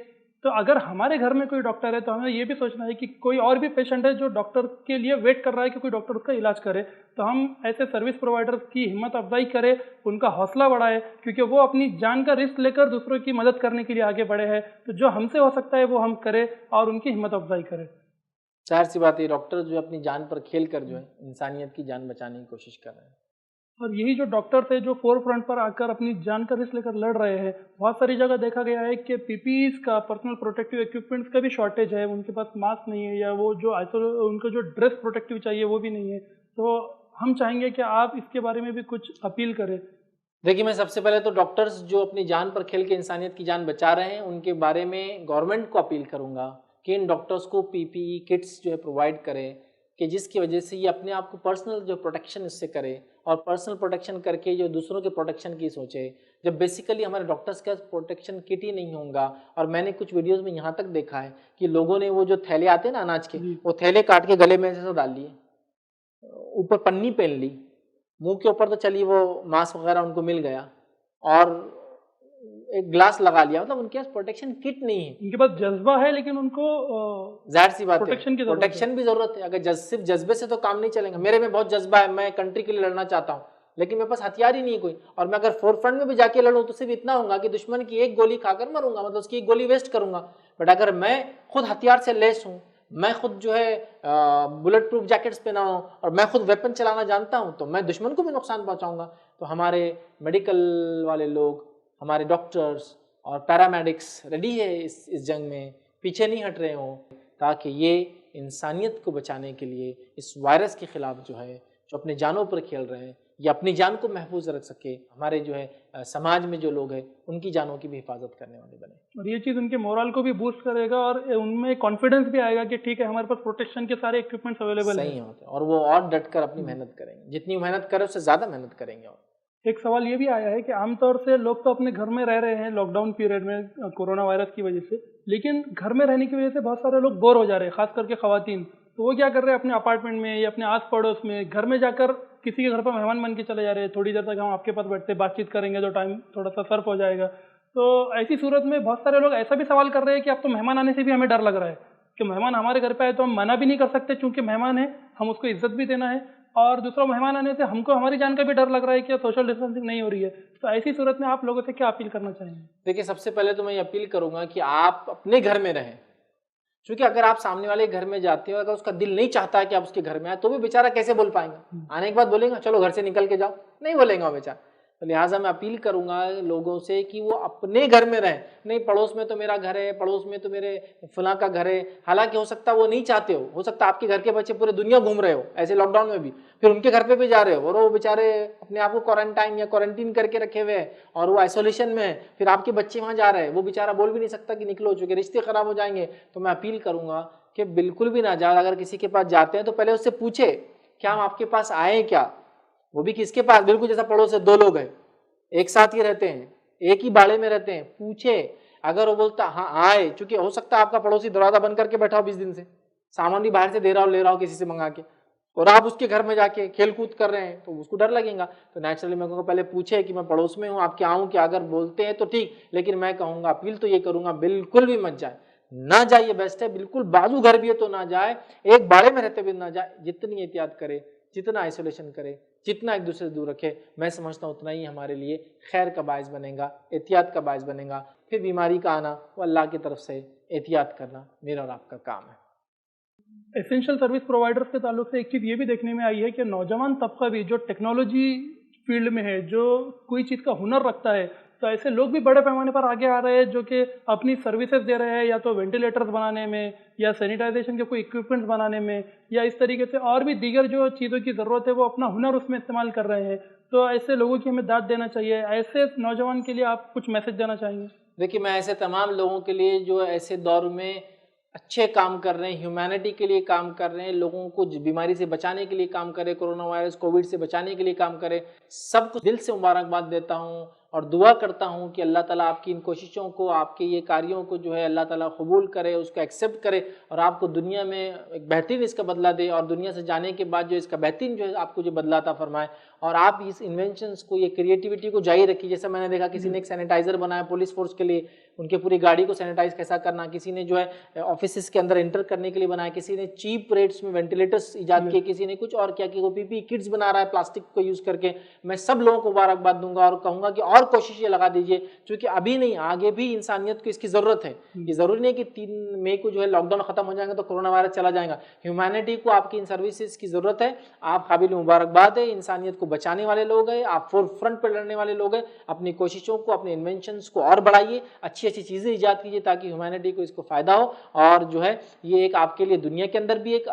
تو اگر ہمارے گھر میں کوئی ڈاکٹر ہے تو ہمیں یہ بھی سوچنا ہے کہ کوئی اور بھی پیشنٹ ہے جو ڈاکٹر کے لیے ویٹ کر رہا ہے کہ کوئی ڈاکٹر اس کا علاج کرے، تو ہم ایسے سروس پرووائڈر کی ہمت افزائی کریں، ان کا حوصلہ بڑھائے، کیونکہ وہ اپنی جان کا رسک لے کر دوسروں کی مدد کرنے کے لیے آگے بڑھے ہیں، تو جو ہم سے ہو سکتا ہے وہ ہم کریں اور ان کی ہمت افزائی کریں۔ ظاہر سی بات ہے ڈاکٹر جو اپنی جان پر کھیل کر جو ہے انسانیت کی جان بچانے کی کوشش کر رہے ہیں۔ اور یہی جو ڈاکٹر تھے جو فور فرنٹ پر آ کر اپنی جان کا رسک لے کر لڑ رہے ہیں، بہت ساری جگہ دیکھا گیا ہے کہ پی پی ایز کا، پرسنل پروٹیکٹیو ایکوپمنٹس کا بھی شارٹیج ہے، ان کے پاس ماسک نہیں ہے یا وہ جو ان کو جو ڈریس پروٹیکٹیو چاہیے وہ بھی نہیں ہے، تو ہم چاہیں گے کہ آپ اس کے بارے میں بھی کچھ اپیل کریں۔ دیکھیے میں سب سے پہلے تو ڈاکٹرز جو اپنی جان پر کھیل کے انسانیت کی جان بچا رہے ہیں ان کے بارے میں گورنمنٹ کو اپیل کروں گا کہ ان ڈاکٹرز کو پی پی ای کٹس جو ہے پرووائڈ کرے، کہ جس کی وجہ سے یہ اپنے آپ کو پرسنل جو پروٹیکشن اس سے کرے، اور پرسنل پروٹیکشن کر کے جو دوسروں کے پروٹیکشن کی سوچے۔ جب بیسیکلی ہمارے ڈاکٹرز کا پروٹیکشن کٹ ہی نہیں ہوگا، اور میں نے کچھ ویڈیوز میں یہاں تک دیکھا ہے کہ لوگوں نے وہ جو تھیلے آتے ہیں نا اناج کے، وہ تھیلے کاٹ کے گلے میں سے ڈال لیے، اوپر پنی پہن لی، منہ کے اوپر تو چلیے وہ ماسک وغیرہ ان کو مل گیا، اور ایک گلاس لگا لیا، مطلب ان کے پاس پروٹیکشن کٹ نہیں ہے۔ ان کے پاس جذبہ ہے لیکن ان کو ظاہر سی بات ہے پروٹیکشن کی ضرورت ہے۔ پروٹیکشن بھی ضرورت ہے، اگر صرف جذبے سے تو کام نہیں چلے گا۔ میرے میں بہت جذبہ ہے، میں کنٹری کے لیے لڑنا چاہتا ہوں، لیکن میرے پاس ہتھیار ہی نہیں ہے کوئی، اور میں اگر فور فرنٹ میں بھی جا کے لڑوں تو صرف اتنا ہوگا کہ دشمن کی ایک گولی کھا کر مروں گا، مطلب اس کی ایک گولی ویسٹ کروں گا۔ بٹ اگر میں خود ہتھیار سے لیس ہوں، میں خود جو ہے بلٹ پروف جیکٹس پہنا ہوں، اور میں خود ویپن چلانا جانتا ہوں، تو میں دشمن کو بھی نقصان پہنچاؤں گا۔ تو ہمارے میڈیکل والے لوگ، ہمارے ڈاکٹرز اور پیرامیڈکس ریڈی ہے اس جنگ میں، پیچھے نہیں ہٹ رہے ہوں، تاکہ یہ انسانیت کو بچانے کے لیے اس وائرس کے خلاف جو ہے، جو اپنے جانوں پر کھیل رہے ہیں، یہ اپنی جان کو محفوظ رکھ سکے، ہمارے جو ہے سماج میں جو لوگ ہیں ان کی جانوں کی بھی حفاظت کرنے والے بنے۔ اور یہ چیز ان کے مورال کو بھی بوسٹ کرے گا، اور ان میں کانفیڈنس بھی آئے گا کہ ٹھیک ہے ہمارے پاس پروٹیکشن کے سارے اکوپمنٹس اویلیبل ہیں۔ صحیح ہوتے ہیں، اور وہ اور ڈٹ کر اپنی محنت کریں گے، جتنی محنت کرے اس سے زیادہ محنت کریں گے۔ اور ایک سوال یہ بھی آیا ہے کہ عام طور سے لوگ تو اپنے گھر میں رہ رہے ہیں لاک ڈاؤن پیریڈ میں کورونا وائرس کی وجہ سے، لیکن گھر میں رہنے کی وجہ سے بہت سارے لوگ بور ہو جا رہے ہیں، خاص کر کے خواتین، تو وہ کیا کر رہے ہیں اپنے اپارٹمنٹ میں یا اپنے آس پڑوس میں گھر میں جا کر کسی کے گھر پر مہمان بن کے چلے جا رہے ہیں، تھوڑی دیر تک ہم آپ کے پاس بیٹھتے بات چیت کریں گے تو ٹائم تھوڑا سا صرف ہو جائے گا۔ تو ایسی صورت میں بہت سارے لوگ ایسا بھی سوال کر رہے ہیں کہ اب تو مہمان آنے سے بھی ہمیں ڈر لگ رہا ہے کہ مہمان ہمارے گھر پہ آئے تو ہم منع بھی نہیں کر سکتے چونکہ مہمان ہے، ہم اس کو عزت بھی دینا ہے، اور دوسرا مہمان آنے سے ہم کو ہماری جان کا بھی ڈر لگ رہا ہے کہ سوشل ڈسٹینسنگ نہیں ہو رہی ہے۔ تو ایسی صورت میں آپ لوگوں سے کیا اپیل کرنا چاہیں گے؟ دیکھیں سب سے پہلے تو میں یہ اپیل کروں گا کہ آپ اپنے گھر میں رہیں، کیونکہ اگر آپ سامنے والے گھر میں جاتے ہو، اگر اس کا دل نہیں چاہتا ہے کہ آپ اس کے گھر میں آئے تو بھی بیچارہ کیسے بول پائیں گا؟ آنے کے بعد بولیں گا چلو گھر سے نکل کے جاؤ؟ نہیں بولیں گا وہ بیچارہ۔ تو لہٰذا میں اپیل کروں گا لوگوں سے کہ وہ اپنے گھر میں رہیں، نہیں پڑوس میں تو میرا گھر ہے، پڑوس میں تو میرے فلاں کا گھر ہے، حالانکہ ہو سکتا ہے وہ نہیں چاہتے ہو سکتا ہے آپ کے گھر کے بچے پورے دنیا گھوم رہے ہو ایسے لاک ڈاؤن میں بھی، پھر ان کے گھر پہ بھی جا رہے ہو، اور وہ بیچارے اپنے آپ کو کوارنٹائن یا کوارنٹین کر کے رکھے ہوئے ہیں اور وہ آئسولیشن میں ہے، پھر آپ کے بچے وہاں جا رہے ہیں، وہ بیچارہ بول بھی نہیں سکتا کہ نکلو، چونکہ رشتے خراب ہو جائیں گے۔ تو میں اپیل کروں گا کہ بالکل بھی نہ جائے، اگر کسی کے پاس جاتے ہیں تو پہلے اس سے پوچھے کیا ہم آپ کے پاس آئے کیا، وہ بھی کس کے پاس، بالکل جیسا پڑوس سے دو لوگ ہیں ایک ساتھ ہی رہتے ہیں، ایک ہی باڑے میں رہتے ہیں، پوچھے۔ اگر وہ بولتا ہاں آئے، چونکہ ہو سکتا ہے آپ کا پڑوسی دروازہ بند کر کے بیٹھا ہو 20 دن سے، سامان بھی باہر سے دے رہا ہو، لے رہا ہو کسی سے منگا کے، اور آپ اس کے گھر میں جا کے کھیل کود کر رہے ہیں تو اس کو ڈر لگے گا۔ تو نیچرلی میں کہوں گا پہلے پوچھے کہ میں پڑوس میں ہوں، آپ کیا آؤں کیا، اگر بولتے ہیں تو ٹھیک، لیکن میں کہوں گا اپیل تو یہ کروں گا بالکل بھی مت جائے، نہ جائیے، بیسٹ ہے، بالکل بازو گھر بھی ہے تو نہ جائے، ایک باڑے میں رہتے بھی نہ جائے، جتنی احتیاط کرے، جتنا آئسولیشن کرے، جتنا ایک دوسرے سے دور رکھے، میں سمجھتا ہوں اتنا ہی ہمارے لیے خیر کا باعث بنے گا، احتیاط کا باعث بنے گا۔ پھر بیماری کا آنا وہ اللہ کی طرف سے، احتیاط کرنا میرا اور آپ کا کام ہے۔ ایسینشل سروس پرووائڈرز کے تعلق سے ایک چیز یہ بھی دیکھنے میں آئی ہے کہ نوجوان طبقہ بھی جو ٹیکنالوجی فیلڈ میں ہے، جو کوئی چیز کا ہنر رکھتا ہے، تو ایسے لوگ بھی بڑے پیمانے پر آگے آ رہے ہیں جو کہ اپنی سروسز دے رہے ہیں، یا تو وینٹیلیٹرز بنانے میں، یا سینیٹائزیشن کے کوئی اکوپمنٹس بنانے میں، یا اس طریقے سے اور بھی دیگر جو چیزوں کی ضرورت ہے وہ اپنا ہنر اس میں استعمال کر رہے ہیں۔ تو ایسے لوگوں کی ہمیں داد دینا چاہیے۔ ایسے نوجوان کے لیے آپ کچھ میسج دینا چاہیں گے؟ دیکھیے میں ایسے تمام لوگوں کے لیے جو ایسے دور میں اچھے کام کر رہے ہیں، ہیومینٹی کے لیے کام کر رہے ہیں، لوگوں کو بیماری سے بچانے کے لیے کام کرے، کورونا وائرس کووڈ سے بچانے کے لیے کام کرے، سب کو دل سے مبارکباد دیتا ہوں اور دعا کرتا ہوں کہ اللہ تعالیٰ آپ کی ان کوششوں کو، آپ کے یہ کاریوں کو جو ہے اللہ تعالیٰ قبول کرے، اس کو ایکسیپٹ کرے، اور آپ کو دنیا میں ایک بہترین اس کا بدلہ دے، اور دنیا سے جانے کے بعد جو اس کا بہترین جو ہے آپ کو جو بدلہ عطا فرمائے، اور آپ اس انوینشنز کو، یہ کریٹیوٹی کو جاری رکھیے۔ جیسے میں نے دیکھا کسی نے ایک سینیٹائزر بنایا پولیس فورس کے لیے، ان کے پوری گاڑی کو سینیٹائز کیسا کرنا، کسی نے جو ہے آفیسز کے اندر انٹر کرنے کے لیے بنایا، کسی نے چیپ ریٹس میں وینٹیلیٹرس ایجاد کیے، کسی نے کچھ اور کیا کہ وہ پی پی کٹس بنا رہا ہے پلاسٹک کو یوز کر کے. میں سب لوگوں کو مبارکباد دوں گا اور کہوں گا کہ اور کوشش یہ لگا دیجیے، چونکہ ابھی نہیں آگے بھی انسانیت کو اس کی ضرورت ہے. یہ ضروری نہیں کہ 3 مئی کو جو ہے لاک ڈاؤن ختم ہو جائے گا تو کورونا وائرس چلا جائے گا. ہیومینٹی کو آپ کی ان سروسز کی ضرورت ہے. آپ قابل مبارکباد ہے، انسانیت کو بچانے والے لوگ ہیں، آپ فور فرنٹ پہ لڑنے والے لوگ ہیں. اپنی کوششوں کو، اپنے انوینشنز کو اور بڑھائیے، اچھی اچھی چیزیں ایجاد کیجیے تاکہ ہیومینٹی کو اس کو فائدہ ہو. اور جو ہے یہ ایک آپ کے لیے دنیا کے اندر بھی ایک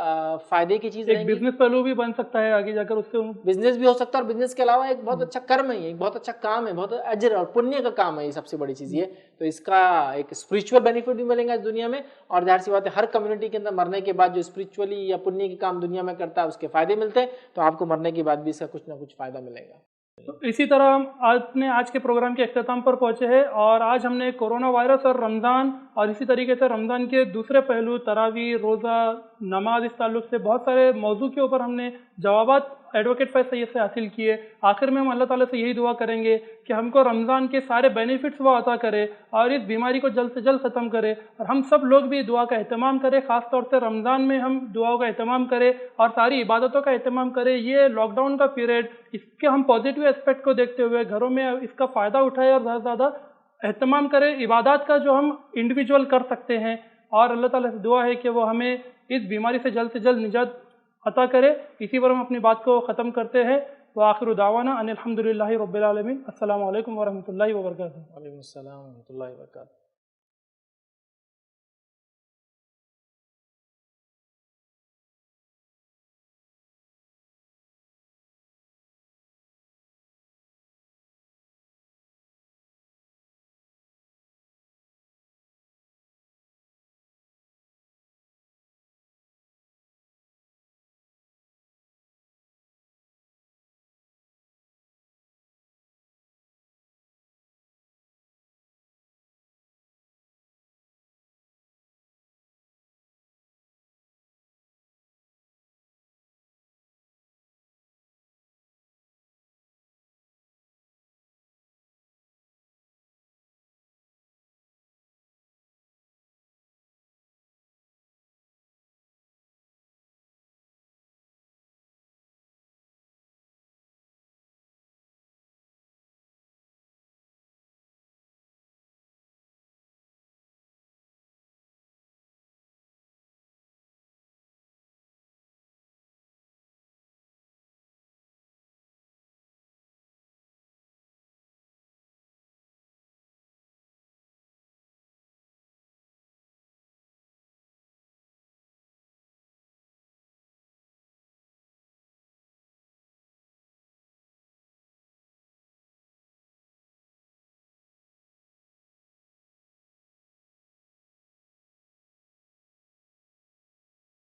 فائدے کی چیز ایک بزنس پہلو بھی بن سکتا ہے آگے جا کر، اس سے بزنس بھی ہو سکتا ہے. اور بزنس کے علاوہ ایک بہت اچھا کرم ہے، ایک بہت اچھا کام ہے، بہت اجر اور پنیہ کا کام ہے. یہ سب سے بڑی چیز یہ. تو اس کا ایک اسپریچول بینیفٹ بھی ملے گا اس دنیا میں. اور ظاہر سی بات ہے ہر کمیونٹی کے اندر مرنے کے بعد جو اسپریچولی یا پنیہ کے کام دنیا میں کرتا ہے اس کے فائدے ملتے ہیں. تو آپ کو مرنے کے بعد بھی اس کا کچھ نہ کچھ فائدہ ملے گا. تو اسی طرح ہم آج کے پروگرام کے اختتام پر پہنچے ہیں، اور آج ہم نے کورونا وائرس اور رمضان اور اسی طریقے سے رمضان کے دوسرے پہلو تراویح، روزہ، نماز، اس تعلق سے بہت سارے موضوع کے اوپر ہم نے جوابات ایڈوکیٹ فیض سید سے حاصل کیے. آخر میں ہم اللہ تعالیٰ سے یہی دعا کریں گے کہ ہم کو رمضان کے سارے بینیفٹس وہ عطا کرے اور اس بیماری کو جلد سے جلد ختم کرے، اور ہم سب لوگ بھی دعا کا اہتمام کریں. خاص طور سے رمضان میں ہم دعاؤں کا اہتمام کریں اور ساری عبادتوں کا اہتمام کریں. یہ لاک ڈاؤن کا پیریڈ، اس کے ہم پازیٹیو اسپیکٹ کو دیکھتے ہوئے گھروں میں اس کا فائدہ اٹھائے اور زیادہ سے زیادہ اہتمام کریں عبادات کا جو ہم انڈیویجول کر سکتے ہیں. اور اللہ تعالیٰ سے دعا ہے کہ وہ ہمیں اس بیماری سے جلد نجات عطا کرے. اسی پر ہم اپنی بات کو ختم کرتے ہیں. وآخر دعوانا ان الحمدللہ رب العالمین. السلام علیکم ورحمۃ اللہ وبرکاتہ. وعلیکم السلام ورحمۃ اللہ وبرکاتہ.